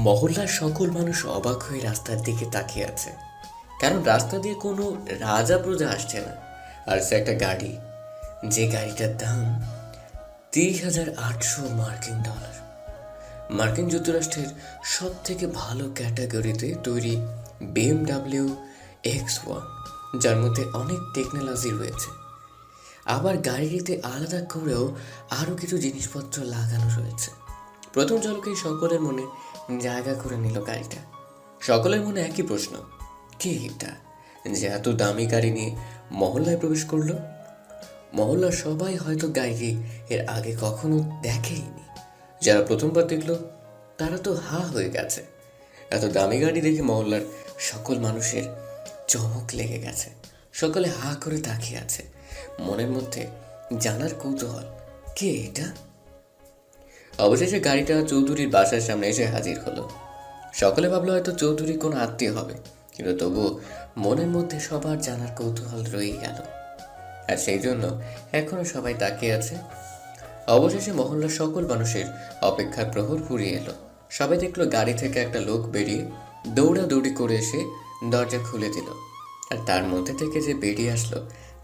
মহল্লার সকল মানুষ অবাক হয়ে রাস্তার দিকে তাকিয়ে আছে, কারণ রাস্তা দিয়ে কোনো রাজা প্রজা আসছে না, আর সে একটা গাড়ি, যে গাড়িটার দাম 30,800 মার্কিন ডলার। মার্কিন যুক্তরাষ্ট্রের সব থেকে ভালো ক্যাটাগরিতে তৈরি BMW X1, যার মধ্যে অনেক টেকনোলজি রয়েছে। আবার গাড়িটিতে আলাদা করেও আরও কিছু জিনিসপত্র লাগানো রয়েছে। প্রথম ঝলকেই সকলের মনে জায়গা করে নিল গাড়িটা। সকলের মনে একই প্রশ্ন, কে এটা যে এত দামি গাড়ি নিয়ে মহল্লায় প্রবেশ করলো? মহল্লার সবাই হয়তো গাড়ি এর আগে কখনো দেখেইনি। যারা প্রথমবার দেখলো তারা তো হা হয়ে গেছে। এত দামি গাড়ি দেখে মহল্লার সকল মানুষের চমক লেগে গেছে। সকলে হা করে তাকিয়ে আছে, মনের মধ্যে জানার কৌতূহল, কে এটা? অবশেষে গাড়িটা চৌধুরীর বাসার সামনে এসে হাজির হলো। সকলে ভাবলো হয়তো চৌধুরী কোনো আত্মীয় হবে, কিন্তু তবুও মনের মধ্যে সবার জানার কৌতূহল রয়েই গেল, আর সেই জন্য এখনো সবাই তাকিয়ে আছে। অবশেষে মহল্লার সকল মানুষের অপেক্ষার প্রহর ফুরিয়ে এলো। সবাই দেখলো গাড়ি থেকে একটা লোক বেরিয়ে দৌড়াদৌড়ি করে এসে দরজা খুলে দিল, আর তার মধ্যে থেকে যে বেরিয়ে আসলো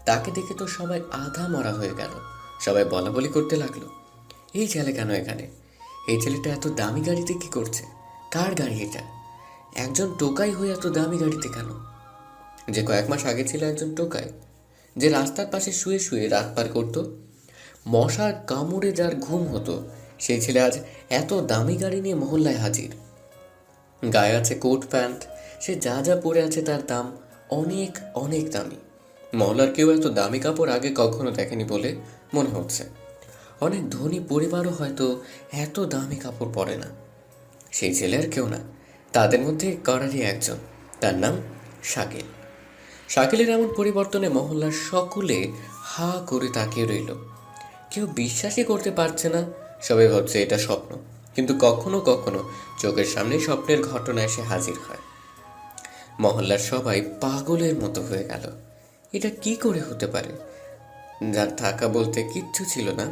তাকে দেখে তো সবাই আধা মরা হয়ে গেল। সবাই বলাবলি করতে লাগলো, এই ছেলে কেন এখানে? এই ছেলেটা এত দামি গাড়িতে কি করছে? কার গাড়ি এটা? একজন টোকাই হয়ে এত দামি গাড়িতে কেন? যে কয়েক মাস আগে ছিল একজন টোকাই, যে রাস্তার পাশে শুয়ে শুয়ে রাত পার করত, মশার কামড়ে যার ঘুম হতো, সেই ছেলে আজ এত দামি গাড়ি নিয়ে মহল্লায় হাজির। গায়ে আছে কোট প্যান্ট, সে যা যা পরে আছে তার দাম অনেক অনেক দামি। মহল্লার কেউ এত দামি কাপড় আগে কখনো দেখেনি বলে মনে হচ্ছে। অনেক ধনী পরিবারও হয়তো এত দামি কাপড় পরে না। সেই ছেলে আর কেউ না, তাদের মধ্যে করারই একজন, তার নাম শাকিল। শাকিলের এমন পরিবর্তনে মহল্লার সকলে হা করে তাকিয়ে রইল। কেউ বিশ্বাসই করতে পারছে না, সবাই ভাবছে এটা স্বপ্ন, কিন্তু কখনো কখনো চোখের সামনে স্বপ্নের ঘটনা এসে হাজির হয়। মহল্লার সবাই পাগলের মতো হয়ে গেল। এটা কি করে হতে পারে? যার টাকা বলতে কিচ্ছু ছিল না,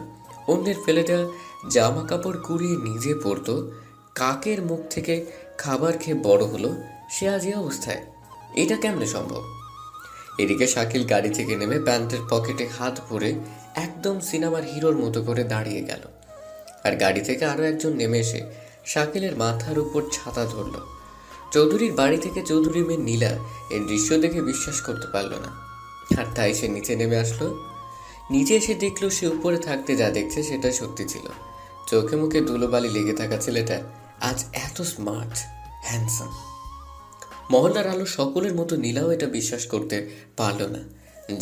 অন্যের ফেলে দেওয়া জামা কাপড় কুড়িয়ে নিজে পরতো, কাকের মুখ থেকে খাবার খেয়ে বড় হলো, সে আজ এই অবস্থায়। এটা কেমনে সম্ভব? এদিকে শাকিল গাড়ি থেকে নেমে প্যান্টের পকেটে হাত ভরে একদম সিনেমার হিরোর মতো করে দাঁড়িয়ে গেল। আর গাড়ি থেকে আরও একজন নেমে এসে শাকিলের মাথার উপর ছাতা ধরল। চৌধুরীর বাড়ি থেকে চৌধুরীর মেয়ে নীলা এই দৃশ্য দেখে বিশ্বাস করতে পারল না, আর তাই সে নিচে নেমে আসলো। নিচে এসে দেখলো সে উপরে থাকতে যা দেখছে সেটা সত্যি ছিল। চোখে মুখে ধুলোবালি লেগে থাকা ছেলেটা আজ এত স্মার্ট, হ্যান্ডসাম। মহল্লার আলো সকলের মতো নীলাও এটা বিশ্বাস করতে পারল না।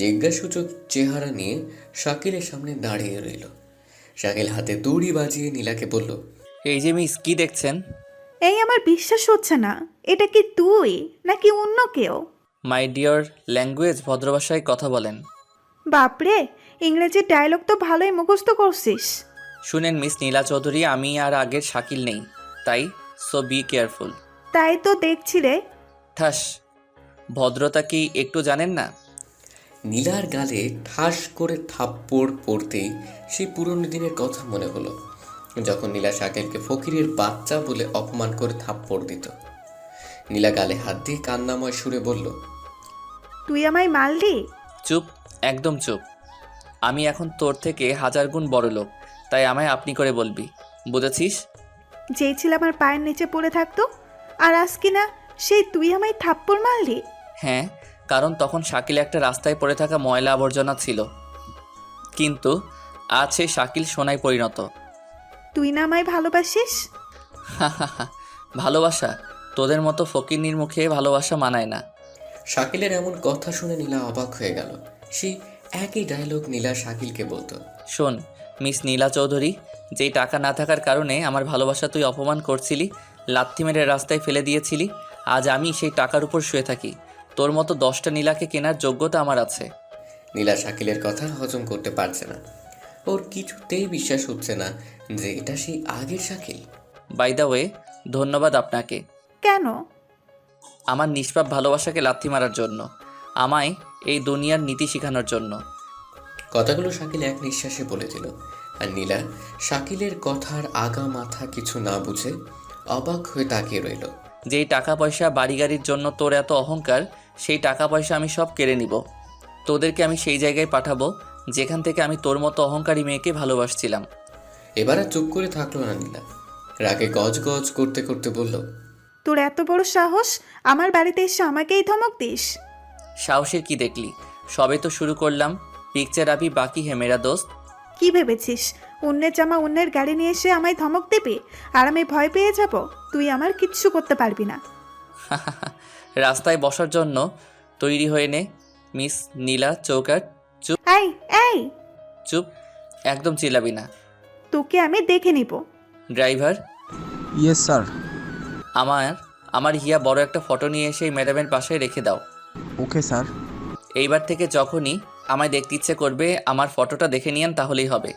জিজ্ঞাসূচক চেহারা নিয়ে শাকিলের সামনে দাঁড়িয়ে রইল। শাকিল হাতে দড়ি বাজিয়ে নীলাকে বলল, এই যে মিস, কি দেখছেন? এই আমার বিশ্বাস হচ্ছে না, এটা কি তুই নাকি অন্য কেউ? মাই ডিয়ার, ল্যাঙ্গুয়েজ ভদ্রভাষায় কথা বলেন। বাপরে, ইংরেজির ডায়লগ তো ভালোই মুখস্থ করছিস। শুনেন মিস নীলা চৌধুরী, আমি আর আগের শাকিল নেই, তাই সো বি কেয়ারফুল। তাই তো দেখছি রে। ঠাস, ভদ্রতা কি একটু জানেন না? নীলার গালে ঠাস করে থাপ্পড় পড়তেই সেই পুরনো দিনের কথা মনে হলো, যখন নীলা শাকিলকে ফকিরের বাচ্চা বলে অপমান করে থাপ্পড় দিত। নীলা গালে হাত দিয়ে কান্নাময় সুরে বলল, তুই আমায় মারলি? চুপ, একদম চুপ। আমি এখন তোর থেকে 1000 গুণ বড় লোক, তাই আমায় আপনি করে বলবি, বুঝেছিস? যেই ছিল আমার পায়ের নিচে পড়ে থাকতো, আর আজ কিনা সেই তুই আমায় থাপ্পড় মারলি? হ্যাঁ, কারণ তখন শাকিল একটা রাস্তায় পড়ে থাকা ময়লা আবর্জনা ছিল, কিন্তু আজ সেই শাকিল সোনায় পরিণত। তুই না আমায় ভালোবাসিস? ভালোবাসা? তোদের মতো ফকিন্নির মুখে ভালোবাসা মানায় না। শাকিলের এমন কথা শুনে নীলা অবাক হয়ে গেল। সেই একই ডায়লগ নীলা শাকিলকে বলতো। শোন মিস নীলা চৌধুরী, যেই টাকা না থাকার কারণে আমার ভালোবাসা তুই অপমান করছিলি, লাথি মেরে রাস্তায় ফেলে দিয়েছিলি, আজ আমি সেই টাকার উপর শুয়ে থাকি। তোর মতো 10টা নীলাকে কেনার যোগ্যতা আমার আছে। নীলা শাকিলের কথা হজম করতে পারছে না। ওর কিছুতেই বিশ্বাস হচ্ছে না যে এটা সেই আগের শাকিল। বাই দ্য ওয়ে, ধন্যবাদ আপনাকে কেন? আমার নিষ্পাপ ভালোবাসাকে লাথি মারার জন্য, আমায় এই দুনিয়ার নীতি শেখানোর জন্য। কথাগুলো শাকিল এক নিঃশ্বাসে বলে দিল, আর নীলা শাকিলের কথার আগা মাথা কিছু না বুঝে অবাক হয়ে তাকিয়ে রইল। যেই টাকা পয়সা বাড়ি গাড়ির জন্য তোর এত অহংকার, সেই টাকা পয়সা আমি সব কেড়ে নিব। তোদেরকে আমি সেই জায়গায় পাঠাবো যেখান থেকে আমি তোর মতো অহংকারী মেয়েকে ভালোবাসছিলাম। এবার আর চুপ করে থাকলো না নীলা। রাগে গজ গজ করতে করতে বলল, তোর এত বড় সাহস, আমার বাড়িতে এসে আমাকেই ধমক দিস? সাহসের কি দেখলি? সবে তো শুরু করলাম। পিকচার আবি বাকি হে মেরা দোস্ত। কি ভেবেছিস অন্যের জামা অন্যের গাড়ি নিয়ে এসে আমায় ধমক দেবে আর আমি ভয় পেয়ে যাব? তুই আমার কিচ্ছু করতে পারবি না। রাস্তায় বসার জন্য তৈরি হয়ে নে মিস নীলা চৌকাট। চুপ এই এই, চুপ, একদম চিল্লাবি না। তোকে আমি দেখে নিব। Driver, yes sir. আমার আমার হিয়া বড় একটা ফটো নিয়ে এসে এই ম্যাডামের পাশে রেখে দাও। Okay sir. এইবার থেকে যখনই আমায় দেখতে ইচ্ছে করবে আমার ফটোটা দেখে নিয়েন, তাহলেই হবে।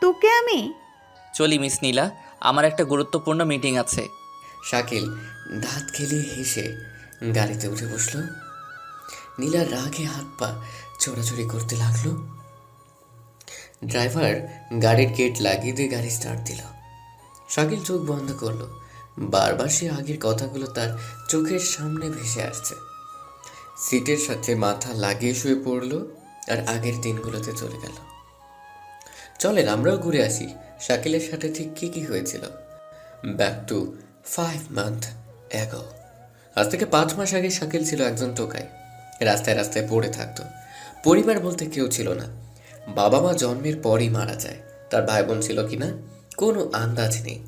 তোকে আমি চলি মিস নীলা, আমার একটা গুরুত্বপূর্ণ মিটিং আছে। শাকিল দাঁত খেলিয়ে হেসে গাড়িতে উঠে বসলো। নীলা রাগে হাত পা ছোড়াছুড়ি করতে লাগলো। ড্রাইভার গাড়ির গেট লাগিয়ে দিয়ে গাড়ি স্টার্ট দিল। শাকিল চোখ বন্ধ করলো। বারবার সে আগের কথাগুলো তার চোখের সামনে ভেসে আসছে। সিটের সাথে মাথা লাগিয়ে শুয়ে পড়লো আর আগের দিনগুলোতে চলে গেল। চলেন আমরাও ঘুরে আসি শাকিলের সাথে ঠিক কি কি হয়েছিল। Back to 5 month ago. আজ থেকে 5 মাস আগে শাকিল ছিল একজন টোকাই। রাস্তায় রাস্তায় পড়ে থাকতো। পরিবার বলতে কেউ ছিল না। বাবা মা জন্মের পরই মারা যায়। তার ভাই বোন ছিল কিনা কোনো আন্দাজ নেই।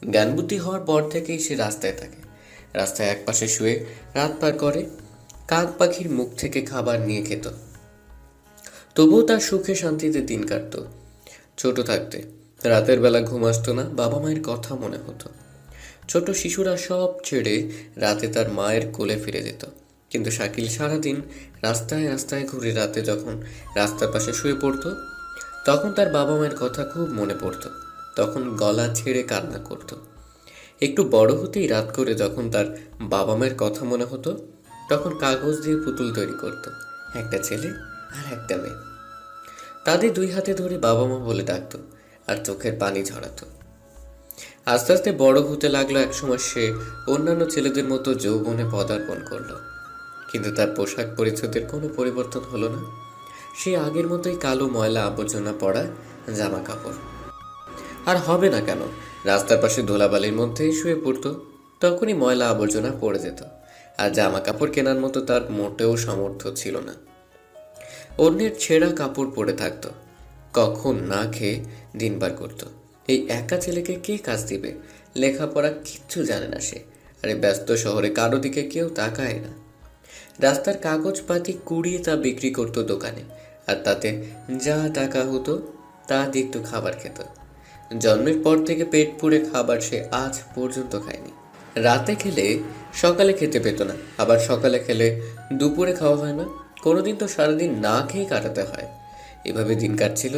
জ্ঞান বুদ্ধি হওয়ার পর থেকেই সে রাস্তায় থাকে। রাস্তায় একপাশে শুয়ে রাত পার করে। কাক পাখির মুখ থেকে খাবার নিয়ে খেত। তবুও তার সুখে শান্তিতে দিন কাটত। ছোট থাকতে রাতের বেলা ঘুম আসতো না, বাবা মায়ের কথা মনে হতো। ছোট শিশুরা সব ছেড়ে রাতে তার মায়ের কোলে ফিরে যেত। কিন্তু শাকিল সারাদিন রাস্তায় রাস্তায় ঘুরে রাতে যখন রাস্তার পাশে শুয়ে পড়তো, তখন তার বাবা মায়ের কথা খুব মনে পড়তো। তখন গলা ছেড়ে কান্না করতো। একটু বড় হতেই রাত করে যখন তার বাবা মায়ের কথা মনে হতো, তখন কাগজ দিয়ে পুতুল তৈরি করত। একটা ছেলে আর একটা মেয়ে। তাদের 2 হাতে ধরে বাবা মা বলে ডাকতো আর চোখের পানি ঝরাতো। আস্তে আস্তে বড় হতে লাগলো। একসময় সে অন্যান্য ছেলেদের মতো যৌবনে পদার্পণ করলো। কিন্তু তার পোশাক পরিচ্ছদের কোনো পরিবর্তন হলো না। সে আগের মতোই কালো ময়লা আবর্জনা পড়া জামা কাপড়। আর হবে না কেন, রাস্তার পাশে ধুলাবালির মধ্যে শুয়ে পড়তো। তখনই ময়লা আবর্জনা পড়ে যেত। আর জামা কাপড় কেনার মতো তার মোটেও সামর্থ্য ছিল না। অন্যের ছেঁড়া কাপড় পরে থাকতো। কখন না খেয়ে দিন পার করতো। এই একা ছেলেকে কে কাজ দিবে? লেখাপড়া কিচ্ছু জানে না সে। আর এই ব্যস্ত শহরে কারো দিকে কেউ তাকায় না। রাস্তার কাগজপাতি কুড়িয়ে তা বিক্রি করতো দোকানে। আর তাতে যা টাকা হতো তা দিয়ে একটু খাবার খেত। জন্মের পর থেকে পেট পুড়ে খাবার সে আজ পর্যন্ত খায়নি। রাতে খেলে সকালে খেতে পেত না, আবার সকালে খেলে দুপুরে খাওয়া হয় না। কোনোদিন তো সারাদিন না খেয়ে কাটাতে হয়। এভাবে দিন কাটছিল।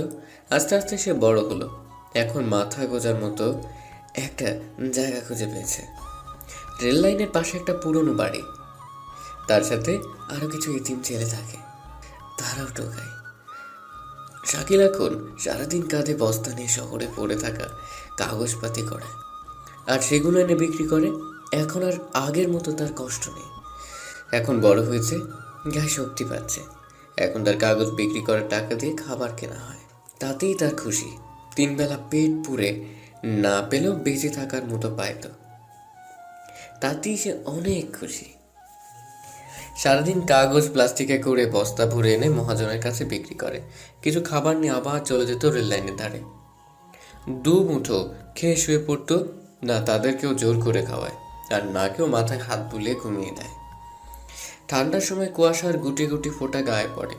আস্তে আস্তে সে বড় হলো। এখন মাথা গোজার মতো একটা জায়গা খুঁজে পেয়েছে। রেল লাইনের পাশে একটা পুরনো বাড়ি। তার সাথে আরও কিছু এতিম ছেলে থাকে, তারাও টোকায়। শাকিল এখন সারাদিন কাঁধে বস্তা নিয়ে শহরে পড়ে থাকা কাগজপাতি করে, আর সেগুলো এনে বিক্রি করে। এখন আর আগের মতো তার কষ্ট নেই। এখন বড় হয়েছে, গায়ে শক্তি পাচ্ছে। এখন তার কাগজ বিক্রি করার টাকা দিয়ে খাবার কেনা হয়। তাতেই তার খুশি। 3 বেলা পেট পুড়ে না পেলেও বেঁচে থাকার মতো পাইত, তাতেই সে অনেক খুশি। সারাদিন কাগজ প্লাস্টিকে করে বস্তা ভরে এনে মহাজনের কাছে বিক্রি করে। কিছু খাবার নিয়ে আবার চলে যেত রেল লাইনের ধারে। 2 মুঠো খেয়ে শুয়ে পড়তো। না তাদের কেউ জোর করে খাওয়ায়, আর না কেউ মাথায় হাত বুলিয়ে ঘুমিয়ে দেয়। ঠান্ডার সময় কুয়াশার গুটি গুটি ফোঁটা গায়ে পড়ে,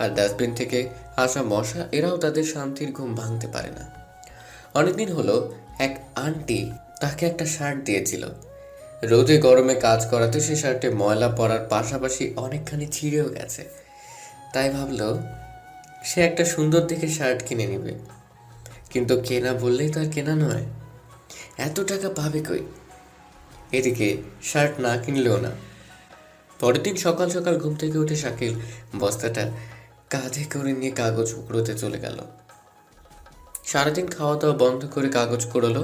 আর ডাস্টবিন থেকে আসা মশা এরাও তাদের শান্তির ঘুম ভাঙতে পারে না। অনেকদিন হলো এক আন্টি তাকে একটা শার্ট দিয়েছিল। রোদে গরমে কাজ করাতে সে শার্টে ময়লা পড়ার পাশাপাশি অনেকখানি ছিঁড়েও গেছে। তাই ভাবলো সে একটা সুন্দর দেখে শার্ট কিনে নেবে। কিন্তু কেনা বললেই তো আর কেনা নয়, এত টাকা পাবে কই? এদিকে শার্ট না কিনলেও না। পরের দিন সকাল সকাল ঘুম থেকে উঠে শাকিল বস্তাটা কাঁধে করে নিয়ে কাগজ কুড়োতে চলে গেল। সারাদিন খাওয়া দাওয়া বন্ধ করে কাগজ কুড়োলো।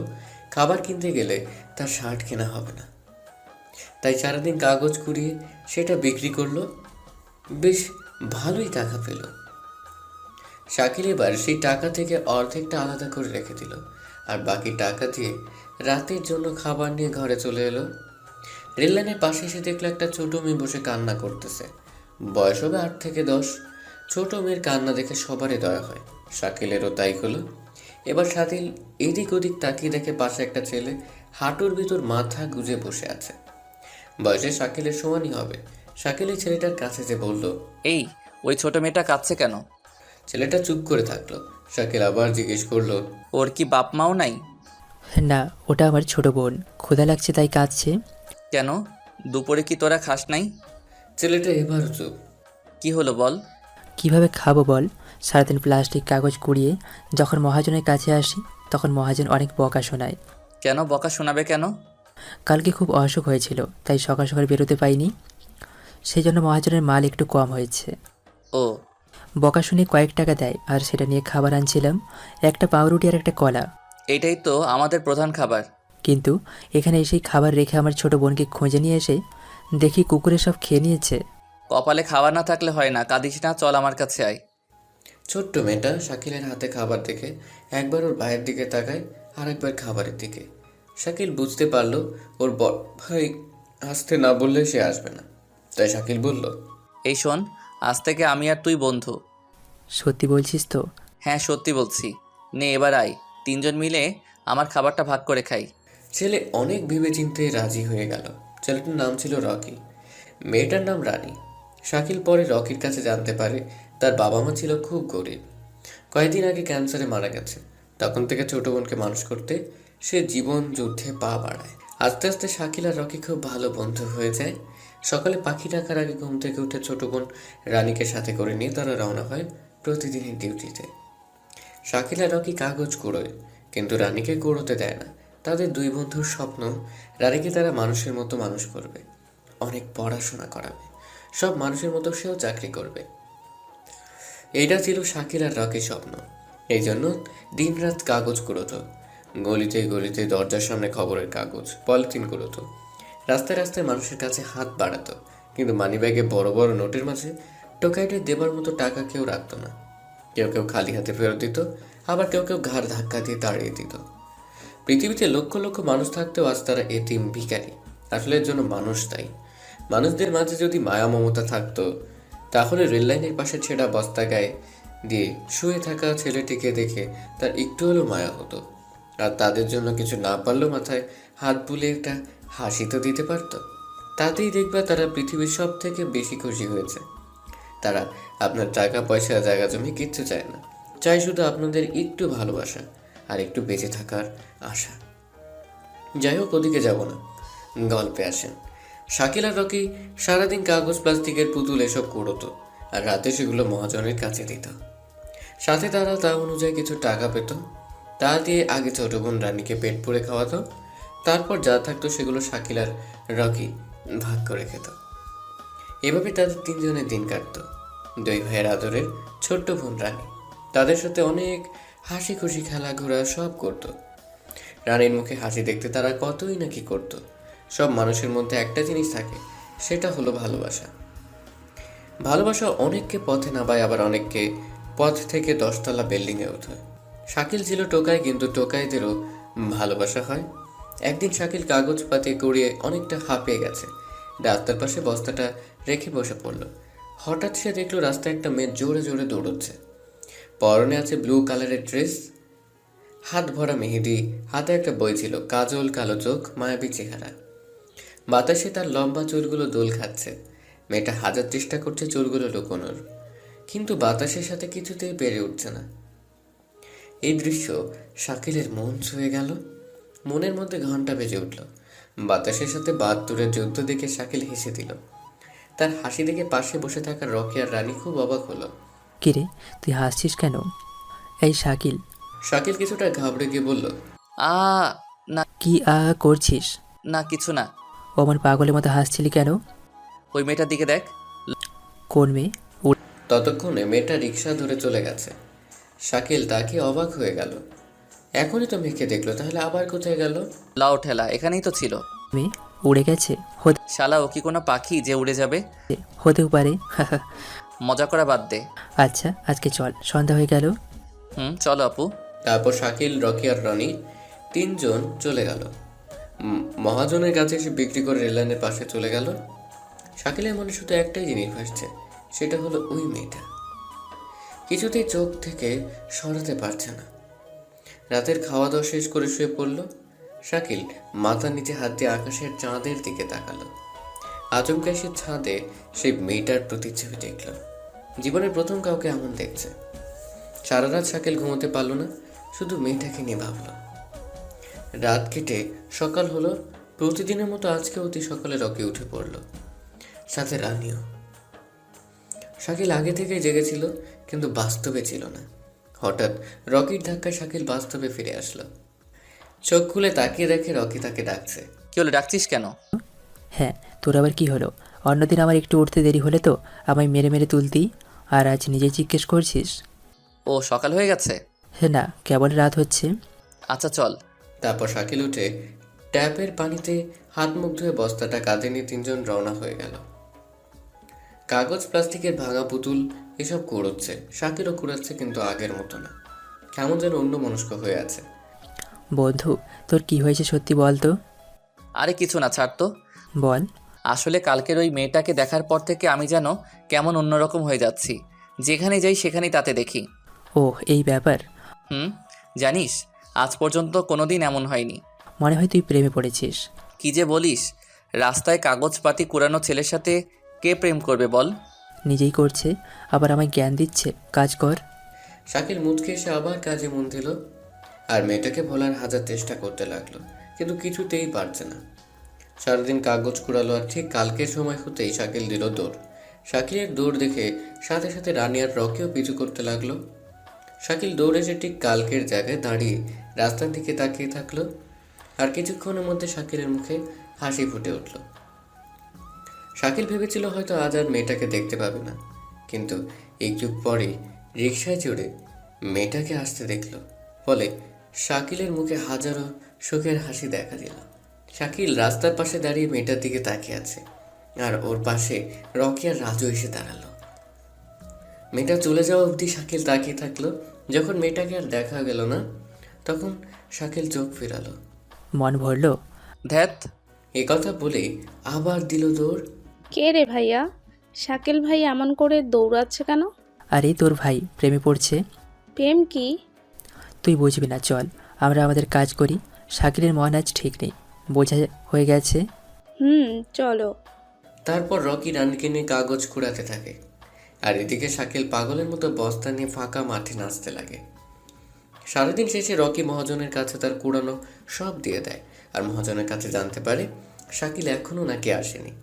খাবার কিনতে গেলে তার শার্ট কেনা হবে না, তাই সারাদিন কাগজ কুড়িয়ে সেটা বিক্রি করলো। বেশ ভালোই টাকা পেল। শাকিল এবার সেই টাকা থেকে অর্ধেকটা আলাদা করে রেখে দিল, আর বাকি টাকা দিয়ে রাতের জন্য খাবার নিয়ে ঘরে চলে এলো। রেললাইনের পাশে এসে দেখলো একটা ছোট মেয়ে বসে কান্না করতেছে। বয়স হবে 8 থেকে 10। ছোট মেয়ের কান্না দেখে সবারই দয়া হয়, শাকিলেরও তাই হলো। এবার শাকিল এদিক ওদিক তাকিয়ে দেখে পাশে একটা ছেলে হাঁটুর ভিতর মাথা গুজে বসে আছে। বয়সে শাকিলের সমানই হবে। শাকিল এই ছেলেটার কাছে যে বলল, এই, ওই ছোট মেয়েটা কাঁদছে কেন? ছেলেটা চুপ করে থাকলো। শাকিল আবার জিজ্ঞেস করলো, ওর কি বাপ মাও নাই? না, ওটা আমার ছোট বোন। ক্ষুধা লাগছে তাই কাঁদছে। কেন, দুপুরে কি তোরা খাস নাই? ছেলেটা এবারও চুপ। কি হলো বল? কিভাবে খাবো বল? সারাদিন প্লাস্টিক কাগজ কুড়িয়ে যখন মহাজনের কাছে আসি তখন মহাজন অনেক বকা শোনায়। কেন বকা শোনাবে কেন? কালকে খুব অসুখ হয়েছিল, তাই সকাল সকাল বেরোতে পাইনি, সেই জন্য মহাজনের মাল একটু কম হয়েছে। ও, বকা শুনে কয়েক টাকা দেয়, আর সেটা নিয়ে খাবার আনছিলাম, একটা পাউরুটি আর একটা কলা। এটাই তো আমাদের প্রধান খাবার। কিন্তু এখানে এসেই খাবার রেখে আমার ছোট বোনকে খুঁজে নিয়ে এসে দেখি কুকুরে সব খেয়ে নিয়েছে। কপালে খাবার না থাকলে হয় না, কাঁদিস না, চল আমার কাছে আয়। ছোট্ট মেয়েটা শাকিলের হাতে খাবার দেখে একবার ওর ভাইয়ের দিকে তাকায়, আর একবার খাবারের দিকে। শাকিল বুঝতে পারলো ওর বড় ভাই আসতে না বললে সে আসবে না, তাই শাকিল বলল, এই শোন, আজ থেকে আমি আর তুই বন্ধু। সত্যি বলছিস তো? হ্যাঁ, সত্যি বলছি। নে এবার আয়, তিনজন মিলে আমার খাবারটা ভাগ করে খাই। ছেলে অনেক ভেবেচিন্তে রাজি হয়ে গেল। ছেলেটার নাম ছিল রকি, মেয়েটার নাম রানী। শাকিল পরে রকির কাছে জানতে পারে তার বাবা মা ছিল খুব গরিব। কয়েকদিন আগে ক্যান্সারে মারা গেছে। তখন থেকে ছোট বোনকে মানুষ করতে সে জীবন যুদ্ধে পা বাড়ায়। আস্তে আস্তে শাকিল আর রকি খুব ভালো বন্ধু হয়ে যায়। সকালে পাখি ডাকার আগে ঘুম থেকে উঠে ছোট বোন রানীকে সাথে করে নিয়ে তারা রওনা হয় প্রতিদিনের ডিউটিতে। শাকিল আর রকি কাগজ কুড়োয়, কিন্তু রানীকে কুড়োতে দেয় না। তাদের দুই বন্ধুর স্বপ্ন, রানীকে তারা মানুষের মতো মানুষ করবে, অনেক পড়াশোনা করাবে, সব মানুষের মতো সেও চাকরি করবে। এইটা ছিল শাকিল আর রকির স্বপ্ন। এই জন্য দিনরাত কাগজ কুড়োতো। গলিতে গলিতে দরজার সামনে খবরের কাগজ, পলিথিন কুড়োতো। রাস্তায় রাস্তায় মানুষের কাছে হাত বাড়াতো, কিন্তু মানিব্যাগে বড় বড় নোটের মাঝে টোকাইটে দেবার মতো টাকা কেউ রাখতো না। কেউ কেউ খালি হাতে ফেরত দিত, আবার কেউ কেউ ঘাড় ধাক্কা দিয়ে তাড়িয়ে দিত। পৃথিবীতে লক্ষ লক্ষ মানুষ থাকতেও আজ তারা এতিম, ভিখারি। আসলে এর জন্য মানুষ দায়ী। মানুষদের মাঝে যদি মায়া মমতা থাকতো, তাহলে রেললাইনের পাশে ছেঁড়া বস্তা গায়ে দিয়ে শুয়ে থাকা ছেলেটিকে দেখে তার একটু হলেও মায়া হতো। আর তাদের জন্য কিছু না পারলেও মাথায় হাত বুলিয়ে একটা হাসি তো দিতে পারতো। তাতেই দেখবা তারা পৃথিবীর সব থেকে বেশি খুশি হয়েছে। তারা আপনার টাকা পয়সা জায়গা জমি কিচ্ছু চায় না, চাই শুধু আপনাদের একটু ভালোবাসা আর একটু বেঁচে থাকার আশা। যাই হোক, ওদিকে যাব না, গল্পে আসেন। শাকিল আর রকি সারাদিন কাগজ প্লাস্টিকের পুতুল এসব কুড়োতো, আর রাতে সেগুলো মহাজনের কাছে দিত। সাথে তারা তা অনুযায়ী কিছু টাকা পেত। তা দিয়ে আগে ছোট বোন রানীকে পেট পুড়ে খাওয়াতো, তারপর যা থাকতো সেগুলো শাকিল আর রকি ভাগ করে খেত। এভাবে তাদের তিনজনের দিন কাটতো। দুই ভাইয়ের আদরের ছোট্ট বোন রানী তাদের সাথে অনেক হাসি খুশি খেলা ঘোরা সব করতো। রানীর মুখে হাসি দেখতে তারা কতই নাকি করতো। সব মানুষের মধ্যে একটা জিনিস থাকে, সেটা হলো ভালোবাসা। ভালোবাসা অনেককে পথে নামায়, আবার অনেককে পথ থেকে 10তলা বিল্ডিংয়ে ওঠায়। শাকিল ছিল টোকাই, কিন্তু টোকাইদেরও ভালোবাসা হয়। একদিন শাকিল কাগজ পাতে কুড়িয়ে অনেকটা হাঁপিয়ে গেছে। রাস্তার পাশে বস্তাটা রেখে বসে পড়ল। হঠাৎ সে দেখলো রাস্তায় একটা মেয়ে জোরে জোরে দৌড়চ্ছে। পরনে আছে ব্লু কালারের ড্রেস, হাত ভরা মেহেদি, হাতে একটা বই ছিল, কাজল, কালো চোখ, মায়াবী চেহারা। বাতাসে তার লম্বা চুলগুলো দোল খাচ্ছে। মেয়েটা হাজার চেষ্টা করছে চুলগুলো লুকোনোর, কিন্তু বাতাসের সাথে কিছুতেই পেরে উঠছে না। এই দৃশ্য শাকিলের মন ছুঁয়ে গেল। মনের মধ্যে ঘন্টা বেজে উঠল। বাতাসের সাথে 72-এর যুদ্ধ দেখে শাকিল হেসে দিল। তার হাসি দেখে পাশে বসে থাকা রকি আর রানী খুব অবাক হলো। কিরে, তুই হাসছিস কেন? এই শাকিল। শাকিল কিছুটা ঘাবড়ে গিয়ে বলল, আ না, কি করছিস? না কিছু না। ও আমার পাগলের মতো হাসছিলি কেন? ওই মেয়েটার দিকে দেখ। কোন মেয়ে? ততক্ষণে মেয়েটা রিক্সা ধরে চলে গেছে। শাকিল তাকে অবাক হয়ে গেল। এখনই তো মেয়েকে দেখলো, তাহলে আবার কোথায় গেল? লাও ঠেলা, এখানেই তো ছিল। মেয়ে উড়ে গেছে? শালা, ও কি কোনো পাখি যে উড়ে যাবে? হতেও পারে। মজা করা বাদ দে। আচ্ছা আজকে চল, সন্ধ্যা হয়ে গেল। চলো আপু। তারপর শাকিল, রকি আর রনি তিনজন চলে গেল। মহাজনের কাছে এসে বিক্রি করে রেললাইনের পাশে চলে গেল। শাকিলের মনে শুধু একটাই জিনিস ভাসছে, সেটা হলো ওই মেয়েটা। কিছুতেই চোখ থেকে সরাতে পারছে না। রাতের খাওয়া দাওয়া শেষ করে শুয়ে পড়ল। শাকিল মাথার নিচে হাত দিয়ে আকাশের চাঁদের দিকে তাকালো। আচমকা সে ছাদে সেই মেয়েটার প্রতিচ্ছবি দেখল। জীবনের প্রথম কাউকে এমন দেখছে। সারা রাত শাকিল ঘুমোতে পারল না, শুধু মেয়েটাকে নিয়ে ভাবল। রাত কেটে সকাল হলো। প্রতিদিনের মতো আজকে অতি সকালে রকি উঠে পড়ল, সাথে রানিও। শাকিল আগে থেকেই জেগেছিল, কিন্তু বাস্তবে ছিল না। হঠাৎ রকির ধাক্কায় শাকিল বাস্তবে ফিরে আসলো। চোখ খুলে তাকিয়ে দেখে রকি তাকে ডাকছে। কি হলো, ডাকছিস কেন? হ্যাঁ, তোর আবার কি হলো? অন্যদিন আমার একটু উঠতে দেরি হলে তো আমায় মেরে মেরে তুলতি, আর আজ নিজেই জিজ্ঞেস করছিস? ও সকাল হয়ে গেছে? হ্যাঁ না, কেবল রাত হচ্ছে। আচ্ছা চল। তারপর শাকিল উঠে ট্যাপের পানিতে হাত মুখ ধুয়ে বস্তাটা কাঁধে নিয়ে তিনজন রওনা হয়ে গেল। কাগজ, প্লাস্টিকের ভাঙা পুতুল এসব কুড়োচ্ছে। শাকিলও কুড়াচ্ছে, কিন্তু আগের মতো না। কেমন যেন অন্যমনস্ক হয়ে আছে। বন্ধু, তোর কি হয়েছে সত্যি বল তো। আরে কিছু না, ছাড় তো। বল। আসলে কালকের ওই মেয়েটাকে দেখার পর থেকে আমি যেন কেমন অন্যরকম হয়ে যাচ্ছি। যেখানে যাই সেখানেই তাতে দেখি। ও এই ব্যাপার। জানিস, আজ পর্যন্ত কোনোদিন এমন হয়নি। মনে হয় তুই প্রেমে পড়েছিস। কি যে বলিস, রাস্তায় কাগজপাতি কুড়ানো ছেলের সাথে কে প্রেম করবে বল? নিজেই করছে, আবার আমায় জ্ঞান দিচ্ছে কাজ কর। শাকিল মুচকে এসে আবার কাজে মন দিল, আর মেয়েটাকে ভোলার হাজার চেষ্টা করতে লাগলো, কিন্তু কিছুতেই পারছে না। সারাদিন কাগজ কুড়ালো, আর ঠিক কালকের সময় হতেই শাকিল দিল দৌড়। শাকিলের দৌড় দেখে সাথে সাথে রানি আর রকিও পিছু করতে লাগলো। শাকিল দৌড়ে এসে ঠিক কালকের জায়গায় দাঁড়িয়ে রাস্তার দিকে তাকিয়ে থাকলো, আর কিছুক্ষণের মধ্যে শাকিলের মুখে হাসি ফুটে উঠল। শাকিল ভেবেছিল হয়তো আজ আর মেয়েটাকে দেখতে পাবে না, কিন্তু একটু পরেই রিকশায় চড়ে মেয়েটাকে আসতে দেখল। ফলে শাকিলের মুখে হাজারো সুখের হাসি দেখা দিল। শাকিল রাস্তার পাশে দাঁড়িয়ে মেয়েটার দিকে তাকিয়ে আছে, আর ওর পাশে রকি আর রাজু এসে দাঁড়ালো। মেয়েটা চলে যাওয়া অবধি শাকিল তাকিয়ে থাকলো। যখন মেয়েটাকে আর দেখা গেল না, তখন শাকিল চোখ ফেরালো। মন ভরলো। ধ্যাত। এ কথা বলেই আবার দিল দৌড়। কে রে ভাইয়া? শাকিল ভাই এমন করে দৌড়াচ্ছে কেন? আরে তোর ভাই প্রেমে পড়ছে। প্রেম কি? তুই বুঝবি না, চল আমরা আমাদের কাজ করি। শাকিলের মন আজ ঠিক নেই, বোঝা হয়ে গেছে। চলো। তারপর রকি রানীকে নিয়ে কাগজ কুড়াতে থাকে, আর এদিকে শাকিল পাগলের মতো বস্তা নিয়ে ফাঁকা মাঠে নাচতে লাগে। সারাদিন শেষে রকি মহাজনের কাছে তার কুড়ানো সব দিয়ে দেয়, আর মহাজনের কাছে জানতে পারে শাকিল এখনও নাকি আসেনি।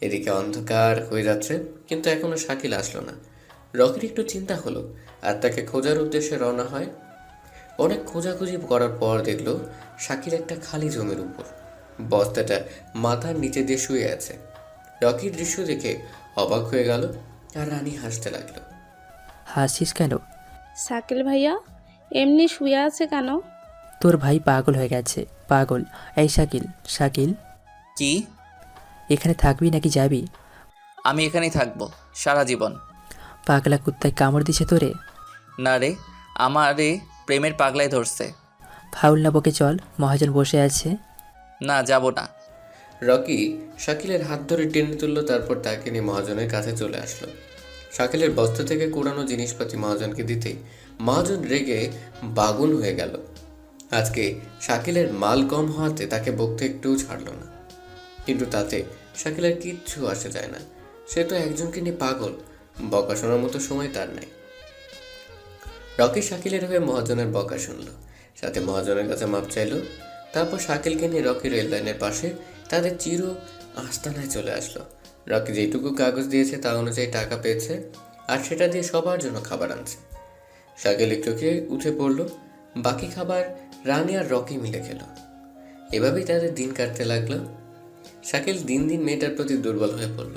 এদিকে অন্ধকার হয়ে যাচ্ছে, কিন্তু এখনও শাকিল আসলো না। রকির একটু চিন্তা হলো, আর তাকে খোঁজার উদ্দেশ্যে রওনা হয়। অনেক খোঁজাখুঁজি করার পর দেখলো শাকিল একটা খালি জমির উপর বস্তাটা মাথার নিচে দিয়ে শুয়ে আছে। রকির দৃশ্য দেখে অবাক হয়ে গেল, আর রানী হাসতে লাগলো। হাসিস কেন? শাকিল ভাইয়া এমনি শুয়ে আছে কেন? তোর ভাই পাগল হয়ে গেছে, পাগল। এই শাকিল, শাকিল কি? এখানে থাকবি নাকি যাবি? আমি এখানেই থাকবো সারা জীবন। পাগলা কুত্তায় কামড় দিছে তোরে? না রে, আমারে প্রেমের পাগলাই ধরছে। ফাউল না বকে চল, মহাজন বসে আছে। না, যাব না। রকি শাকিলের হাত ধরে টেনে তুললো, তারপর তাকে নিয়ে মহাজনের কাছে চলে আসলো। শাকিলের বস্তা থেকে কুড়ানো জিনিসপাতি মহাজনকে দিতেই মহাজন রেগে বাগুন হয়ে গেল। আজকে শাকিলের মাল কম হওয়াতে তাকে বকতে একটুও ছাড়লো না, কিন্তু তাতে শাকিলের কিচ্ছু আসে যায় না। সে তো একজনকে নিয়ে পাগল, বকা শোনার মতো সময় তার নাই। রকি শাকিলের হয়ে মহাজনের বকা শুনল, সাথে মহাজনের কাছে মাপ চাইল। তারপর শাকিলকে নিয়ে রকি রেল লাইনের পাশে তাদের চির আস্তানায় চলে আসলো। রকি যেটুকু কাগজ দিয়েছে তা অনুযায়ী টাকা পেয়েছে, আর সেটা দিয়ে সবার জন্য খাবার আনছে। শাকিল একটু খেয়ে উঠে পড়ল, বাকি খাবার রানী আর রকি মিলে খেল। এভাবেই তাদের দিন কাটতে লাগলো। শাকিল দিন দিন মেয়েটার প্রতি দুর্বল হয়ে পড়ল,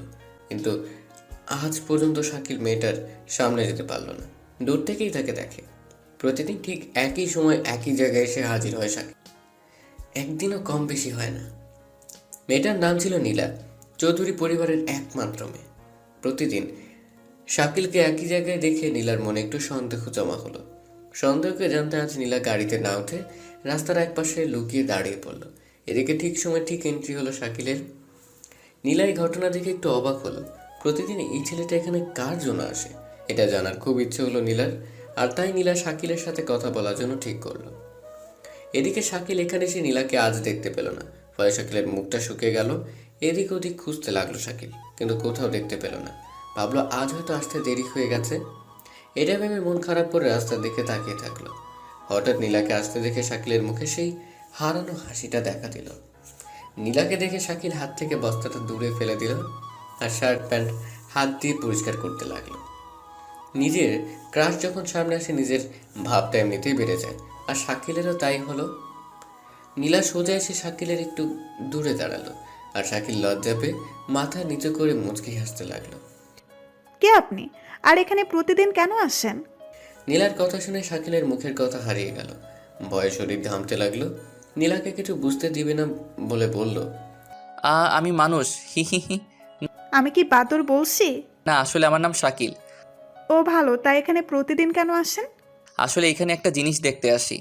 কিন্তু আজ পর্যন্ত শাকিল মেয়েটার সামনে যেতে পারল না। দূর থেকেই তাকে দেখে। প্রতিদিন ঠিক একই সময় একই জায়গায় এসে হাজির হয় শাকিল। একদিনও কম বেশি হয় না। মেয়েটার নাম ছিল নীলা, চৌধুরী পরিবারের একমাত্র মেয়ে। প্রতিদিন শাকিলকে একই জায়গায় দেখে নীলার মনে একটু সন্দেহ জমা হলো। সন্দেহকে জানতে আজ নীলা গাড়িতে না উঠে রাস্তার একপাশে লুকিয়ে দাঁড়িয়ে পড়ল। এদিকে ঠিক সময় ঠিক এন্ট্রি হলো শাকিলের। নীলা এই ঘটনা দেখে একটু অবাক হলো। প্রতিদিন এই ছেলেটা এখানে কার জন্য আসে এটা জানার খুব ইচ্ছে হলো নীলার, আর তাই নীলা শাকিলের সাথে কথা বলার জন্য ঠিক করলো। এদিকে শাকিল এখানে এসে নীলাকে আজ দেখতে পেল না, ফলে শাকিলের মুখটা শুকিয়ে গেল। এদিক ওদিক খুঁজতে লাগলো শাকিল, কিন্তু কোথাও দেখতে পেল না। ভাবলো আজ হয়তো আসতে দেরি হয়ে গেছে। এটা ভেবে মন খারাপ করে রাস্তার দিকে তাকিয়ে থাকলো। হঠাৎ নীলাকে আসতে দেখে শাকিলের মুখে সেই হারানো হাসিটা দেখা দিল। নীলাকে দেখে শাকিল হাত থেকে বস্তাটা দূরে ফেলে দিল আর শার্ট প্যান্ট হাত দিয়ে পরিষ্কার করতে লাগলো। নিজের ক্রাশ যখন সামনে আসে নিজের ভাবটা এমনিতেই বেড়ে যায়, আর শাকিলেরও তাই হলো। নীলা সোজা এসে শাকিলের একটু দূরে দাঁড়ালো, আর শাকিল লজ্জা পেয়ে মাথা নিচু করে মুচকি হাসতে লাগলো। কে আপনি? আর এখানে প্রতিদিন কেন আসেন? নীলার কথা শুনে শাকিলের মুখের কথা হারিয়ে গেল। ভয়ে শরীর ঘামতে লাগলো। নীলাকে কিছু বুঝতে দিবে না বলে বলল, আমি মানুষ, হি হি হি। আমি কি বাদর বলছি? না, আসলে আমার নাম শাকিল। ও ভালো, তাই এখানে প্রতিদিন কেন আসেন? আসলে এখানে একটা জিনিস দেখতে আসি।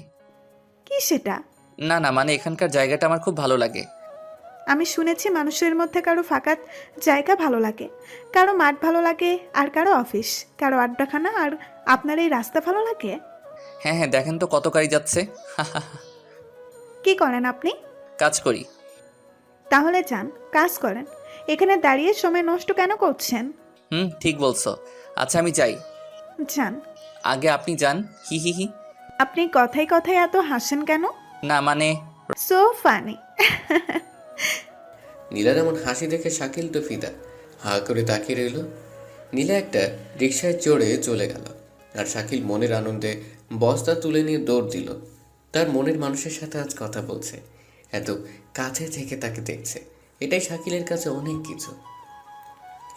কি সেটা? না না, মানে এখানকার জায়গাটা আমার খুব ভালো লাগে। আমি শুনেছি মানুষের মধ্যে কারো ফাঁকা জায়গা ভালো লাগে, কারো মাঠ ভালো লাগে, আর কারো অফিস, কারো আড্ডাখানা, আর আপনার এই রাস্তা ভালো লাগে। হ্যাঁ হ্যাঁ, দেখেন তো কত গাড়ি যাচ্ছে। কি করেন আপনি? কাজ করি। তাহলে যান, কাজ করেন। এখানে দাঁড়িয়ে সময় নষ্ট কেন করছেন? ঠিক বলছো। আচ্ছা আমি যাই। যান। আগে আপনি যান, হি হি হি। আপনি কথায় কথায় এত হাসেন কেন? না মানে সো ফানি। নীলার এমন হাসি দেখে শাকিল তো ফিদা, হা করে তাকিয়ে রইল। নীলা একটা রিকশায় চড়ে চলে গেল, আর শাকিল মনের আনন্দে বস্তা তুলে নিয়ে দৌড় দিল। তার মনের মানুষের সাথে আজ কথা বলছে, এত কাছে থেকে তাকে দেখছে, এটাই শাকিলের কাছে অনেক কিছু।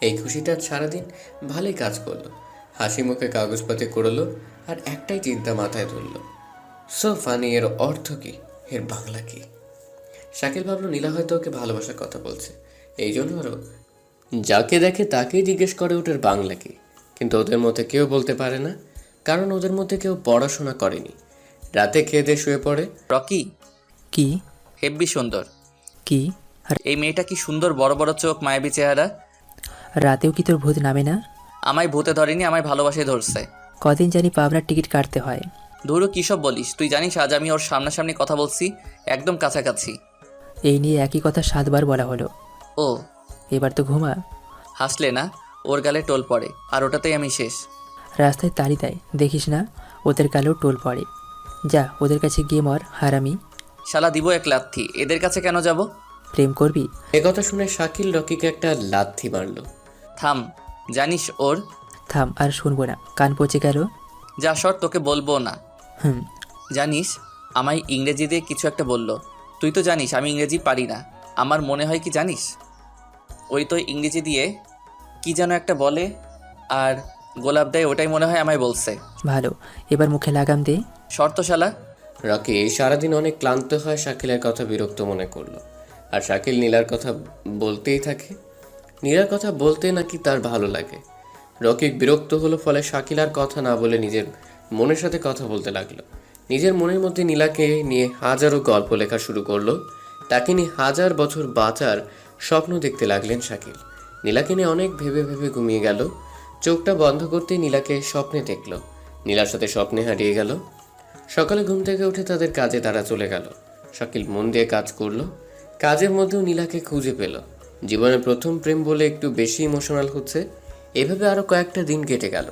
এই খুশিটা আজ সারাদিন ভালোই কাজ করলো। হাসি মুখে কাগজপাতি করলো, আর একটাই চিন্তা মাথায় ধরল, সো ফানি এর অর্থ কি, এর বাংলা কি? শাকিল ভাবলো নীলা হয়তো ওকে ভালোবাসার কথা বলছে, এই জন্য আরও যাকে দেখে তাকেই জিজ্ঞেস করে ওটার বাংলা কি। কিন্তু ওদের মধ্যে কেউ বলতে পারে না, কারণ ওদের মধ্যে কেউ পড়াশোনা করেনি। রাতে খেয়ে দিয়ে শুয়ে পড়ে। রকি কি? হেব্বি সুন্দর। কি? আর এই মেয়েটা কি সুন্দর, বড় বড় চোখ, মায়াবী চেহারা। রাতেও কি তোর ভূত নামে না? আমায় ভূতে ধরেনি, আমায় ভালোবাসে ধরছে। কদিন জানি পাবনার টিকিট কাটতে হয়। ধুরু কী সব বলিস তুই? জানিস আজ আমি ওর সামনাসামনি কথা বলছি, একদম কাছাকাছি। এই নিয়ে একই কথা 7 বার বলা হলো। ও এবার তো ঘুমা। হাসলে না, ওর গালে টোল পড়ে, আর ওটাতেই আমি শেষ। রাস্তায় তাড়ি দেয়, দেখিস না? ওদের গালেও টোল পড়ে। যা ওদের কাছে গিয়ে মর, হারামি। শালা দিব এক লাথি, এদের কাছে কেন যাব? প্রেম করবি? একথা শুনে শাকিল রকিকে একটা লাথি মারল। থাম, জানিস ওর। থাম, আর শুনবো না, কান পচে গেল। যা সর, তোকে বলবো না। হুম। জানিস আমায় ইংরেজি দিয়ে কিছু একটা বললো। তুই তো জানিস আমি ইংরেজি পারি না। আমার মনে হয় কি জানিস, ওই তো ইংরেজি দিয়ে কি যেন একটা বলে আর গোলাপ দেয়, ওটাই মনে হয় আমায় বলছে। ভালো, এবার মুখে লাগাম দে। শর্ত শালা। রকি সারাদিন অনেক ক্লান্ত হয় শাকিলের কথা বিরক্ত মনে করলো, আর শাকিল নীলার কথা বলতেই থাকে। নীলার কথা বলতে নাকি তার ভালো লাগে। রকি বিরক্ত হলো, ফলে শাকিল আর কথা না বলে নিজের মনের সাথে কথা বলতে লাগলো। নিজের মনের মধ্যে নীলাকে নিয়ে হাজারো গল্প লেখা শুরু করলো। তাকে নিয়ে 1000 বছর বাঁচার স্বপ্ন দেখতে লাগলেন শাকিল। নীলাকে নিয়ে অনেক ভেবে ভেবে ঘুমিয়ে গেল। চোখটা বন্ধ করতেই নীলাকে স্বপ্নে দেখলো। নীলার সাথে স্বপ্নে হারিয়ে গেল। সকালে ঘুম থেকে উঠে তাদের কাজে তারা চলে গেল। শাকিল মন দিয়ে কাজ করলো। কাজের মধ্যেও নীলাকে খুঁজে পেল। জীবনের প্রথম প্রেম বলে একটু বেশি ইমোশনাল হচ্ছে। এভাবে আরও কয়েকটা দিন কেটে গেল।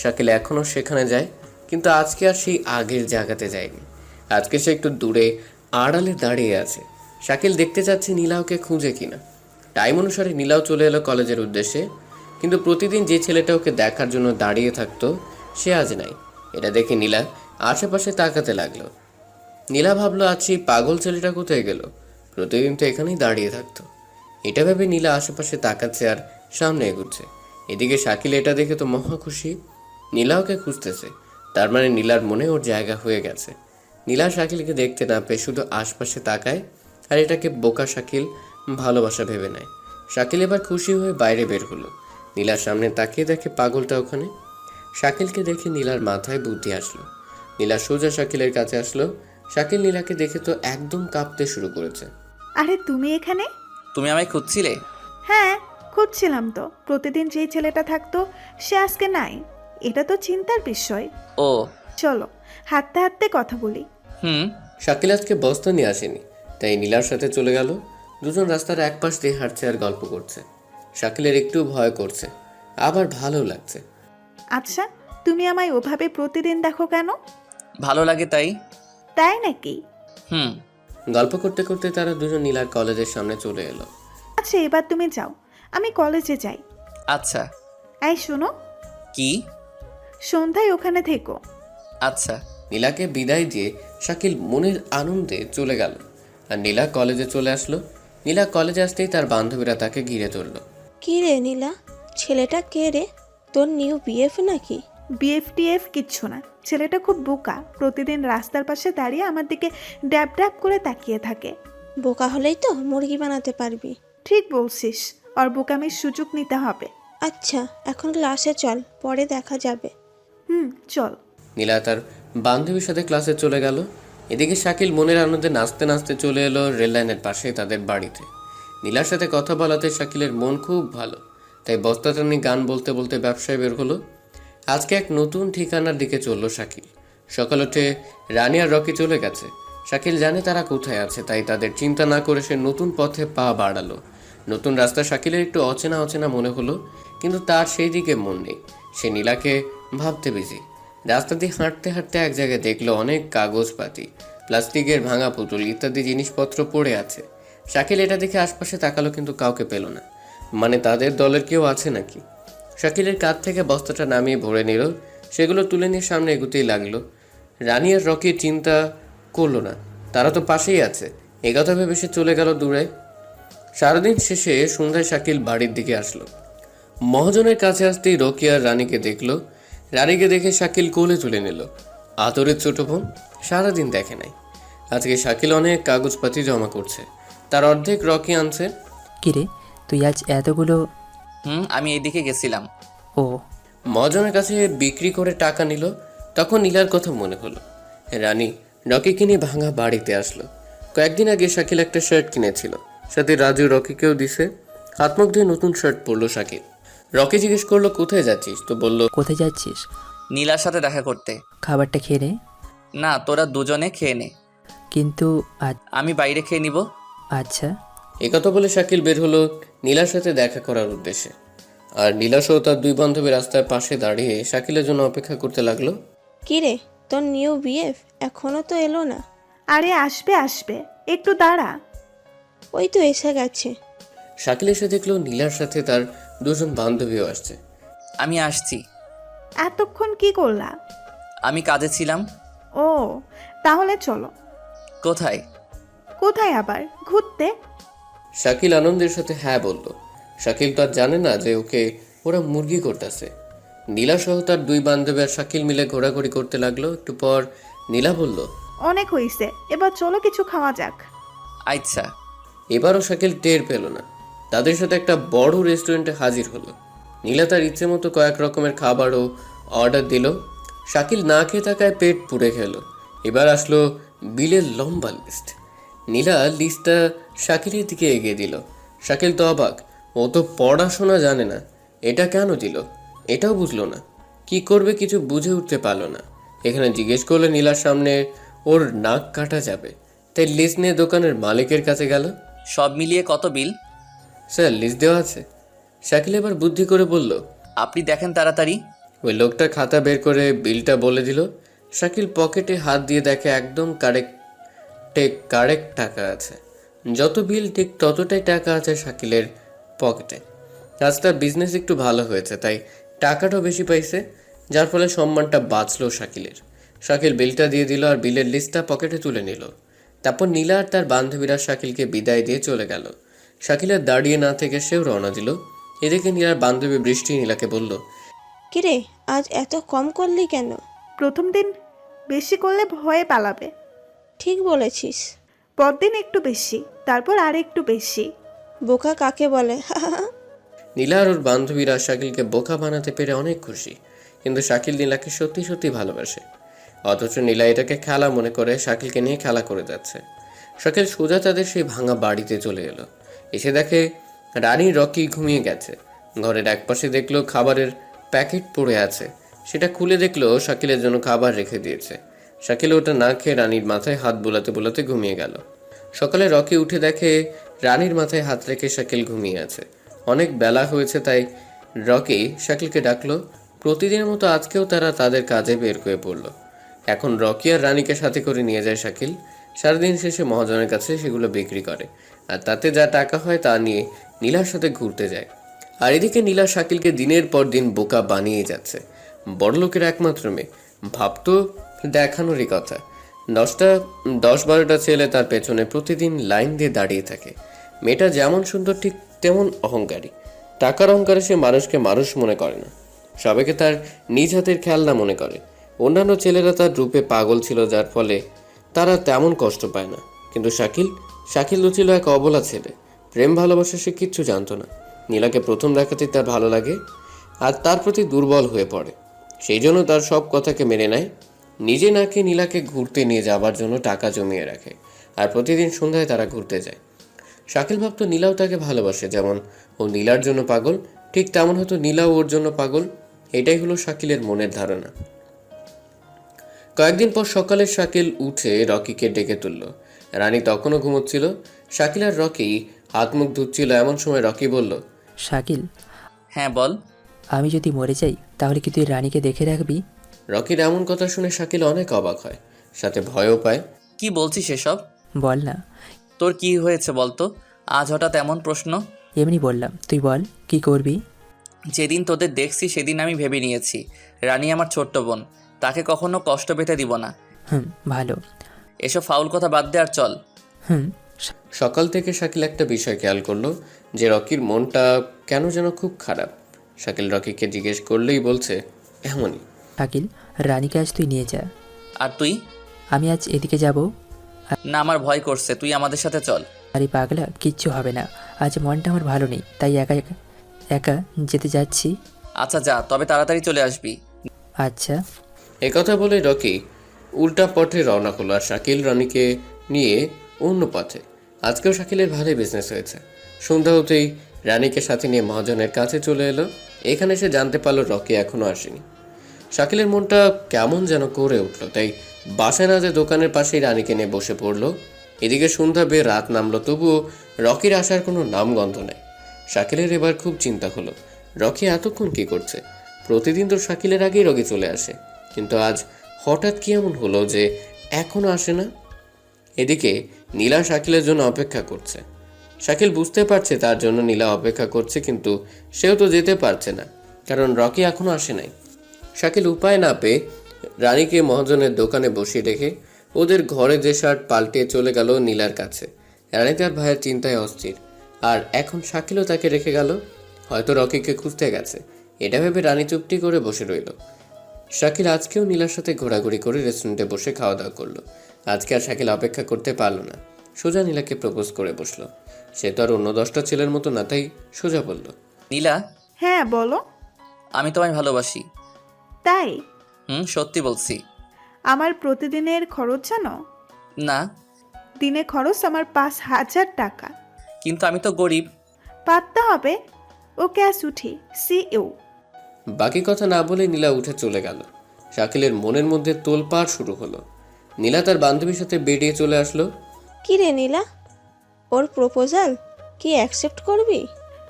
শাকিল এখনও সেখানে যায়, কিন্তু আজকে আর সেই আগের জায়গাতে যায়নি। আজকে সে একটু দূরে আড়ালে দাঁড়িয়ে আছে। শাকিল দেখতে চাচ্ছে নীলা ওকে খুঁজে কিনা। টাইম অনুসারে নীলাও চলে এলো কলেজের উদ্দেশ্যে, কিন্তু প্রতিদিন যে ছেলেটা ওকে দেখার জন্য দাঁড়িয়ে থাকতো সে আজ নাই। এটা দেখে নীলা আশেপাশে তাকাতে লাগলো। নীলা ভাবলো আজ সেই পাগল ছেলেটা কোথায় গেল, প্রতিদিন তো এখানেই দাঁড়িয়ে থাকতো। এটা ভেবে নীলা আশেপাশে তাকাচ্ছে আর সামনে এগুচ্ছে। এদিকে শাকিল এটা দেখে তো মহা খুশি। নীলা ওকে খুঁজতেছে, তার মানে নীলার মনে ওর জায়গা হয়ে গেছে। নীলা শাকিলকে দেখতে না পেয়ে শুধু আশপাশে তাকায়, আর এটাকে বোকা শাকিল ভালোবাসা ভেবে নেয়। শাকিল এবার খুশি হয়ে বাইরে বের হলো। নীলার সামনে তাকিয়ে দেখে পাগলটা ওখানে। শাকিলকে দেখে নীলার মাথায় বুদ্ধি আসলো। নীলা সোজা শাকিলের কাছে আসলো। শাকিল নীলাকে দেখে তো একদম কাঁপতে শুরু করেছে। আরে তুমি এখানে? তুমি আমায় খুঁজছিলে? হ্যাঁ, খুঁজছিলাম তো। প্রতিদিন যেই ছেলেটা থাকতো সে আজকে নাই, এটা তো চিন্তার বিষয়। ও চলো হাঁটতে হাঁটতে কথা বলি। হুম। শাকিল আজকে বস্তা নিয়ে আসেনি, তাই নীলার সাথে চলে গেল। দুজন রাস্তার এক পাশ দিয়ে হাঁটছে আর গল্প করছে। শাকিলের একটু ভয় করছে, আবার ভালো লাগছে। আচ্ছা, তুমি আমায় ওভাবে প্রতিদিন দেখো কেন? ভালো লাগে তাই। তাই নাকি? হুম। গল্প করতে করতে তারা দুজন নীলার কলেজের সামনে চলে এলো। আচ্ছা এবার তুমি যাও, আমি কলেজে যাই। আচ্ছা। এই শোনো, কি? সন্ধ্যায় ওখানে থেকো। আচ্ছা। নীলাকে বিদায় দিয়ে শাকিল মনের আনন্দে চলে গেল, আর নীলা কলেজে চলে আসলো। নীলা কলেজে আসতেই তার বান্ধবীরা তাকে ঘিরে ধরল। কি রে নীলা, ছেলেটা কে রে? তোর নিউ বিএফ নাকি? বিএফটিএফ কিচ্ছু না, ছেলেটা খুব বোকা। প্রতিদিন রাস্তার পাশে দাঁড়িয়ে আমার দিকে ড্যাব ড্যাব করে তাকিয়ে থাকে। বোকা হলেই তো মুরগি বানাতে পারবি। ঠিক বলছিস, ওর বোকামির সুযোগ নিতে হবে। আচ্ছা এখন ক্লাসে চল, পরে দেখা যাবে। চল। নীলা তার বান্ধবীর সাথে ক্লাসে চলে গেল। এদিকে শাকিল মনের আনন্দে নাচতে নাচতে চলে এলো রেল লাইনের পাশে তাদের বাড়িতে। নীলার সাথে কথা বলাতে শাকিলের মন খুব ভালো, তাই বস্তাটা নিয়ে গান বলতে বলতে ব্যবসায় বের হলো। আজকে এক নতুন ঠিকানার দিকে চলল শাকিল। সকাল উঠে রানী আর রকি চলে গেছে। শাকিল জানে তারা কোথায় আছে, তাই তাদের চিন্তা না করে সে নতুন পথে পা বাড়ালো। নতুন রাস্তা শাকিলের একটু অচেনা অচেনা মনে হলো, কিন্তু তার সেই দিকে মন নেই। সে নীলাকে ভাবতে বিজি। রাস্তা দিয়ে হাঁটতে হাঁটতে এক জায়গায় দেখলো অনেক কাগজপাতি, প্লাস্টিকের ভাঙা পুতুল ইত্যাদি জিনিসপত্র পড়ে আছে। শাকিল এটা দেখে আশপাশে তাকালো, কিন্তু কাউকে পেল না। মানে তাদের দলের কেউ আছে নাকি? শাকিলের কাঁধ থেকে বস্তাটা নামিয়ে ভরে নিল। সেগুলো তুলে নিয়ে সামনে এগুতেই লাগলো। রানী আর রকি চিন্তা করলো না, তারা তো পাশেই আছে। একথা ভেবে সে চলে গেল দূরে। সারাদিন শেষে সন্ধ্যায় শাকিল বাড়ির দিকে আসলো। মহাজনের কাছে আসতেই রকি আর রানীকে দেখলো। রানীকে দেখে শাকিল কোলে তুলে নিল। আদরের ছোট বোন, সারাদিন দেখে নাই। আজকে শাকিল অনেক কাগজপাতি জমা করছে, তার অর্ধেক রকি আনছে। কিরে, তুই আজ এতগুলো? আমি এদিকে গেছিলাম। ও, মহাজনের কাছে বিক্রি করে টাকা নিল। তখন নীলার কথা মনে হলো। রানী রকিকে নিয়ে ভাঙা বাড়িতে আসলো। কয়েকদিন আগে শাকিল একটা শার্ট কিনেছিল, সাথে রাজু রকিকেও দিছে। হাত মুখ ধুয়ে নতুন শার্ট পরলো শাকিল। রকি জিজ্ঞেস করলো কোথায় যাচ্ছিস, তো বলল কোথায় যাচ্ছিস? নীলার সাথে দেখা করতে। খাবারটা খেয়ে নে। না, তোরা দুজনে খেয়ে নে। কিন্তু আজ? আমি বাইরে খেয়ে নিব। আচ্ছা। একথা বলে শাকিল বের হলো নীলার সাথে দেখা করার উদ্দেশ্যে। আর নীলা সহ তার দুই বান্ধবী রাস্তার পাশে দাঁড়িয়ে শাকিলের জন্য অপেক্ষা করতে লাগলো। কি রে, তোর নিউ বিএফ এখনো তো এলো না? আরে আসবে আসবে, একটু দাঁড়া। ওই তো এসে গেছে। শাকিল এসে দেখলো নীলার সাথে তার দুজন বান্ধবীও আসছে। আমি আসছি। এতক্ষণ কি করলা? আমি কাজে ছিলাম। ও, তাহলে চলো। কোথায়? কোথায় আবার? ঘুরতে। শাকিল আনন্দের সাথে হ্যাঁ বলল। শাকিল তো আর জানে না যে ওকে ওরা মুরগি করতেছে। নীলা সহ তার দুই বান্ধবী আর শাকিল মিলে ঘোরাঘুরি করতে লাগলো। একটু পর নীলা বলল, অনেক হইছে, এবার চলো কিছু খাওয়া যাক। আচ্ছা। এবারও শাকিল টের পেল না। তাদের সাথে একটা বড় রেস্টুরেন্টে হাজির হলো। নীলা তার ইচ্ছে মতো কয়েক রকমের খাবারও অর্ডার দিল। শাকিল না খেয়ে থাকায় পেট পুড়ে খেলো। এবার আসলো বিলের লম্বা লিস্ট। নীলা লিস্টটা শাকিলের দিকে এগিয়ে দিল। শাকিল তো অবাক, ও তো পড়াশোনা জানে না, এটা কেন দিল এটাও বুঝলো না। কি করবে কিছু বুঝে উঠতে পারলো না। এখানে জিজ্ঞেস করলে নীলার সামনে ওর নাক কাটা যাবে, তাই লিস্ট নিয়ে দোকানের মালিকের কাছে গেল। সব মিলিয়ে কত বিল? স্যার লিস্ট দেওয়া আছে। শাকিল এবার বুদ্ধি করে বলল। আপনি দেখেন তাড়াতাড়ি। ওই লোকটা খাতা বের করে বিলটা বলে দিল। শাকিল পকেটে হাত দিয়ে দেখে একদম কারেক্ট টাকা আছে। যত বিল ঠিক ততটাই টাকা আছে শাকিলের পকেটে। আজ তার বিজনেস একটু ভালো হয়েছে, তাই টাকাটাও বেশি পাইছে, যার ফলে সম্মানটা বাঁচলো শাকিলের। শাকিল বিলটা দিয়ে দিল আর বিলের লিস্টটা পকেটে তুলে নিল। তারপর নীলা আর তার বান্ধবীরা শাকিলকে বিদায় দিয়ে চলে গেল। শাকিলের দাঁড়িয়ে না থেকে সেও রওনা দিল। এদিকে নীলার বান্ধবী বৃষ্টি নীলাকে বলল, কি রে, আজ এত কম করলি কেন? প্রথম দিন বেশি করলে ভয়ে পালাবে, ঠিক বলেছিস। পরদিন একটু বেশি, তারপর আর একটু বেশি। বোকা কাকে বলে? নীলা আর ওর বান্ধবীরা শাকিলকে বোকা বানাতে পেরে অনেক খুশি, কিন্তু শাকিল নীলাকে সত্যি সত্যি ভালোবাসে। অথচ নীলা এটাকে খেলা মনে করে শাকিলকে নিয়ে খেলা করে যাচ্ছে। শাকিল সোজা তাদের সেই ভাঙা বাড়িতে চলে এলো। এসে দেখে রানী রকি ঘুমিয়ে গেছে। ঘরের একপাশে দেখলো খাবারের প্যাকেট পড়ে আছে, সেটা খুলে দেখলো শাকিলের জন্য খাবার রেখে দিয়েছে। শাকিল ওটা না খেয়ে রানীর মাথায় হাত বোলাতে বোলাতে ঘুমিয়ে গেল। সকালে রকি উঠে দেখে রানীর মাথায় হাত রেখে শাকিল ঘুমিয়ে আছে। অনেক বেলা হয়েছে, তাই রকি শাকিলকে ডাকলো। প্রতিদিনের মতো আজকেও তারা তাদের কাজে বের হয়ে পড়ল। এখন রকি আর রানীকে সাথে করে নিয়ে যায় শাকিল। সারাদিন শেষে মহাজনের কাছে সেগুলো বিক্রি করে, আর তাতে যা টাকা হয় তা নিয়ে নীলার সাথে ঘুরতে যায়। আর এদিকে নীলা শাকিলকে দিনের পর দিন বোকা বানিয়ে যাচ্ছে। বড়লোকের একমাত্র মেয়ে, ভাবতো দেখানোরই কথা। 10-12টা ছেলে তার পেছনে প্রতিদিন লাইন দিয়ে দাঁড়িয়ে থাকে। মেয়েটা যেমন সুন্দর ঠিক তেমন অহংকারী। টাকার অহংকারে সে মানুষকে মানুষ মনে করে না, সবাইকে তার নিজ হাতের খেলনা মনে করে। অন্যান্য ছেলেরা তার রূপে পাগল ছিল, যার ফলে তারা তেমন কষ্ট পায় না। কিন্তু শাকিল তো ছিল এক অবলা ছেলে। প্রেম ভালোবাসা সে কিচ্ছু জানতো না। নীলাকে প্রথম দেখাতেই তার ভালো লাগে আর তার প্রতি দুর্বল হয়ে পড়ে। সেই জন্য তার সব কথাকে মেনে নেয়। নিজে নাকি নীলাকে ঘুরতে নিয়ে যাবার জন্য টাকা জমিয়ে রাখে, আর প্রতিদিন সন্ধ্যায় তারা ঘুরতে যায়। শাকিল ভাবতো নীলাও তাকে ভালোবাসে, যেমন ও নীলার জন্য পাগল, ঠিক তেমন হয়তো নীলাও ওর জন্য পাগল। এটাই হলো শাকিলের মনের ধারণা। কয়েকদিন পর সকালে শাকিল উঠে রকিকে ডেকে তুলল। রানী তখনও ঘুমোচ্ছিল। শাকিল আর রকি হাত মুখ ধুচ্ছিল, এমন সময় রকি বলল, শাকিল, হ্যাঁ বল। আমি যদি মরে যাই তাহলে কি তুই রানীকে দেখে রাখবি? রকির এমন কথা শুনে শাকিল অনেক অবাক হয়, সাথে ভয়ও পায়। কি বলছিস এসব? বল না। তোর কি হয়েছে বলতো? আজ হঠাৎ এমন প্রশ্ন? এমনি বললাম, তুই বল কি করবি? যেদিন তোদের দেখছি সেদিন আমি ভেবে নিয়েছি রানী আমার ছোট্ট বোন, তাকে কখনো কষ্ট পেতে দিব না। ভালো। এসব ফাউল কথা বাদ দে আর চল। হুম। সকাল থেকে শাকিল একটা বিষয় খেয়াল করলো, যে রকির মনটা কেন যেন খুব খারাপ। শাকিল রকিকে জিজ্ঞেস করলেই বলছে এমনই। শাকিল, রানীকে আজ তুই নিয়ে যা। আর তুই? আমি আজ এদিকে যাব। না, আমার ভয় করছে, তুই আমাদের সাথে চল। আরে পাগলা, কিচ্ছু হবে না। আজ মনটা আমার ভালো নেই, তাই একা একা একা যেতে যাচ্ছি। আচ্ছা যা, তবে তাড়াতাড়ি চলে আসবি। আচ্ছা। একথা বলে রকি উল্টা পথে রওনা হলো, আর শাকিল রানীকে নিয়ে অন্য পথে। আজকেও শাকিলের ভালোই বিজনেস হয়েছে। সন্ধ্যা হতেই রানীকে সাথে নিয়ে মহাজনের কাছে চলে এলো। এখানে সে জানতে পারলো রকি এখনো আসেনি। শাকিলের মনটা কেমন যেন করে উঠলো, তাই বাসায় না যে দোকানের পাশেই রানীকে নিয়ে বসে পড়লো। এদিকে সন্ধ্যা বেয়ে রাত নামলো, তবুও রকির আসার কোনো নামগন্ধ নেই। শাকিলের এবার খুব চিন্তা হলো, রকি এতক্ষণ কি করছে? প্রতিদিন তো শাকিলের আগেই রকি চলে আসে, কিন্তু আজ হঠাৎ কি এমন হলো যে এখনো আসে না? এদিকে নীলা শাকিলের জন্য অপেক্ষা করছে। শাকিল বুঝতে পারছে তার জন্য নীলা অপেক্ষা করছে, কিন্তু সেও তো যেতে পারছে না, কারণ রকি এখনো আসে নাই। শাকিল উপায় না পেয়ে রানীকে মহাজনের দোকানে বসিয়ে রেখে ওদের ঘরে যে শার্ট পাল্টে চলে গেল নীলার কাছে। রানী তার ভাইয়ের চিন্তায় অস্থির, আর এখন শাকিলও তাকে রেখে গেল। হয়তো রকিকে খুঁজতে গেছে, এটা ভেবে রানী চুপটি করে বসে রইল। শাকিল আজকেও নীলার সাথে ঘোরাঘুরি করে রেস্টুরেন্টে বসে খাওয়া দাওয়া করলো। আজকে আর শাকিল অপেক্ষা করতে পারলো না, সোজা নীলাকে প্রপোজ করে বসলো। সে তো আর অন্য 10টা ছেলের মতো না, তাই সোজা বলল, নীলা, হ্যাঁ বলো। আমি তোমায় ভালোবাসি। তাই? সত্যি বলছি। আমার প্রতিদিনের খরচ জানো? না। দিনে খরচ আমার 5,000 টাকা। কিন্তু আমি তো গরিব। পারতে হবে। ওকে আজ উঠি, সি ইউ। বাকি কথা না বলে নীলা উঠে চলে গেল। শাকিলের মনের মধ্যে তোলপাড় শুরু হলো। নীলা তার বান্ধবীর সাথে বেরিয়ে চলে আসলো। কি রে নীলা, ওর প্রপোজাল কি অ্যাকসেপ্ট করবি?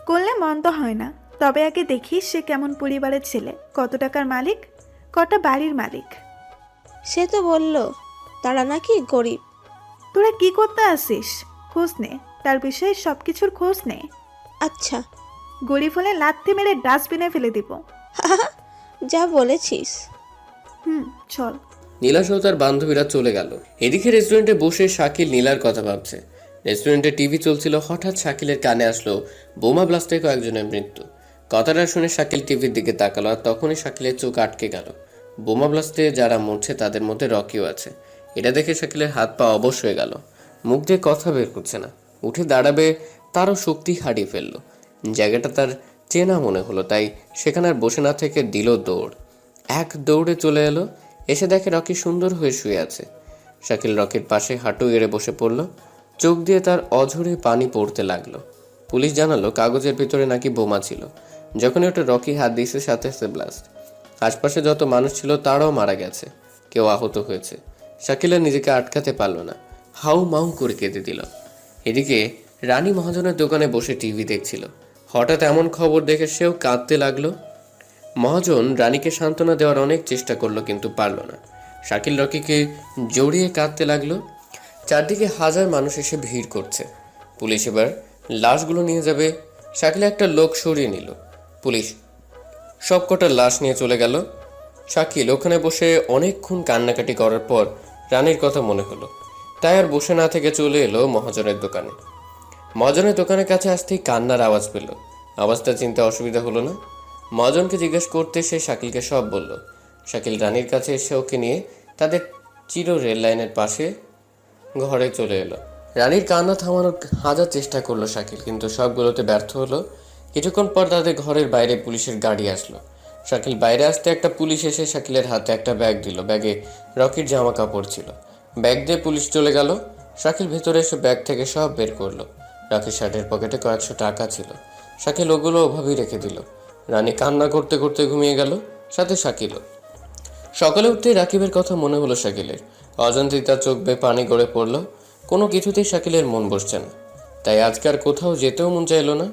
করলে মন্দ হয় না, তবে আগে দেখিস সে কেমন পরিবারের ছেলে, কত টাকার মালিক, কটা বাড়ির মালিক। সে তো বলল তারা নাকি গরিব। তোরা কি করতে আসিস? খোঁজ নে, তার বিষয়ে সব কিছুর খোঁজ নে। আচ্ছা। গরিব হলে লাথি মেরে ডাস্টবিনে ফেলে দিব। যা বলেছিস। চল। নীলা সহ তার বান্ধবীরা চলে গেল। এদিকে রেস্টুরেন্টে বসে শাকিল নীলার কথা ভাবছে। রেস্টুরেন্টে টিভি চলছিল, হঠাৎ শাকিলের কানে আসলো বোমা ব্লাস্টে কয়েকজনের মৃত্যু। কথাটা শুনে শাকিল টিভির দিকে তাকালো, আর তখনই শাকিলের চোখ আটকে গেল। বোমা ব্লাস্টে যারা মরছে তাদের মধ্যে রকিও আছে। এটা দেখে শাকিলের হাত পা অবশ হয়ে গেল। মুখ দিয়ে কথা বের করছে না। উঠে দাঁড়াবে তারও শক্তি হারিয়ে ফেললো। জায়গাটা তার চেনা মনে হলো, তাই সেখানে আর বসে না থেকে দিল দৌড়। এক দৌড়ে চলে এলো, এসে দেখে রকি সুন্দর হয়ে শুয়ে আছে। শাকিল রকির পাশে হাঁটু এড়ে বসে পড়ল। চোখ দিয়ে তার অঝরে পানি পড়তে লাগলো। পুলিশ জানালো কাগজের ভিতরে নাকি বোমা ছিল। যখনই ওটা রকি হাত দিয়েছে সাথে সাথে ব্লাস্ট। আশপাশে যত মানুষ ছিল তারাও মারা গেছে, কেউ আহত হয়েছে। শাকিল আর নিজেকে আটকাতে পারল না, হাউ মাউ করে কেঁদে দিল। এদিকে রানী মহাজনের দোকানে বসে টিভি দেখছিল। হঠাৎ এমন খবর দেখে সেও কাঁদতে লাগলো। মহাজন রানীকে সান্ত্বনা দেওয়ার অনেক চেষ্টা করলো, কিন্তু পারল না। শাকিল রকিকে জড়িয়ে কাঁদতে লাগলো। চারদিকে হাজার মানুষ এসে ভিড় করছে। পুলিশ এবার লাশগুলো নিয়ে যাবে। শাকিল একটা লোক সরিয়ে নিল। পুলিশ সবকটা লাশ নিয়ে চলে গেল। শাকিল ওখানে বসে অনেকক্ষণ কান্নাকাটি করার পর রানীর কথা মনে হলো, তাই আর বসে না থেকে চলে এলো মহাজনের দোকানে। মহাজনের দোকানের কাছে আসতেই কান্নার আওয়াজ পেল। আওয়াজটা চিনতে অসুবিধা হলো না। মহাজনকে জিজ্ঞেস করতে সে শাকিলকে সব বলল। শাকিল রানীর কাছে এসে ওকে নিয়ে তাদের চির রেল লাইনের পাশে ঘরে চলে এলো। রানীর কান্না থামানোর হাজার চেষ্টা করলো শাকিল, কিন্তু সবগুলোতে ব্যর্থ হলো। কিছুক্ষণ পর তাদের ঘরের বাইরে পুলিশের গাড়ি আসলো। শাকিল বাইরে আসতে একটা পুলিশ এসে শাকিলের হাতে একটা ব্যাগ দিল। ব্যাগে রকির জামা কাপড় ছিল। ব্যাগ দিয়ে পুলিশ চলে গেল। শাকিল ভেতরে এসে ব্যাগ থেকে সব বের করলো। রকির শার্টের পকেটে কয়েকশো টাকা ছিল। শাকিল ওগুলো ওভাবেই রেখে দিল। রানী কান্না করতে করতে ঘুমিয়ে গেল, সাথে শাকিলও। সকালে উঠতেই রাকিবের কথা মনে হলো শাকিলের। অজান্তেই তার চোখ বেয়ে পানি গড়ে পড়ল। কোনো কিছুতেই শাকিলের মন বসছে না, তাই আজকে আর কোথাও যেতেও মন চাইলো না।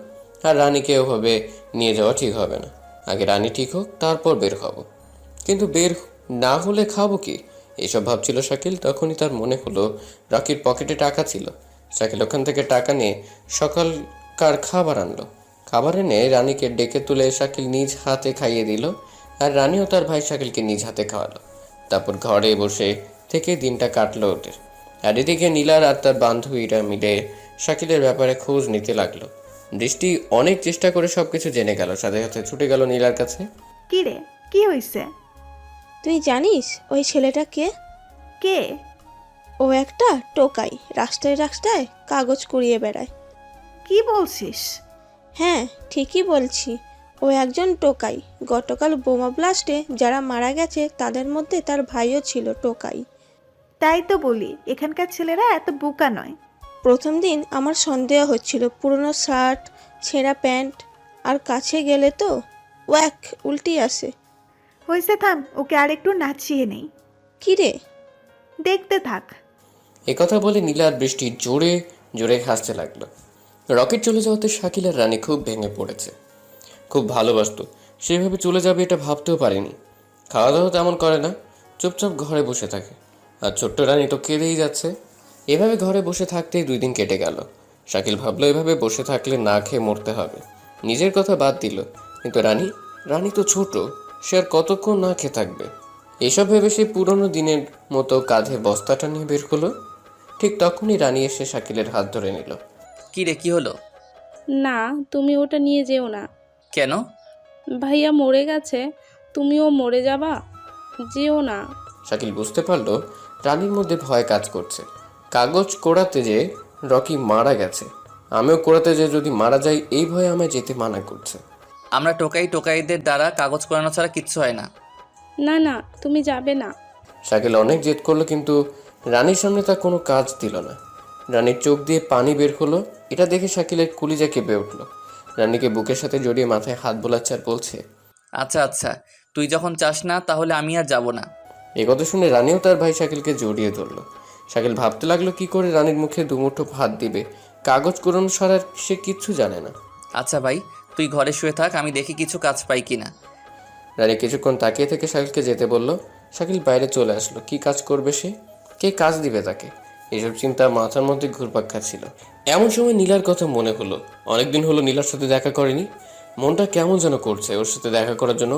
আর রানীকে ওভাবে নিয়ে যাওয়া ঠিক হবে না। আগে রানী ঠিক হোক, তারপর বের হব। কিন্তু বের না হলে খাবো কি, এসব ভাবছিল শাকিল। তখনই তার মনে হলো রকির পকেটে টাকা ছিল। শাকিল ওখান থেকে টাকা নিয়ে সকালকার খাবার আনলো। খাবার এনে রানীকে ডেকে তুলে শাকিল নিজ হাতে খাইয়ে দিল। আর রানীও তার ভাই শাকিলকে নিজ হাতে খাওয়ালো। তারপর ঘরে বসে থেকে দিনটা কাটলো ওদের। আর এদিকে নীলার আর তার বান্ধবীরা মিলে শাকিলের ব্যাপারে খোঁজ নিতে লাগলো। দৃষ্টি অনেক চেষ্টা করে সবকিছু জেনে গেল, সাথে সাথে ছুটে গেল নীলার কাছে। কি রে, কি হয়েছে? তুই জানিস ওই ছেলেটা কে? কে? ও একটা টোকাই, রাস্তায় রাস্তায় কাগজ কুড়িয়ে বেড়ায়। কি বলছিস? হ্যাঁ, ঠিকই বলছি। ও একজন টোকাই। গতকাল বোমা ব্লাস্টে যারা মারা গেছে তাদের মধ্যে তার ভাইও ছিল টোকাই। তাই তো বলি, এখানকার ছেলেরা এত বোকা নয়। প্রথম দিন আমার সন্দেহ হচ্ছিল, পুরনো শার্ট, ছেঁড়া প্যান্ট, আর কাছে গেলে তো ওয়াক উল্টি আসে। হয়েছে, থাম, ওকে আর একটু নাচিয়ে নেই। কি রে? দেখতে থাক। একথা বলে নীলা আর বৃষ্টি জোরে জোরে হাসতে লাগলো। রকেট চলে যাওয়াতে শাকিল আর রানী খুব ভেঙে পড়েছে। খুব ভালোবাসতো, সেভাবে চলে যাবে এটা ভাবতেও পারিনি। খাওয়া দাওয়া তেমন করে না, চুপচাপ ঘরে বসে থাকে। আর ছোট্ট রানী তো কেঁদেই যাচ্ছে। এভাবে ঘরে বসে থাকতেই 2 দিন কেটে গেল। শাকিল ভাবলো এভাবে বসে থাকলে না খেয়ে মরতে হবে। নিজের কথা বাদ দিল, কিন্তু রানী তো ছোট, সে আর কতক্ষণ না খেয়ে থাকবে। এসব ভেবে সে পুরনো দিনের মতো কাঁধে বস্তাটা নিয়ে বের হলো। ঠিক তখনই রানী এসে শাকিলের হাত ধরে নিল। কি রে, কি হলো? না, তুমি ওটা নিয়ে যেও না। কেন? ভাইয়া মরে গেছে, তুমিও মরে যাবা, যেও না। শাকিল বুঝতে পারলো রানীর মধ্যে ভয় কাজ করছে। কাগজ কোড়াতে যে রকি মারা গেছে, আমিও কোড়াতে যে যদি মারা যাই, এই ভয়ে আমায় যেতে মানা করছে। আমরা টোকাইদের দ্বারা কাগজ করানো ছাড়া কিচ্ছু হয় না। না না, তুমি যাবে না। শাকিল অনেক জেদ করলো, কিন্তু রানীর সামনে তার কোনো কাজ দিল না। রানীর চোখ দিয়ে পানি বের হলো। এটা দেখে শাকিলের কলিজা কেঁপে উঠল। রানীকে বুকের সাথে জড়িয়ে মাথায় হাত বোলাচ্ছে আর বলছে, আচ্ছা আচ্ছা, তুই যখন চাস না তাহলে আমি আর যাব না। এ কথা শুনে রানীও তার ভাই শাকিলকে জড়িয়ে ধরলো। শাকিল ভাবতে লাগলো কি করে রানীর মুখে দুমুঠো ভাত দিবে। কাগজ কোড়ানো ছাড়া সে কিচ্ছু জানে না। আচ্ছা ভাই, তুই ঘরে শুয়ে থাক, আমি দেখি কিছু কাজ পাই কিনা। রানী কিছুক্ষণ তাকিয়ে থেকে শাকিলকে যেতে বলল। শাকিল বাইরে চলে আসলো। কি কাজ করবে সে? কে কাজ দিবে তাকে? এসব চিন্তা মাথার মধ্যে ঘুরপাক খাচ্ছিল। এমন সময় নীলার কথা মনে হলো। অনেকদিন হলো নীলার সাথে দেখা করেনি। মনটা কেমন যেন করছে। ওর সাথে দেখা করার জন্য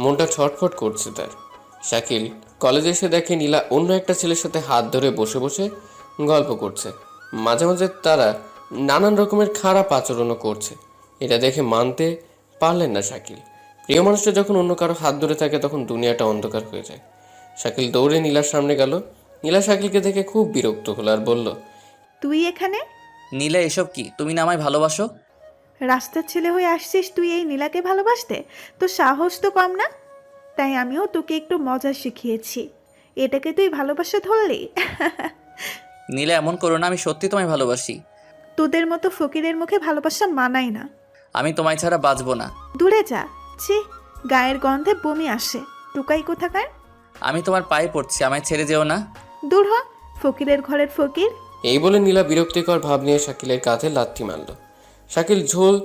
মনটা ছটফট করছে তার। শাকিল কলেজে এসে দেখে নীলা অন্য একটা ছেলের সাথে হাত ধরে বসে বসে গল্প করছে। মাঝে মাঝে তারা নানান রকমের খারাপ আচরণও করছে। এটা দেখে মানতে পারলেন না শাকিল। প্রিয় মানুষটা যখন অন্য কারো হাত ধরে থাকে তখন দুনিয়াটা অন্ধকার হয়ে যায়। শাকিল দৌড়ে নীলার সামনে গেল। নীলা শাকিলকে দেখে খুব বিরক্ত হলো আর বলল, তুই এখানে? নীলা এসব কি? তুমি না আমায় ভালোবাসো? রাস্তার ছেলে হয়ে আসছিস তুই এই নীলাকে ভালোবাসতে? তো সাহস তো কম না। তাই আমিও তোকে একটু মজা শিখিয়েছি। এটাকে তুই ভালোবাসা ধরলি? নীলা এমন করো না, আমি সত্যি তোমায় ভালোবাসি। তোদের মতো ফকিরের মুখে ভালোবাসা মানায় না। আমি তোমায় ছাড়া বাঁচবো না। দূরে যা। ছি, গায়ের গন্ধে বমি আসে। টুকাই কোথাকার। আমি তোমার পায়ে পড়ছি, আমায় ছেড়ে যেও না। দূর হ, ফকিরের ঘরের ফকির। এই বলে নীলা বিরক্তিকর ভাব নিয়ে শাকিলের কাঁধে লাথি মারল। শাকিল ঝোল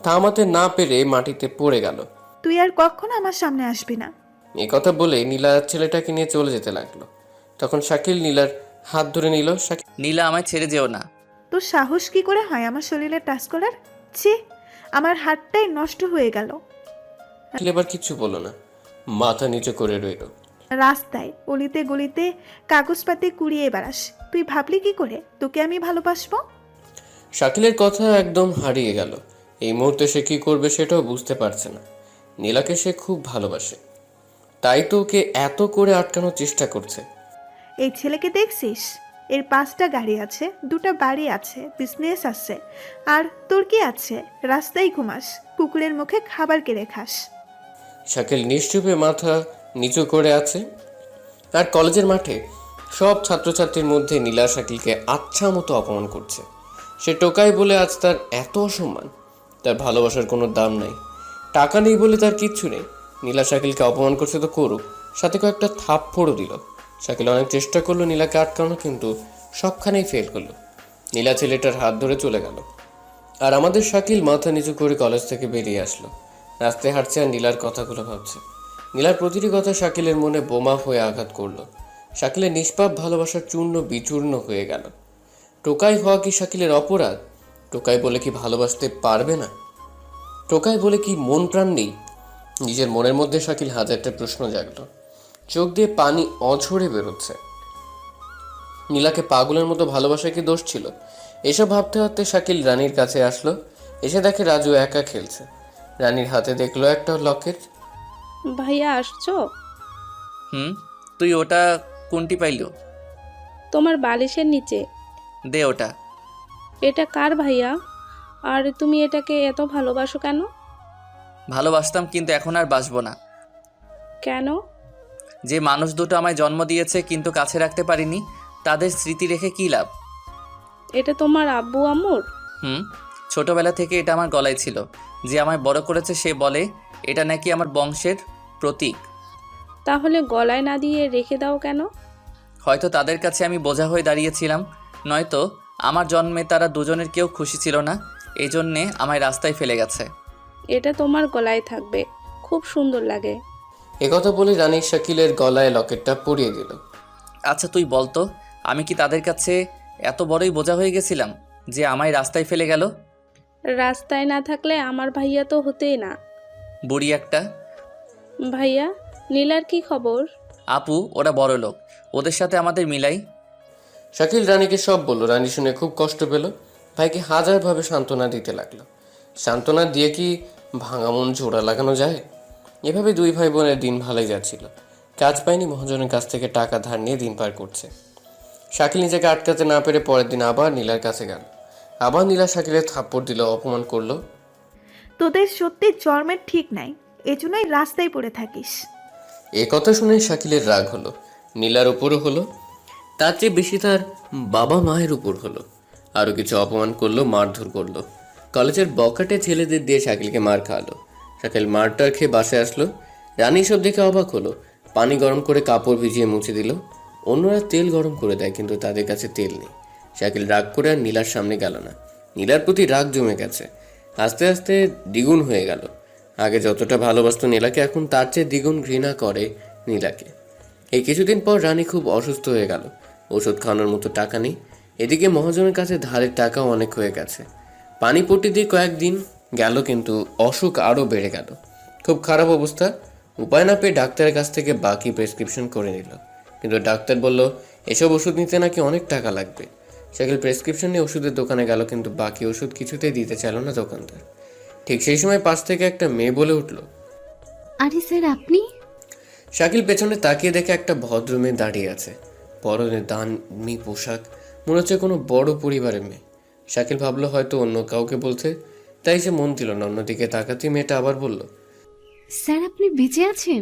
থামাতে না পেরে মাটিতে পড়ে গেল। তুই আর কখনো আমার সামনে আসবি না। এ কথা বলে নীলা ছেলেটাকে নিয়ে চলে যেতে লাগলো। তখন শাকিল নীলার হাত ধরে নিল। নীলা আমায় ছেড়ে যেও না। তোর সাহস কি করে হয় আমার শরীরে টাচ করার? ছি, আমার হাতটাই নষ্ট হয়ে গেল। শাকিল এবার কিছু বলল না, মাথা নিচু করে রইল। রাস্তায় অলিতে গলিতে কাগজপাতি কুড়িয়ে বেড়াস। তুই ভাবলি কি করে তোকে আমি ভালোবাসবো? শাকিলের কথা একদম হারিয়ে গেল। এই মুহূর্তে সে কি করবে সেটাও বুঝতে পারছে না। নীলাকে সে খুব ভালোবাসে, তাই তো ওকে এত করে আটকানোর চেষ্টা করছে। এই ছেলেকে দেখছিস? এর 5টা গাড়ি আছে, 2টা বাড়ি আছে, বিজনেস আছে। আর তোর কি আছে? রাস্তায় ঘুমাস, কুকুরের মুখে খাবার কেড়ে খাস। শাকিল নিশ্চুপে মাথা নিচু করে আছে। আর কলেজের মাঠে সব ছাত্রছাত্রীর মধ্যে নীলা শাকিলকে আচ্ছা মতো অপমান করছে। সে টোকাই বলে আজ তার এত অসম্মান। তার ভালোবাসার কোনো দাম নাই, টাকা নেই বলে তার কিচ্ছু নেই। নীলা শাকিলকে অপমান করছে তো করুক, সাথে কয়েকটা থাপ্পড়ও দিল। শাকিল অনেক চেষ্টা করলো নীলাকে আটকানো, কিন্তু সবখানেই ফেল করলো। নীলা ছেলেটার হাত ধরে চলে গেল। আর আমাদের শাকিল মাথা নিচু করে কলেজ থেকে বেরিয়ে আসলো। রাস্তায় হাঁটছে আর নীলার কথাগুলো ভাবছে। নীলার প্রতিটি কথা শাকিলের মনে বোমা হয়ে আঘাত করলো। শাকিলের নিষ্পাপ ভালোবাসার চূর্ণ বিচূর্ণ হয়ে গেল। টোকাই হওয়া কি শাকিলের অপরাধ? টোকাই বলে কি ভালোবাসতে পারবে না? টোকাই বলে কি মন প্রাণ নেই? নিজের মনের মধ্যে শাকিল হাজারটা প্রশ্ন জাগলো। চোখ দিয়ে পানি অঝরে বেরোচ্ছে। নীলাকে পাগলের মতো ভালোবাসা কি দোষ ছিল? এসব ভাবতে ভাবতে শাকিল রানীর কাছে আসলো। এসে দেখে রাজু একা খেলছে। রানীর হাতে দেখলো একটা লকেট। ভাইয়া আসছো? তুই ওটা কোনটি পাইলো? তোমার বালিশের নিচে। দে ওটা। এটা কার ভাইয়া? আর তুমি এটাকে এত ভালোবাসো কেন? ভালোবাসতাম, কিন্তু এখন আর বাসবো না। কেন? যে মানুষ দুটো আমায় জন্ম দিয়েছে কিন্তু কাছে রাখতে পারিনি, তাদের স্মৃতি রেখে কী লাভ? এটা তোমার আব্বু আম্মুর? ছোটবেলা থেকে এটা আমার গলায় ছিল। যে আমায় বড় করেছে সে বলে এটা নাকি আমার বংশের প্রতীক। তাহলে গলায় না দিয়ে রেখে দাও কেন? হয়তো তাদের কাছে আমি বোঝা হয়ে দাঁড়িয়েছিলাম, নয়তো আমার জন্মে তারা দুজনের কেউ খুশি ছিল না, এই জন্যে আমায় রাস্তায় ফেলে গেছে। এটা তোমার গলায় থাকবে, খুব সুন্দর লাগে। একথা বলে রানী শাকিলের গলায় লকেটটা পরিয়ে দিল। আচ্ছা তুই বলতো, আমি কি তাদের কাছে এত বড়ই বোঝা হয়ে গেছিলাম যে আমায় রাস্তায় ফেলে গেল? রাস্তায় না থাকলে আমার ভাইয়া তো হতেই না। বুড়ি একটা। ভাইয়া, নীলার কি খবর? আপু ওরা বড় লোক, ওদের সাথে আমাদের মিলাই। শাকিল রানীকে সব বলল। রানী শুনে খুব কষ্ট পেল। ভাইকে হাজারভাবে সান্ত্বনা দিতে লাগলো। সান্ত্বনা দিয়ে কি ভাঙা মন জোড়া লাগানো যায়? এভাবে দুই ভাই বোনের দিন ভালোই যাচ্ছিল। কাজ পায়নি, মহাজনের কাছ থেকে টাকা ধার নিয়ে দিন পার করছে। শাকিল নিজেকে আটকাতে না পেরে পরের দিন আবার নীলার কাছে গেল। আবার নীলা শাকিলের থাপ্পড় দিল, অপমান করলো। তোদের সত্যি জন্মের ঠিক নাই, এজন্যই রাস্তায় পড়ে থাকিস। এ কথা শুনে শাকিলের রাগ হলো, নীলার উপরও হলো, তার চেয়ে বেশি তার বাবা মায়ের উপর হলো। আরও কিছু অপমান করলো, মারধর করলো। কলেজের বকাটে ছেলেদের দিয়ে শাকিলকে মার খাওয়ালো। শাকিল মারটার খেয়ে বাসায় আসলো। রানী সব দেখে অবাক হলো। পানি গরম করে কাপড় ভিজিয়ে মুছে দিল। অন্যরা তেল গরম করে দেয়, কিন্তু তাদের কাছে তেল নেই। শাকিল রাগ করে আর নীলার সামনে গেল না। নীলার প্রতি রাগ জমে গেছে, আস্তে আস্তে দ্বিগুণ হয়ে গেল। আগে যতটা ভালোবাসতো নীলাকে, এখন তার চেয়ে দ্বিগুণ ঘৃণা করে নীলাকে। এই কিছুদিন পর রানী খুব অসুস্থ হয়ে গেল। ওষুধ খাওয়ানোর মতো টাকা নেই। এদিকে মহাজনের কাছে ধারের টাকাও অনেক হয়ে গেছে। পানিপট্টি দিয়ে কয়েকদিন গেল, কিন্তু অসুখ আরও বেড়ে গেল। খুব খারাপ অবস্থা। উপায় না পেয়ে ডাক্তারের কাছ থেকে বাকি প্রেসক্রিপশন করে নিল, কিন্তু ডাক্তার বলল এসব ওষুধ নিতে নাকি অনেক টাকা লাগবে। শাকিল প্রেসক্রিপশন নিয়ে ওষুধের দোকানে গেল, কিন্তু বাকি ওষুধ কিছুতেই দিতে চাইল না দোকানদার। ঠিক সেই সময় পাশ থেকে একটা মেয়ে বলে উঠল, আরে স্যার আপনি? শাকিল পেছনে তাকিয়ে দেখে একটা ভদ্র মেয়ে দাঁড়িয়ে আছে, পরনে দামি পোশাক, মনে হচ্ছে কোনো বড় পরিবারের মেয়ে। শাকিল ভাবলো হয়তো অন্য কাউকে বলছে, তাই সে মন দিল না। অন্যদিকে তাকাতে মেয়েটা আবার বলল, স্যার আপনি বেঁচে আছেন?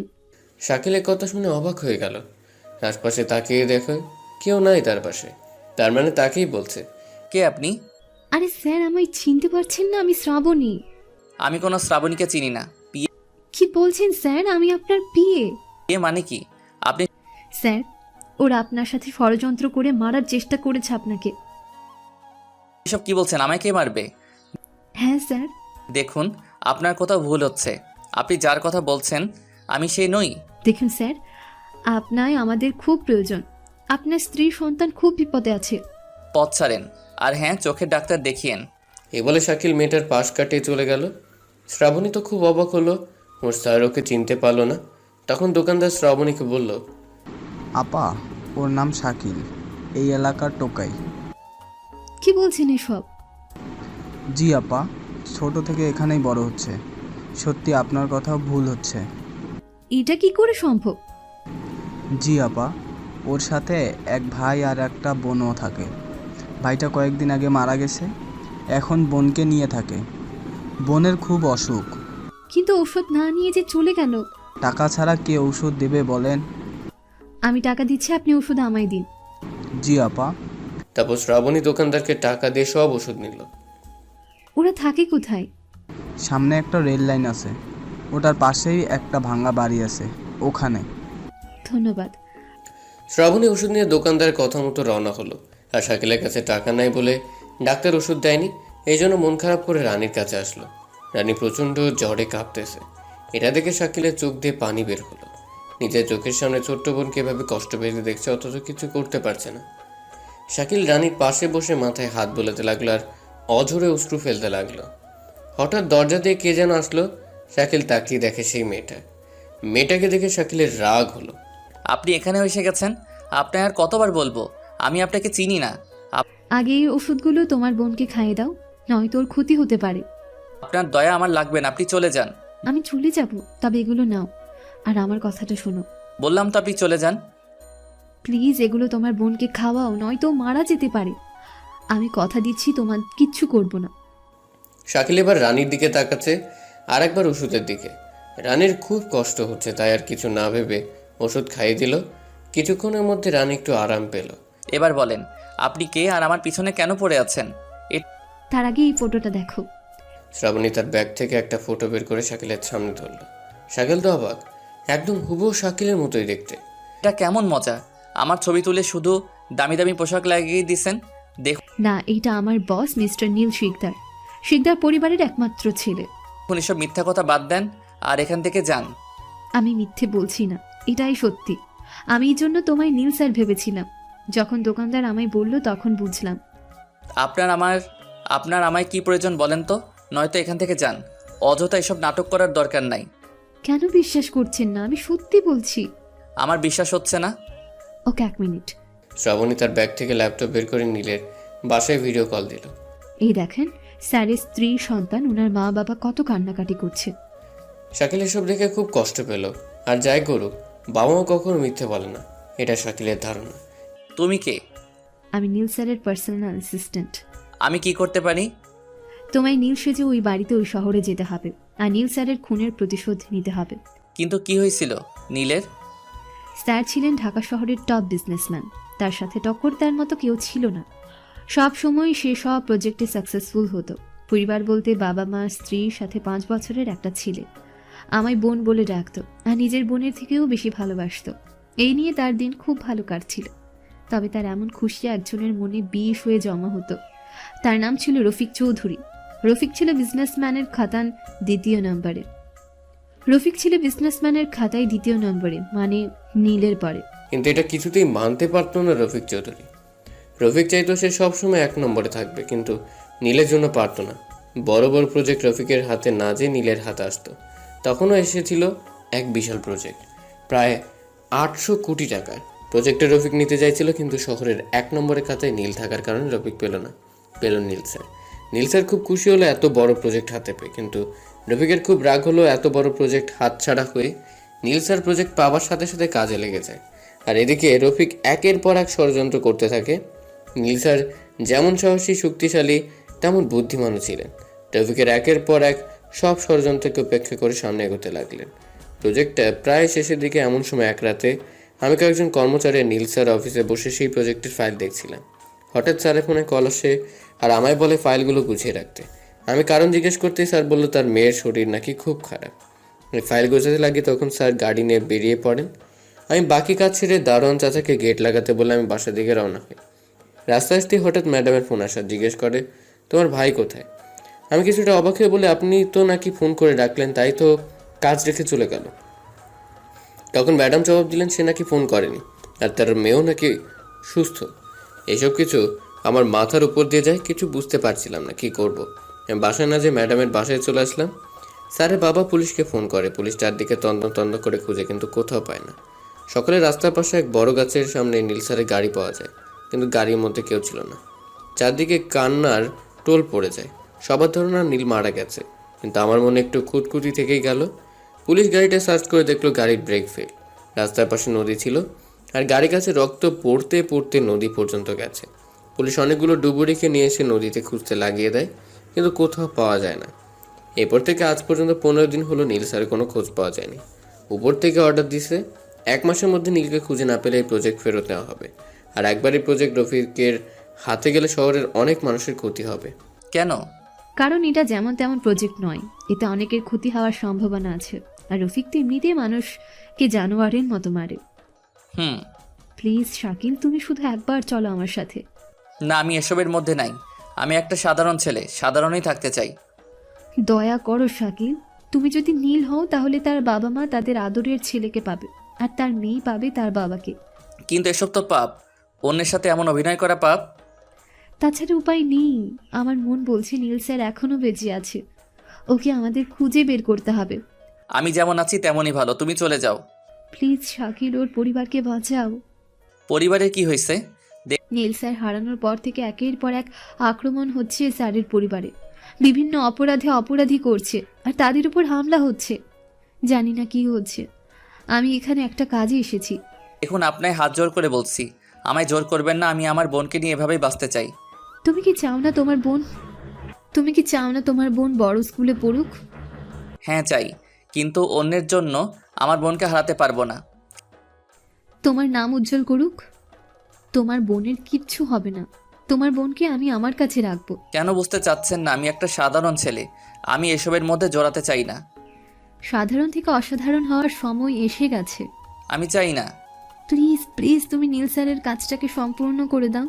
শাকিলের কথা শুনে অবাক হয়ে গেল। আশপাশে তাকিয়ে দেখে কেউ নাই তার পাশে, তার মানে তাকেই বলছে। কে আপনি? আরে স্যার আমায় চিনতে পারছেন না? আমি শ্রাবণী। আমি কোনো শ্রাবণীকে চিনি না। কি বলছেন স্যার? আমি আপনার বিয়ে। বিয়ে মানে কি? আপনি স্যার ওরা আপনার সাথে ষড়যন্ত্র করে মারার চেষ্টা করেছে আপনাকে। এসব কি বলছেন? আমায় কে মারবে? হ্যাঁ স্যার। দেখুন, আপনার কোথাও ভুল হচ্ছে। আপনি যার কথা বলছেন আমি সে নই। দেখুন স্যার, আপনায় আমাদের খুব প্রয়োজন। আপনার স্ত্রী সন্তান খুব বিপদে আছে। পথ ছাড়েন, আর হ্যাঁ, চোখের ডাক্তার দেখিয়েন। এ বলে শাকিল মেয়েটার পাশ কাটিয়ে চলে গেল। শ্রাবণী তো খুব অবাক হলো, ওর স্যার ওকে চিনতে পারলো না। তখন দোকানদার শ্রাবণীকে বলল, আপা, ওর নাম শাকিল, এই এলাকার টোকাই। কি বলছেন এসব? জি আপা, ছোট থেকে এখানেই বড় হচ্ছে। সত্যি আপনার কথা ভুল হচ্ছে। এটা কি করে সম্ভব? জি আপা, ওর সাথে এক ভাই আর একটা বোনও থাকে। ভাইটা কয়েকদিন আগে মারা গেছে, এখন বোনকে নিয়ে থাকে। বোনের খুব অসুখ। কিন্তু ওষুধ না নিয়ে যে চলে গেল। টাকা ছাড়া কে ওষুধ দেবে বলেন? আমি টাকা দিচ্ছি, আপনি ওষুধ আমায় দিন। জি আপা। তারপর শ্রাবণী দোকানদারকে টাকা দিয়ে সব ওষুধ নিল। ওরা থাকে কোথায়? সামনে একটা রেল লাইন আছে, ওটার পাশেই একটা ভাঙা বাড়ি আছে, ওখানে। ধন্যবাদ। শ্রাবণী ওষুধ নিয়ে দোকানদারের কথা মতো রওনা হলো। আর শাকিলের কাছে টাকা নাই বলে ডাক্তার ওষুধ দেয়নি, এই জন্য মন খারাপ করে রানীর কাছে আসলো। রানী প্রচণ্ড জ্বরে কাঁপতেছে। এটা দেখে শাকিলের চোখ দিয়ে পানি বের হলো। নিজের চোখের সামনে ছোট্ট বোনকে এভাবে কষ্ট পেতে দেখছে, অথচ কিছু করতে পারছে না। শাকিল রানীর পাশে বসে মাথায় হাত বোলাতে লাগলো আর অঝরে অশ্রু ফেলতে লাগলো। হঠাৎ দরজা দিয়ে কে যেন আসলো। শাকিল তাকিয়ে দেখে সেই মেয়েটাকে দেখে শাকিলের রাগ হলো। আপনি এখানেও এসে গেছেন? আপনার আর কতবার বলবো আমি আপনাকে চিনি না। আগে এই ওষুধগুলো তোমার বোনকে খাইয়ে দাও, নয়তো ওর ক্ষতি হতে পারে। আপনার দয়া আমার লাগবে না, আপনি চলে যান। আমি চলে যাব, তবে এগুলো নাও আর আমার কথাটা শোনো। বললাম তো আপনি চলে যান। প্লিজ এগুলো তোমার বোনকে খাওয়াও, নয়তো ও মারা যেতে পারে। আমি কথা দিচ্ছি তোমার কিচ্ছু করব না। শাকিল এবার রানীর দিকে তাকাচ্ছে, আর একবার ওষুধের দিকে। রানীর খুব কষ্ট হচ্ছে, তাই আর কিছু না ভেবে ওষুধ খাইয়ে দিল। কিছুক্ষণের মধ্যে রানী একটু আরাম পেল। এবার বলেন আপনি কে আর আমার পিছনে কেন পড়ে আছেন? তার আগে এই ফটোটা দেখো। শ্রাবণী তার ব্যাগ থেকে একটা ফটো বের করে শাকিলের সামনে ধরল। শাকিল তো অবাক, একদম হুবহু শাকিলের মতোই দেখতে। এটা কেমন মজা? আমার ছবি তুলে শুধু দামি দামি পোশাক লাগিয়ে দিয়েছেন। না, এইটা আমার বস মিস্টার নীল শিকদার, শিকদার পরিবারের একমাত্র ছেলে। দেখুন, এসব মিথ্যা কথা বাদ দেন আর এখান থেকে যান। আমি মিথ্যে বলছি না, এটাই সত্যি। আমি এই জন্য তোমায় নীল স্যার ভেবেছিলাম। যখন দোকানদার আমায় বলল তখন বুঝলাম। আপনার আমায় কি প্রয়োজন বলেন তো, নয়তো এখান থেকে যান। অযথা এসব নাটক করার দরকার নাই। কেন বিশ্বাস করছেন না? আমি সত্যি বলছি। আমার বিশ্বাস হচ্ছে না। ওকে, 1 মিনিট। শ্রাবণী তার ব্যাগ থেকে ল্যাপটপ বের করে নীলের বাসায় ভিডিও কল দিল। এই দেখেন, স্যারের স্ত্রী সন্তান, ওনার মা বাবা কত কান্নাকাটি করছে। শাকিল এসব দেখে খুব কষ্ট পেল। আর যাই করুক, বাবা মা কখনো মিথ্যে বলে না, এটা শাকিলের ধারণা। তুমি কে? আমি নীল স্যারের পার্সোনাল অ্যাসিস্ট্যান্ট। আমি কি করতে পারি? তোমায় নীল সেজে ওই বাড়িতে, ওই শহরে যেতে হবে আর নীল স্যারের খুনের প্রতিশোধ নিতে হবে। কিন্তু কি হয়েছিল নীলের? স্যার ছিলেন ঢাকা শহরের টপ বিজনেসম্যান, তার সাথে টক্কর দেওয়ার মতো কেউ ছিল না। সব সময় সে সব প্রজেক্টে সাকসেসফুল হতো। পরিবার বলতে বাবা মা, স্ত্রীর সাথে 5 বছরের একটা ছেলে। আমায় বোন বলে ডাকতো আর নিজের বোনের থেকেও বেশি ভালোবাসতো। এই নিয়ে তার দিন খুব ভালো কাটছিল। তবে তার এমন খুশি একজনের মনে বিষ হয়ে জমা হতো। তার নাম ছিল রফিক চৌধুরী। রফিক ছিল বিজনেসম্যানের খাতায় দ্বিতীয় নম্বরে, মানে নীলের পরে। কিন্তু এটা কিছুতেই মানতে পারতো না রফিক চৌধুরী। রফিক চাইতো সে সবসময় 1 নম্বরে থাকবে, কিন্তু নীলের জন্য পারতো না। বড় বড় প্রজেক্ট রফিকের হাতে না যে নীলের হাতে আসতো। তখনও এসেছিল এক বিশাল প্রজেক্ট, প্রায় 800 কোটি টাকার প্রজেক্টে রফিক নিতে চাইছিল, কিন্তু শহরের 1 নম্বরের খাতায় নীল থাকার কারণে রফিক পেল নীল স্যার। নীল স্যার খুব খুশি হলো এত বড় প্রজেক্ট হাতে পেয়ে, কিন্তু রফিকের খুব রাগ হলো এত বড় প্রজেক্ট হাতছাড়া হয়ে। নীল স্যার প্রজেক্ট পাওয়ার সাথে সাথে কাজে লেগে যায়, আর এদিকে রফিক একের পর এক ষড়যন্ত্র করতে থাকে। নীল স্যার যেমন সাহসী শক্তিশালী তেমন বুদ্ধিমানও ছিলেন। রফিকের একের পর এক সব ষড়যন্ত্রকে উপেক্ষা করে সামনে এগোতে লাগলেন। প্রজেক্টটা প্রায় শেষের দিকে। এমন সময় এক রাতে আমি কয়েকজন কর্মচারী নীল স্যার অফিসে বসে সেই প্রজেক্টের ফাইল দেখছিলাম। হঠাৎ স্যারের ফোনে কল আসে আর আমায় বলে ফাইলগুলো গুছিয়ে রাখতে। আমি কারণ জিজ্ঞেস করতেই স্যার বলল তার মেয়ের শরীর নাকি খুব খারাপ। আমি ফাইল গোছাতে লাগি, তখন স্যার গাড়ি নিয়ে বেরিয়ে পড়েন। আমি বাকি কাজ ছেড়ে দারোয়ান চাচাকে গেট লাগাতে বলে আমি বাসার দিকে রওনা হই। রাস্তায় আসতেই হঠাৎ ম্যাডামের ফোন আসা, জিজ্ঞেস করে তোমার ভাই কোথায়। আমি কিছুটা অবাক হয়ে বলে আপনি তো নাকি ফোন করে ডাকলেন, তাই তো কাজ রেখে চলে গেল। তখন ম্যাডাম জবাব দিলেন সে নাকি ফোন করেনি আর তার মেয়েও নাকি সুস্থ। এইসব কিছু আমার মাথার উপর দিয়ে যায়, কিছু বুঝতে পারছিলাম না কি করব। আমি বাসায় না যে ম্যাডামের বাসায় চলে আসলাম। স্যারের বাবা পুলিশকে ফোন করে, পুলিশ চারদিকে তন্ন তন্ন করে খুঁজে কিন্তু কোথাও পায় না। সকালে রাস্তার পাশে এক বড় গাছের সামনে নীল স্যারের গাড়ি পাওয়া যায়, কিন্তু গাড়ির মধ্যে কেউ ছিল না। চারদিকে কান্নার টোল পড়ে যায়। সবার ধারণা নীল মারা গেছে, কিন্তু আমার মনে একটু খুঁতখুঁতি থেকেই গেল। পুলিশ গাড়িটা সার্চ করে দেখলো গাড়ির ব্রেক ফেল। রাস্তার পাশে নদী ছিল আর গাড়ির কাছে রক্ত পড়তে পড়তে নদী পর্যন্ত গেছে। পুলিশ অনেকগুলো ডুবুরিকে নিয়ে এসে নদীতে খুঁজতে লাগিয়ে দেয়, কিন্তু কোথাও পাওয়া যায় না। এরপর থেকে আজ পর্যন্ত 15 দিন হলো নীল স্যারের কোনো খোঁজ পাওয়া যায়নি। উপর থেকে অর্ডার দিছে 1 মাসের মধ্যে নীলকে খুঁজে না পেলে এই প্রজেক্ট ফেরত নেওয়া হবে। আর একবার এই প্রজেক্ট রফিকের হাতে গেলে শহরের অনেক মানুষের ক্ষতি হবে। কেন? কারণ এটা যেমন তেমন প্রজেক্ট নয়, এতে অনেকের ক্ষতি হওয়ার সম্ভাবনা আছে। আর রফিক তো এমনিতেই মানুষকে জানোয়ারের মতো মারে। হুম। প্লিজ শাকিল, তুমি শুধু একবার চলো আমার সাথে। না, আমি এসবের মধ্যে নাই। আমি একটা সাধারণ ছেলে, সাধারণই থাকতে চাই। দয়া করো শাকিল, তুমি যদি নীল হও তাহলে তার বাবা মা তাদের আদরের ছেলেকে পাবে, আর তার মেয়ে পাবে তার বাবাকে। কিন্তু এসব তো পাপ, অন্যের সাথে এমন অভিনয় করা পাপ। তাছাড়া উপায় নেই। আমার মন বলছে নীল স্যার এখনো বেঁচে আছে, ওকে আমাদের খুঁজে বের করতে হবে। আমি যেমন আছি তেমনই ভালো, তুমি চলে যাও। প্লিজ শাকিল, ওর পরিবারকে বাঁচাও। পরিবারের কি হয়েছে? নীল স্যার হারানোর পর থেকে একের পর এক আক্রমণ হচ্ছে স্যারের পরিবারে। বিভিন্ন অপরাধী করছে আর তাদের উপর হামলা হচ্ছে। জানি না কি হচ্ছে। আমি এখানে একটা কাজে এসেছি। এখন আপনায় হাত জোর করে বলছি, আমায় জোর করবেন না। আমি আমার বোনকে নিয়ে এভাবেই বাঁচতে চাই। তুমি কি চাও না তোমার বোন বড় স্কুলে পড়ুক? হ্যাঁ চাই, কিন্তু অন্যের জন্য আমার বোনকে হারাতে পারবো না। তোমার নাম উজ্জ্বল করুক। তোমার বোনের কিচ্ছু হবে না। তোমার বোনকে আমি আমার কাছে রাখবো। কেন বুঝতে চাচ্ছেন না? আমি একটা সাধারণ ছেলে, আমি এসবের মধ্যে জড়াতে চাই না। সাধারণ থেকে অসাধারণ হওয়ার সময় এসে গেছে। আমি চাই না। প্লিজ তুমি নীল স্যারের কাজটাকে সম্পূর্ণ করে দাও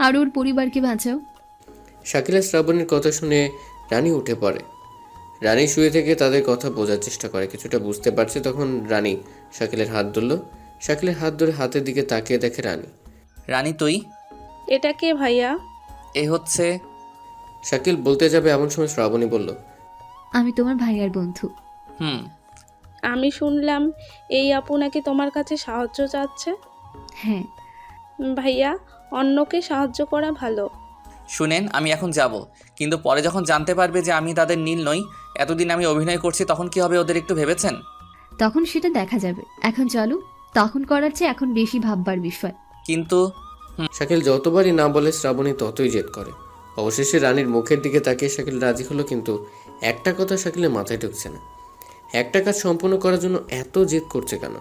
আর ওর পরিবারকে বাঁচাও। শাকিলা শ্রাবণীর কথা শুনে রানী উঠে পড়ে। রানী শুয়ে থেকে তাদের কথা বোঝার চেষ্টা করে, কিছুটা বুঝতে পারছে। তখন রানী শাকিলের হাত ধরল। শাকিলের হাত ধরে হাতের দিকে তাকিয়ে দেখে রানী। রানী তুই? এটা কে ভাইয়া? এ হচ্ছে। শাকিল বলতে যাবে এমন সময় শ্রাবণী বলল, আমি তোমার ভাইয়ার বন্ধু। হুম। আমি শুনলাম এই আপু নাকি তোমার কাছে সাহায্য চাচ্ছে। হ্যাঁ ভাইয়া, অন্যকে সাহায্য করা ভালো। শুনেন, আমি এখন যাব, কিন্তু পরে যখন জানতে পারবে যে আমি তাদের নীল নই, এতদিন আমি অভিনয় করছি, তখন কি হবে ওদের একটু ভেবেছেন? তখন সেটা দেখা যাবে। এখন চলো, তখন করার চেয়ে এখন বেশি ভাববার বিষয়। কিন্তু শাকিল যতবারই না বলে শ্রাবণী ততই জেদ করে। অবশেষে রানীর মুখের দিকে তাকিয়ে শাকিল রাজি হলো, কিন্তু একটা কথা শাকিলের মাথায় ঢুকছে না। একটা কাজ সম্পূর্ণ করার জন্য এত জেদ করছে কেন?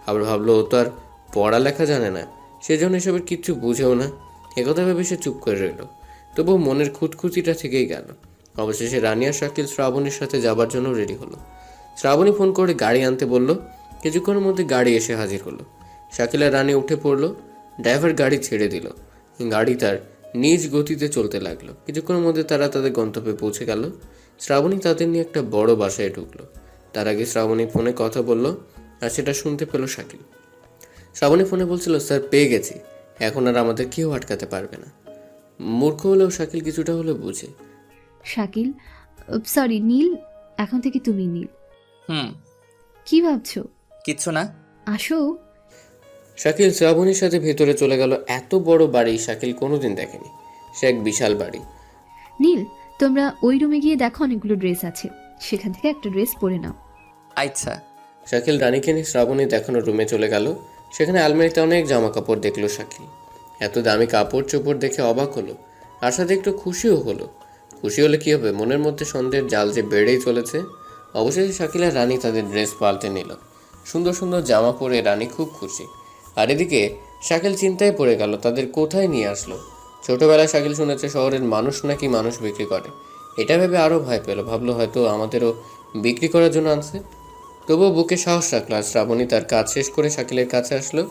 আবার ভাবলো ও তো আর পড়ালেখা জানে না, সেজন্য এসবের কিচ্ছু বুঝেও না। একথা ভেবে সে চুপ করে রইল। তবুও মনের খুঁতখুঁতিটা থেকেই গেল। অবশেষে রানী আর শাকিল শ্রাবণীর সাথে যাবার জন্য রেডি হলো। শ্রাবণী ফোন করে গাড়ি আনতে বলল। কিছুক্ষণের মধ্যে গাড়ি এসে হাজির হলো। শাকিল আর রানী উঠে পড়লো। ড্রাইভার গাড়ি ছেড়ে দিল। গাড়ি তার নিজ গতিতে চলতে লাগলো। কিছুক্ষণের মধ্যে তারা তাদের গন্তব্যে পৌঁছে গেল। শ্রাবণী তাদের নিয়ে একটা বড় বাসায় ঢুকলো। তার আগে শ্রাবণী ফোনে কথা বলল, আর সেটা শুনতে পেল শাকিল। শ্রাবণী ফোনে বলছিল, স্যার পেয়ে গেছি, এখন আর আমাদের কেউ আটকাতে পারবে না। মূর্খ হলেও শাকিল কিছুটা হলেও বুঝে। শাকিল, সরি নীল, এখন থেকে তুমি নীল। হুম। কি ভাবছো? কিচ্ছু না। আসো। শাকিল শ্রাবণীর সাথে ভেতরে চলে গেল। এত বড় বাড়ি শাকিল কোনোদিন দেখেনি। সে এক বিশাল বাড়ি। নীল, তোমরা ওই রুমে গিয়ে দেখো, অনেকগুলো ড্রেস আছে, সেখান থেকে একটা ড্রেস পরে নাও। আচ্ছা। শাকিল রানীকে নিয়ে শ্রাবণী দেখানোর রুমে চলে গেল। সেখানে আলমারিতে অনেক জামা কাপড় দেখলো শাকিল। এত দামি কাপড় চোপড় দেখে অবাক হলো, আর সাথে একটু খুশিও হলো। খুশি হলে কী হবে, মনের মধ্যে সন্দেহের জাল যে বেড়েই চলেছে। অবশেষে শাকিল আর রানী তাদের ড্রেস পাল্টে নিল। সুন্দর সুন্দর জামা পরে রানী খুব খুশি। আর এদিকে শাকিল চিন্তায় পড়ে গেল তাদের কোথায় নিয়ে আসলো। ছোটবেলায় শাকিল শুনেছে শহরের মানুষ নাকি মানুষ বিক্রি করে। এটা ভেবে আরও ভয় পেল, ভাবলো হয়তো আমাদেরও বিক্রি করার জন্য আনছে। তবুও বুকে সাহস রাখল। আর শ্রাবণী তার কাজ শেষ করে শাকিলের কাছে আসলো।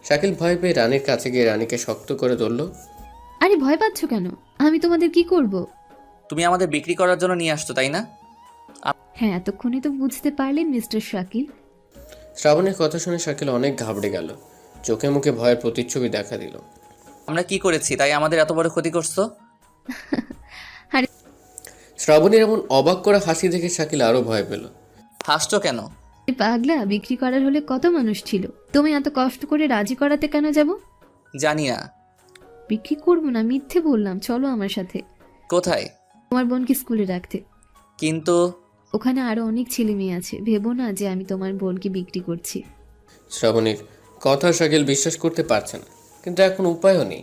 শাকিল ভয় পেয়ে রানীর কাছে গিয়ে রানীকে শক্ত করে ধরল। আরে ভয় পাচ্ছ কেন? আমি তোমাদের কি করব? তুমি আমাদের বিক্রি করার জন্য নিয়ে আসছো, তাই না? হ্যাঁ, এতক্ষণে তো বুঝতে পারলেন মিস্টার শাকিল। শ্রাবণীর কথা শুনে শাকিল অনেক ঘাবড়ে গেল। চোখে মুখে ভয়ের প্রতিচ্ছবি দেখা দিল। আমরা কি করেছি তাই আমাদের এত বড় ক্ষতি করছো? শ্রাবণীর এমন অবাক করা হাসি দেখে শাকিল আরও ভয় পেল। হাসছো কেন? পাগলা, বিক্রি করার হলে কত মানুষ ছিল, তুমি এত কষ্ট করে রাজি করাতে কেন যাব? জানি না। বিক্রি করবো না, মিথ্যে বললাম, চলো আমার সাথে। কোথায়? তোমার বোনকে স্কুলে রাখতে। কিন্তু ওখানে আরো অনেক ছেলে মেয়ে আছে, ভেবো না যে আমি তোমার বোনকে বিক্রি করছি। শ্রাবণীর কথা শাকিল বিশ্বাস করতে পারছে না, কিন্তু এখন উপায়ও নেই।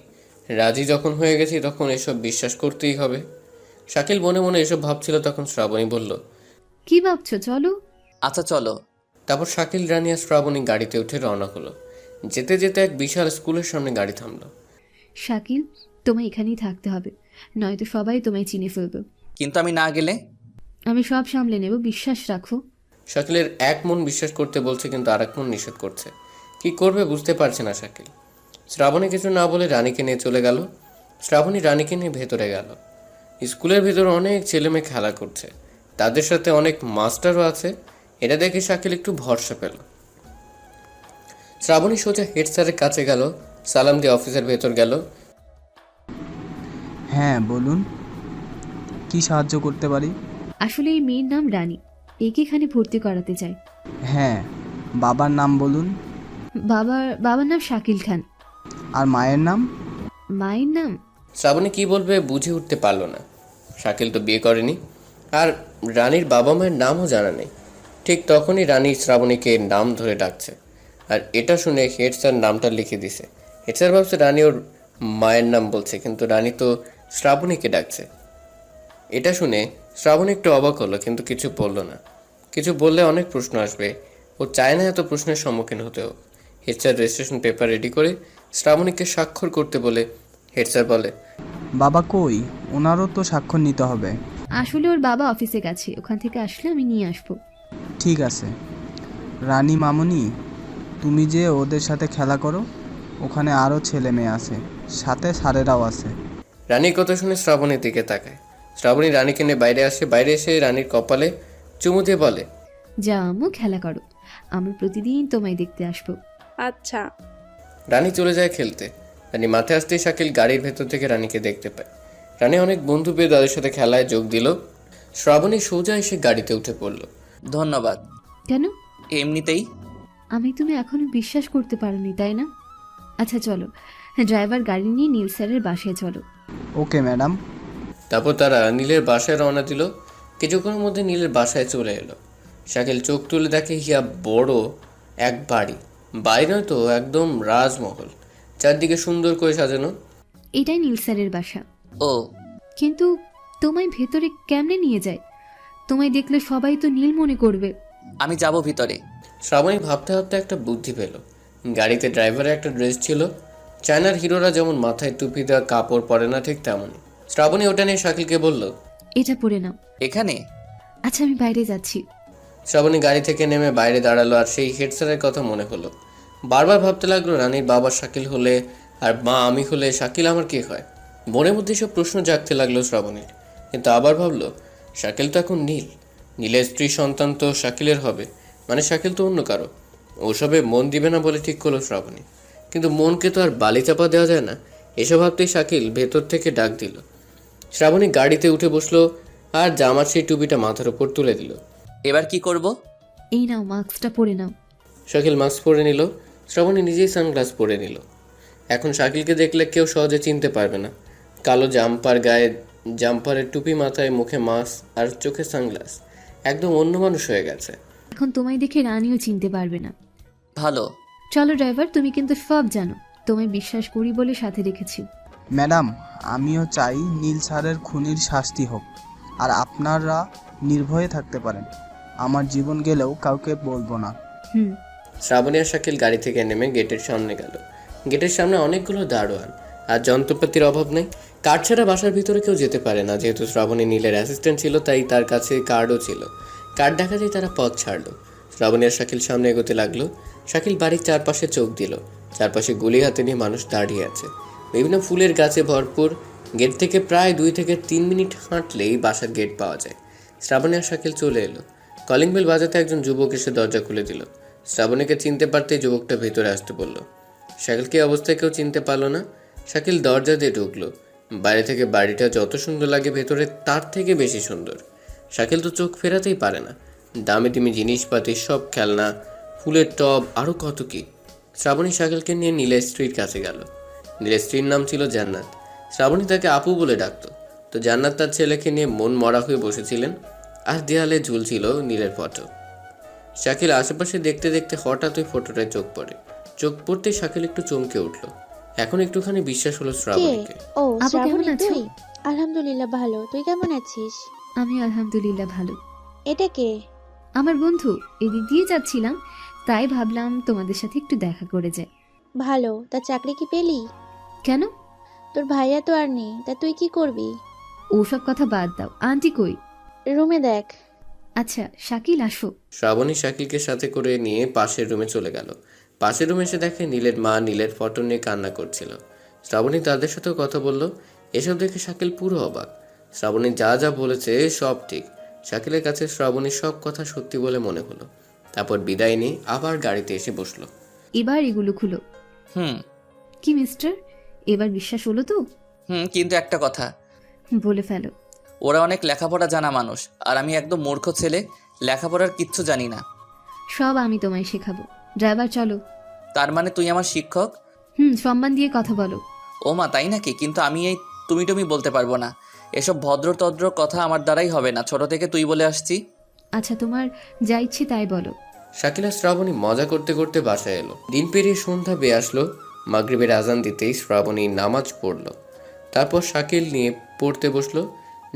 রাজি যখন হয়ে গেছি তখন এসব বিশ্বাস করতেই হবে। শাকিল মনে মনে এসব ভাবছিল, তখন শ্রাবণী বলল, কি ভাবছো? চলো। আচ্ছা চলো। তারপর শাকিল, রানী আর শ্রাবণী গাড়িতে উঠে রওনা হলো। যেতে যেতে এক বিশাল স্কুলের সামনে গাড়ি থামলো। শাকিল, তোমায় এখানেই থাকতে হবে, নয়তো সবাই তোমায় চিনে ফেলবে। কিন্তু আমি না গেলে? আমি সব সামলে নেব, বিশ্বাস রাখো। শাকিলের এক মন বিশ্বাস করতে বলছে, কিন্তু আরেক মন নিষেধ করছে। কি করবে বুঝতে পারছে না শাকিল। শ্রাবণী কিছু না বলে রানীকে নিয়ে চলে গেল। শ্রাবণী রানীকে নিয়ে ভেতরে গেল। স্কুলের ভেতরে অনেক ছেলেমেয়ে খেলা করছে, তাদের সাথে অনেক মাস্টারও আছে। এটা দেখে শাকিল একটু ভরসা পেল। শ্রাবণী সোজা হেড স্যারের কাছে গেল, সালাম দিয়ে অফিসের ভেতর গেল। হ্যাঁ বলুন, কি সাহায্য করতে পারি? আসলে এই মেয়ের নাম রানী, একে এখানে ভর্তি করাতে চাই। হ্যাঁ, বাবার নাম বলুন। বাবার নাম শাকিল খান। আর মায়ের নাম? মায়ের নাম? শ্রাবণী কি বলবে বুঝে উঠতে পারলো না। শাকিল তো বিয়ে করেনি, আর রানীর বাবা মায়ের নামও জানা নেই। ঠিক তখনই রানী শ্রাবণীকে নাম ধরে ডাকছে, আর এটা শুনে হেড স্যার নামটা লিখে দিছে। হেড স্যার ভাবছে রানী ওর মায়ের নাম বলছে, কিন্তু রানী তো শ্রাবণীকে ডাকছে। এটা শুনে শ্রাবণী একটু অবাক হলো, কিন্তু কিছু বলল না। কিছু বললে অনেক প্রশ্ন আসবে, ও চায় না এত প্রশ্নের সম্মুখীন হতেও। Head sir registration paper ready করে শ্রাবণীকে স্বাক্ষর করতে বলে হেড স্যার বলে, বাবা কই? ওনারও তো স্বাক্ষর নিতে হবে। আসলে ওর বাবা অফিসে গেছে, ওখান থেকে আসলে আমি নিয়ে আসবো। ঠিক আছে। রানী মামুনি, তুমি যে ওদের সাথে খেলা করো, ওখানে আরও ছেলে মেয়ে আছে, সাথে স্যারেরাও আছে। রানীর কথা শুনে শ্রাবণীর দিকে তাকায়। শ্রাবণী রানীকে নিয়ে বাইরে আসে। বাইরে এসে রানীর কপালে চুমু দিয়ে বলে, যা আম্মু, খেলা করো, আমরা প্রতিদিন তোমায় দেখতে আসবো। আচ্ছা। রানী চলে যায় খেলতে। রানী মাথায় আসতেই শাকিল গাড়ির ভেতর থেকে রানীকে দেখতে পায়। রানী অনেক বন্ধু পেয়ে তাদের সাথে খেলায় যোগ দিল। শ্রাবণী সোজা এসে গাড়িতে উঠে পড়ল। ধন্যবাদ। কেন? এমনিতেই। আমি তুমি এখনো বিশ্বাস করতে পারোনি, তাই না? আচ্ছা চলো, ড্রাইভার গাড়ি নিয়ে নীল স্যারের বাসায় চলো। Okay madam. তারপর তারা নীলের বাসায় রওনা দিল। কিছুক্ষণের মধ্যে নীলের বাসায় চলে এলো। শাকিল চোখ তুলে দেখে হিয়া বড় এক বাড়ি। বাড়ি নয় তো, একদম রাজমহল, চারদিকে সুন্দর করে সাজানো। এটাই নীল স্যারের বাসা। ও, কিন্তু তোমায় ভেতরে কেমনে নিয়ে যায়? তোমায় দেখলে সবাই তো নীল মনে করবে। আমি যাব ভিতরে। শ্রাবণী ভাবতে ভাবতে একটা বুদ্ধি পেল। গাড়িতে ড্রাইভারের একটা ড্রেস ছিল, চায়নার হিরোরা যেমন মাথায় টুপি দেওয়া কাপড় পরে না, ঠিক তেমনই। শ্রাবণী ওটা নিয়ে শাকিলকে বলল, এটা পরে নাও। এখানে? আচ্ছা আমি বাইরে যাচ্ছি। শ্রাবণী গাড়ি থেকে নেমে বাইরে দাঁড়ালো, আর সেই হেড স্যারের কথা মনে হলো। বারবার ভাবতে লাগলো, রানীর বাবা শাকিল হলে আর মা আমি হলে শাকিল আমার কে হয়। মনের মধ্যে সব প্রশ্ন জাগতে লাগলো শ্রাবণীর। কিন্তু আবার ভাবলো, শাকিল তো এখন নীল, নীলের স্ত্রী সন্তান তো শাকিলের হবে, মানে শাকিল তো অন্য কারো। ওসবে মন দিবে না বলে ঠিক করলো শ্রাবণী। কিন্তু মনকে তো আর বালি চাপা দেওয়া যায় না। এসব ভাবতেই শাকিল ভেতর থেকে ডাক দিল। শ্রাবণী গাড়িতে উঠে বসলো, আর জামার সেই টুপিটা মাথার উপর তুলে দিল। এবার কি করব? এই নাও, মাস্কটা পরে নাও। শাকিল মাস্ক পরে নিল। শ্রাবণী নিজেই সানগ্লাস পরে নিল। এখন শাকিলকে দেখলে কেউ সহজে চিনতে পারবে না। কালো জাম্পার গায়ে জাম্পারের টুপি মাথায়, মুখে মাস্ক আর চোখে সানগ্লাস। একদম অন্য মানুষ হয়ে গেছে। এখন তোমায় দেখে রানীও চিনতে পারবে না। ভালো। চলো ড্রাইভার, তুমি কিন্তু সব জানো, তোমায় বিশ্বাস করি বলে সাথে রেখেছি। ম্যাডাম, আমিও চাই নীল স্যারের খুনির শাস্তি হোক, আর আপনারা নির্ভয়ে থাকতে পারেন। আমার জীবন গেলেও কাউকে বলবো না। হুম। শ্রাবণী আর শাকিল গাড়ি থেকে নেমে গেটের সামনে গেল। গেটের সামনে অনেকগুলো দারোয়ান আর যন্ত্রপাতির অভাব নেই। কার্ড ছাড়া বাসার ভিতরে কেউ যেতে পারে না। যেহেতু শ্রাবণী নীলের অ্যাসিস্ট্যান্ট ছিল, তাই তার কাছে কার্ডও ছিল। কার্ড দেখাতেই তারা পথ ছাড়লো। শ্রাবণী আর শাকিল সামনে এগোতে লাগলো। শাকিল বাড়ির চারপাশে চোখ দিল। চারপাশে গুলি হাতে নিয়ে মানুষ দাঁড়িয়ে আছে। বিভিন্ন ফুলের গাছে ভরপুর। গেট থেকে প্রায় 2 থেকে 3 মিনিট হাঁটলেই বাসার গেট পাওয়া যায়। শ্রাবণী আর শাকিল চলে এলো। কলিং বেল বাজাতে একজন যুবক এসে দরজা খুলে দিল। শ্রাবণীকে চিনতে পারতেই যুবকটা ভেতরে আসতে বলল। শাকিলকে অবস্থায় কেউ চিনতে পারলো না। শাকিল দরজা দিয়ে ঢুকলো। বাইরে থেকে বাড়িটা যত সুন্দর লাগে, ভেতরে তার থেকে বেশি সুন্দর। শাকিল তো চোখ ফেরাতেই পারে না। দামি দামি জিনিসপাতি, সব খেলনা, ফুলের টব, আরও কত কি। শ্রাবণী শাকিলকে নিয়ে নীলের স্ত্রীর কাছে গেল। নীলের স্ত্রীর নাম ছিল জান্নাত। শ্রাবণী তাকে আপু বলে ডাকতো। তো জান্নাত তার ছেলেকে নিয়ে মন মরা হয়ে বসেছিলেন। আর দেয়ালে ঝুলছিল নীলের ফটো। শাকিল আশেপাশে দেখতে দেখতে হঠাৎ ওই ফটোটায় চোখ পড়ে। চোখ পড়তেই শাকিল একটু চমকে উঠল। এখন একটুখানি বিশ্বাস হলো শ্রাবণীকে। ও আপু, শ্রাবণী, কেমন আছো? তুই? আলহামদুলিল্লাহ ভালো, তুই কেমন আছিস? আমি আলহামদুলিল্লাহ ভালো। এটা কে? আমার বন্ধু, এদিক দিয়ে যাচ্ছিলাম, তাই ভাবলাম তোমাদের সাথে একটু দেখা করে যায়। ভালো, তা চাকরি কি পেলি? কেন? তোর ভাইয়া তো আর নেই, তা তুই কি করবি? ওসব কথা বাদ দাও, আন্টি কই? রুমে দেখ। আচ্ছা শাকিল, আসো। শ্রাবণী শাকিলকে সাথে করে নিয়ে পাশের রুমে চলে গেল। পাশের রুমে এসে দেখে নীলের মা নীলের ফটো নিয়ে কান্না করছিল। শ্রাবণী তাদের সাথেও কথা বলল। এসব দেখে শাকিল পুরো অবাক। শ্রাবণী যা যা বলেছে সব ঠিক। শাকিলের কাছে শ্রাবণীর সব কথা সত্যি বলে মনে হলো। তারপর বিদায় নিয়ে আবার গাড়িতে এসে বসলো। এবার এগুলো খুলো। হুম কি মিস্টার, এবার বিশ্বাস হলো তো? কিন্তু একটা কথা, বলে ফেলো। ওরা অনেক লেখাপড়া জানা মানুষ, আর আমি একদম মূর্খ ছেলে, লেখাপড়ার কিচ্ছু জানি না। সব আমি তোমায় শেখাবো। ড্রাইভার চলো। তার মানে তুই আমার শিক্ষক? সম্মান দিয়ে কথা বলো। ও মা, তাই নাকি? কিন্তু আমি এই তুমি বলতে পারবো না। এসব ভদ্র কথা আমার দ্বারাই হবে না, ছোট থেকে তুই বলে আসছি। আচ্ছা, তোমার যা ইচ্ছে তাই বলো। শাকিল আর শ্রাবণী মজা করতে করতে বাসায় এলো। দিন পেরিয়ে সন্ধ্যা বেয়ে আসলো। মাগরিবের আজান দিতেই শ্রাবণী নামাজ পড়ল। তারপর শাকিল নিয়ে পড়তে বসলো।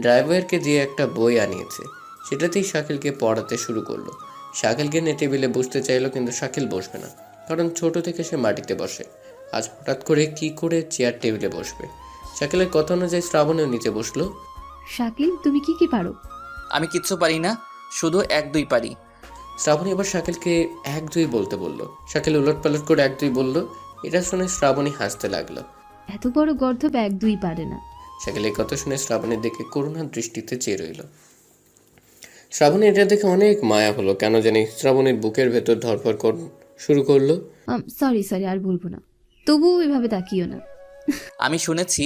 ড্রাইভারকে দিয়ে একটা বই আনিয়েছে, সেটাতেই শাকিলকে পড়াতে শুরু করলো। শাকিলকে নিয়ে টেবিলে বসতে চাইলো, কিন্তু শাকিল বসবে না, কারণ ছোট থেকে সে মাটিতে বসে। আজ হঠাৎ করে কি করে চেয়ার টেবিলে বসবে? শাকিলের কথা অনুযায়ী শ্রাবণীও নিচে বসলো। শাকিল, তুমি কি কি পারো? আমি কিচ্ছু পারি না, শুধু 1-2 পারি। শ্রাবণী এবার শাকিলকে 1-2 বলতে বলল। শাকিল উলটপালট করে 1-2 বলল। এটা শুনে শ্রাবণী হাসতে লাগলো। এত বড় গর্ধব 1-2 পারে না। শাকিল এই কথা শুনে শ্রাবণীর দিকে করুণার দৃষ্টিতে চেয়ে রইল। শ্রাবণী এটা দেখে অনেক মায়া হলো। কেন জানি শ্রাবণীর বুকের ভেতর ধরফর শুরু করলো। সরি, আর বলবো না। তবুও এভাবে তাকিও না। আমি শুনেছি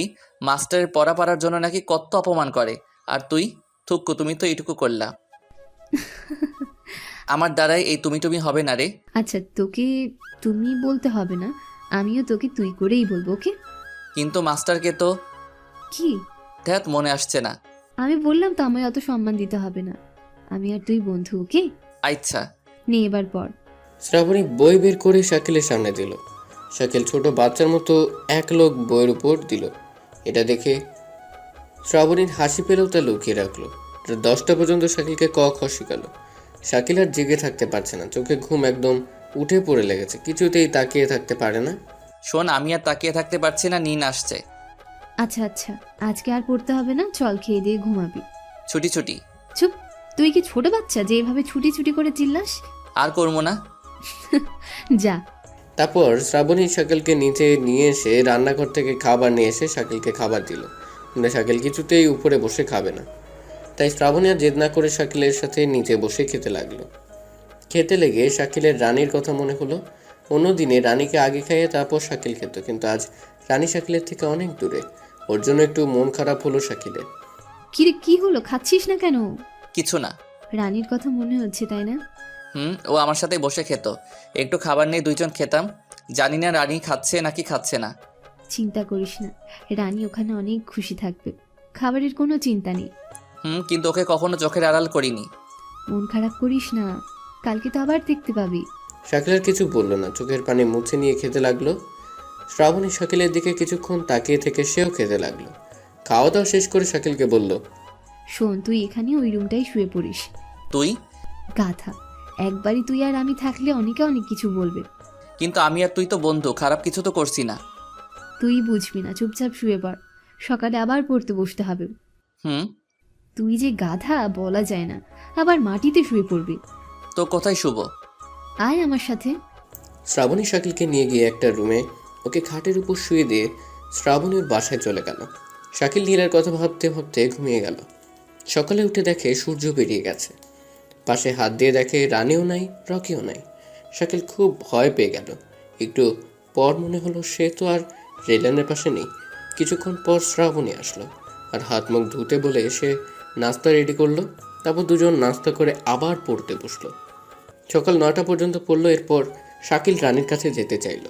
মাস্টারের পড়া পারার জন্য নাকি কত অপমান করে, আর তুই থুক্কু, তুমি তো এইটুকু করলা। আমার দ্বারাই এই তুমি হবে না রে। আচ্ছা, তোকে তুমি বলতে হবে না, আমিও তোকে তুই করেই বলবো, ওকে? কিন্তু মাস্টারকে তো কি? ধ্যাত মনে আসছে না। আমি বললাম তো, আমায় অত সম্মান দিতে হবে না। আমি আর তুই বন্ধু, ওকে? আচ্ছা। নে এবার পড়। শ্রাবণী বই বের করে শাকিলের সামনে দিল। শাকিল ছোট বাচ্চার মতো এক লোক বইয়ের উপর দিল। এটা দেখে শ্রাবণীর হাসি পেলেও তা লুকিয়ে রাখলো। 10টা পর্যন্ত শাকিলকে ক খ শিখালো। শাকিল আর জেগে থাকতে পারছে না। চোখে ঘুম একদম উঠে পড়ে লেগেছে। কিছুতেই তাকিয়ে থাকতে পারে না। শোন, আমি আর তাকিয়ে থাকতে পারছি না, নিন আসছে। আচ্ছা, আজকে আর পড়তে হবে না, চল খেয়ে দিয়ে ঘুমাবি। ছুটি। চুপ, তুই কি ছোট বাচ্চা যে এভাবে ছুটি করে চিল্লাস? আর করবো না। যা। তারপর শ্রাবণী শাকিলকে নিচে নিয়ে এসে রান্নাঘর থেকে খাবার নিয়ে এসে শাকিলকে খাবার দিল। কিন্তু শাকিল কিছুতেই উপরে বসে খাবে না। তাই শ্রাবণী আর জেদ না করে শাকিলের সাথে নিচে বসে খেতে লাগলো। খেতে লেগে শাকিলের রানীর কথা মনে হলো। অন্যদিনে রানীকে আগে খাইয়ে তারপর শাকিল খেত, কিন্তু আজ রানী শাকিলের থেকে অনেক দূরে। ওর জন্য একটু মন খারাপ হলো শাকিলের। কিরে, কি হলো? খাচ্ছিস না কেন? কিছু না। রানীর কথা মনে হচ্ছে, তাই না? ও আমার সাথে বসে খেত, একটু খাবার নিয়ে দুইজন খেতাম। জানি না রানী খাচ্ছে নাকি খাচ্ছে না। চিন্তা করিস না, রানী ওখানে অনেক খুশি থাকবে। খাবারের কোনো চিন্তা নেই। কিন্তু ওকে কখনো চোখের আড়াল করিনি। মন খারাপ করিস না, কালকে তো আবার দেখতে পাবি। শাকিল আর কিছু বলল না, চোখের পানি মুছে নিয়ে খেতে লাগলো। শ্রাবণী শাকিলের দিকে কিছুক্ষণ তাকিয়ে থেকে সেও খেতে লাগলো। খাওয়া দাওয়া শেষ করে শাকিলকে বলল, শোন, তুই এখানে ওই রুমটাই শুয়ে পড়িস। তুই? গাধা, একবারই তুই আর আমি থাকলে অনেকে অনেক কিছু বলবে। কিন্তু আমি আর তুই তো বন্ধু, খারাপ কিছু তো করছি না। তুই বুঝবি না, চুপচাপ শুয়ে পড়, সকালে আবার পড়তে বসতে হবে। হুম। তুই যে গাধা বলা যায় না, আবার মাটিতে শুয়ে পড়বি। তো কোথায় শুব? আয় আমার সাথে। শ্রাবণী শাকিলকে নিয়ে গিয়ে একটা রুমে ওকে খাটের উপর শুয়ে দিয়ে শ্রাবণীর বাসায় চলে গেল। শাকিল নীলার কথা ভাবতে ভাবতে ঘুমিয়ে গেল। সকালে উঠে দেখে সূর্য বেরিয়ে গেছে। পাশে হাত দিয়ে দেখে রানীও নাই, রকিও নাই। শাকিল খুব ভয় পেয়ে গেল। একটু পর মনে হলো সে তো আর রেলানের পাশে নেই। কিছুক্ষণ পর শ্রাবণী আসলো আর হাত মুখ ধুতে বলে সে নাস্তা রেডি করলো। তারপর দুজন নাস্তা করে আবার পড়তে বসলো। সকাল 9টা পর্যন্ত পড়লো। এরপর শাকিল রানীর কাছে যেতে চাইল।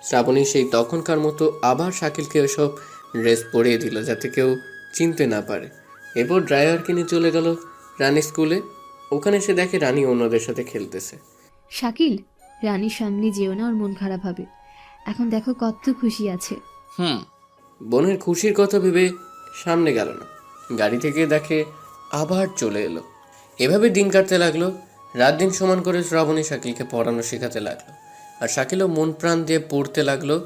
শ্রাবণী সেই তখনকার মতো আবার শাকিলকে ওসব ড্রেস পরিয়ে দিল যাতে কেউ চিনতে না পারে। এরপর ড্রাইভারকে নিয়ে চলে গেল রানী স্কুলে। ওখানে সে দেখে রানী অন্যদের সাথে খেলতেছে। শাকিল, রানীর সামনে যেও না, ওর মন খারাপ হবে। এখন দেখো কত খুশি আছে। হুম। বোনের খুশির কথা ভেবে সামনে গেল না, গাড়ি থেকে দেখে আবার চলে এলো। এভাবে দিন কাটতে লাগলো। রাত দিন সমান করে শ্রাবণী শাকিলকে পড়ানো শেখাতে লাগলো আর শাকিলও মন প্রাণ দিয়ে পড়তে লাগলো।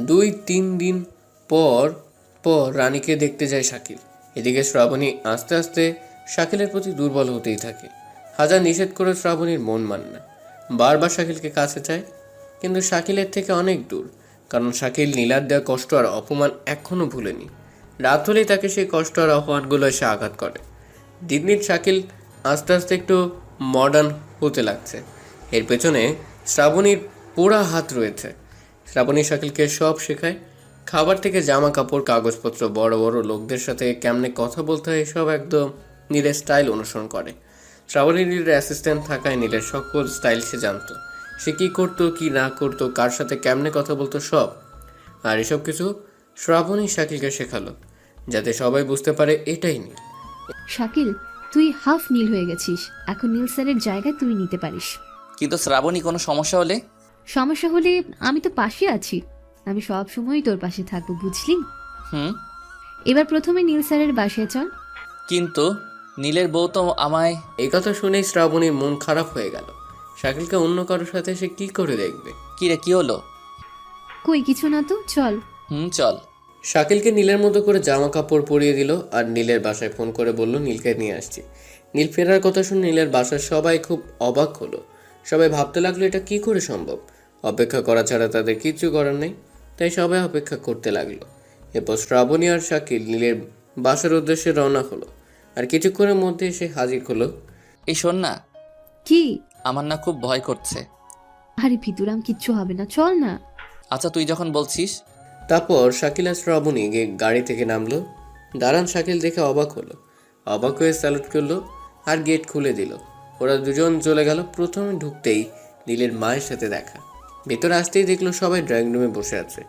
2-3 দিন পর পর রানীকে দেখতে যায় শাকিল। এদিকে শ্রাবণী আস্তে আস্তে শাকিলের প্রতি দুর্বল হতেই থাকে। হাজার নিষেধ করে শ্রাবণীর মন মানে না, বারবার শাকিলকে কাছে চায়, কিন্তু শাকিলের থেকে অনেক দূর। কারণ শাকিল নীলার দেওয়া কষ্ট আর অপমান এখনও ভুলেনি। রাত হলেই তাকে সেই কষ্ট আর অপমানগুলো এসে আঘাত করে। দিন দিন শাকিল আস্তে আস্তে একটু মডার্ন হতে লাগছে। এর পেছনে শ্রাবণীর পোড়া হাত রয়েছে। শ্রাবণী শাকিলকে সব শেখায়, খাবার থেকে জামা কাপড়, কাগজপত্র, বড় বড় লোকদের সাথে কেমনে কথা বলতে হয়, এসব একদম নীলের স্টাইল অনুসরণ করে। শ্রাবণী নীলের অ্যাসিস্ট্যান্ট থাকায় নীলের সকল স্টাইল সে জানতো। সে কী করতো, কী না করতো, কার সাথে কেমনে কথা বলতো, সব। আর এসব কিছু শ্রাবণী শাকিলকে শেখালো যাতে সবাই বুঝতে পারে এটাই নীল। শাকিল, তুই হাফ নীল হয়ে গেছিস, এখন নীল স্যারের জায়গা তুই নিতে পারিস। কিন্তু শ্রাবণী কোনো সমস্যা হলে? সমস্যা হলে আমি তো পাশে আছি, আমি সব সময়ই তোর পাশে থাকবো, বুঝলি? হুম। এবার প্রথমে নীল স্যারের বাসায় চল। কিন্তু নীলের বউ তো আমায়। এই কথা শুনেই শ্রাবণীর মন খারাপ হয়ে গেল। শাকিলকে অন্য কারোর সাথে সে কি করে দেখবে। কি রে, কি হলো? কই কিছু না তো, চল। চল। শাকিলকে নীলের মতো করে জামা কাপড় পরিয়ে দিল আর নীলের বাসায় ফোন করে বলল নীলকে নিয়ে আসছি। নীল ফেরার কথা শুনে নীলের বাসার সবাই খুব অবাক হলো। সবাই ভাবতে লাগলো এটা কি করে সম্ভব। অপেক্ষা করা ছাড়া তাদের কিচ্ছু করার নেই, তাই সবাই অপেক্ষা করতে লাগলো। এরপর শ্রাবণী আর শাকিল নীলের বাসার উদ্দেশ্যে রওনা হলো আর কিছুক্ষণের মধ্যে এসে হাজির হলো। এই শোন না, কি? আমার না খুব ভয় করছে। আরে ভিতুরাম, কিচ্ছু হবে না, চল না। আচ্ছা তুই যখন বলছিস। তারপর শাকিল আর শ্রাবণী গিয়ে গাড়ি থেকে নামলো। দাঁড়ান শাকিল দেখে অবাক হলো, অবাক হয়ে স্যালুট করলো আর গেট খুলে দিল। ওরা দুজন চলে গেল। প্রথমে ঢুকতেই নীলের মায়ের সাথে দেখা। ভেতরে আসতেই দেখলো সবাই ড্রয়িং রুমে বসে আছে।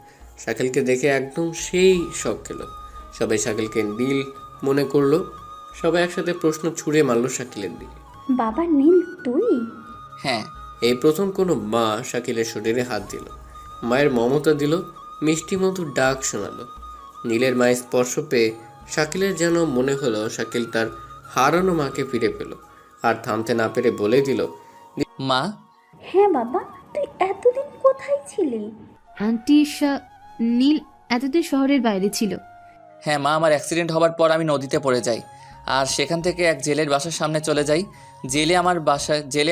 শাকিলকে দেখে একদম সেই শখ খেলো। সবাই শাকিলকে নীল মনে করলো। সবাই একসাথে প্রশ্ন ছুড়ে মারলো শাকিলের দিকে। বাবা নীল, তুই? হ্যাঁ। এই প্রথম কোনো মা শাকিলের শরীরে হাত দিল, মায়ের মমতা দিল, মিষ্টি মতো ডাক শোনালো। নীলের মায়ের স্পর্শ পেয়ে শাকিলের যেন মনে হলো শাকিল তার হারানো মাকে ফিরে পেল। আর থামতে না পেরে বলে দিল, মা। হ্যাঁ বাবা, তুই এতদিন কোথায় ছিলি? আন্টি নীল এতদিন শহরের বাইরে ছিল। হ্যাঁ মা, আমার অ্যাক্সিডেন্ট হবার পর আমি নদীতে পড়ে যাই আর সেখান থেকে এক জেলের বাসার সামনে চলে যাই। জেলে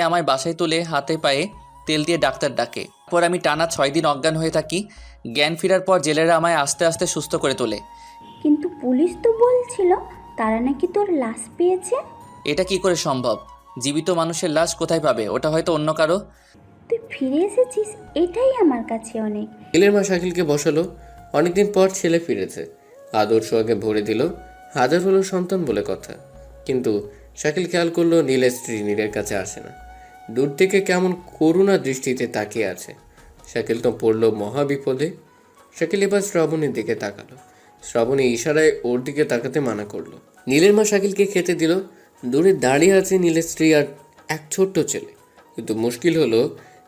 আমায় বাসায় তুলে হাতে পায়ে তেল দিয়ে ডাক্তার ডাকে। পর আমি টানা 6 দিন অজ্ঞান হয়ে থাকি। জ্ঞান ফেরার পর জেলেরা আমায় আস্তে আস্তে সুস্থ করে তোলে। কিন্তু পুলিশ তো বলছিল তারা নাকি তোর লাশ পেয়েছে। এটা কি করে সম্ভব? জীবিত মানুষের লাশ কোথায় পাবে? ওটা হয়তো অন্য কারো। তুই ফিরে এসেছিস, এটাই আমার কাছে অনেক। নীলের মা শাকিলকে বসালো। অনেকদিন পর ছেলে ফিরেছে, আদর সোহাগে ভরে দিল। হাজার হলো সন্তান বলে কথা, কিন্তু শাকিল খেয়াল করলো নীলের স্ত্রী নীলের কাছে আসে না। দূর থেকে কেমন করুণা দৃষ্টিতে তাকিয়ে আছে। শাকিল তো পড়লো মহা বিপদে। শাকিল এবার শ্রাবণীর দিকে তাকালো। শ্রাবণী ইশারায় ওর দিকে তাকাতে মানা করলো। নীলের মা শাকিলকে খেতে দিল। দূরে দাঁড়িয়ে আছে নীলের স্ত্রী আর এক ছোট্ট ছেলে। কিন্তু মুশকিল হলো,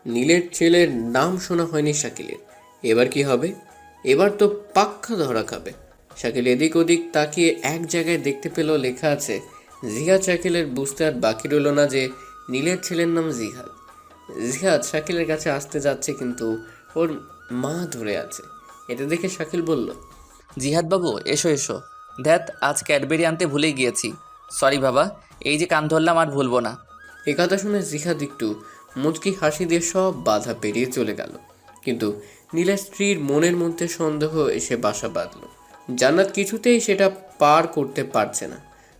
নীলের ছেলের নাম শোনা হয়নি শাকিলের। এবার কি হবে? এবার তো পাক্কা ধরা খাবে। শাকিল এদিক ওদিক তাকিয়ে এক জায়গায় দেখতে পেল লেখা আছে জিহাদ। শাকিলের বুঝতে আর বাকি রইল না যে নীলের ছেলের নাম জিহাদ। জিহাদ শাকিলের কাছে আসতে যাচ্ছে, কিন্তু ওর মা ধরে আছে। এটা দেখে শাকিল বলল, জিহাদ বাবু, এসো এসো। ধ্যাত, আজ ক্যাডবেরি আনতে ভুলেই গিয়েছি। সরি বাবা, এই যে কান ধরলাম আর ভুলবো না। এ কথা শুনে জিহাদ একটু মুচকি হাসি দিয়ে সব বাধা পেরিয়ে চলে গেল। কিন্তু নীলের স্ত্রীর মনের মধ্যে সন্দেহ এসে বাসা বাঁধল। জান্নাত কিছুতেই সেটা পার করতে পারছে না।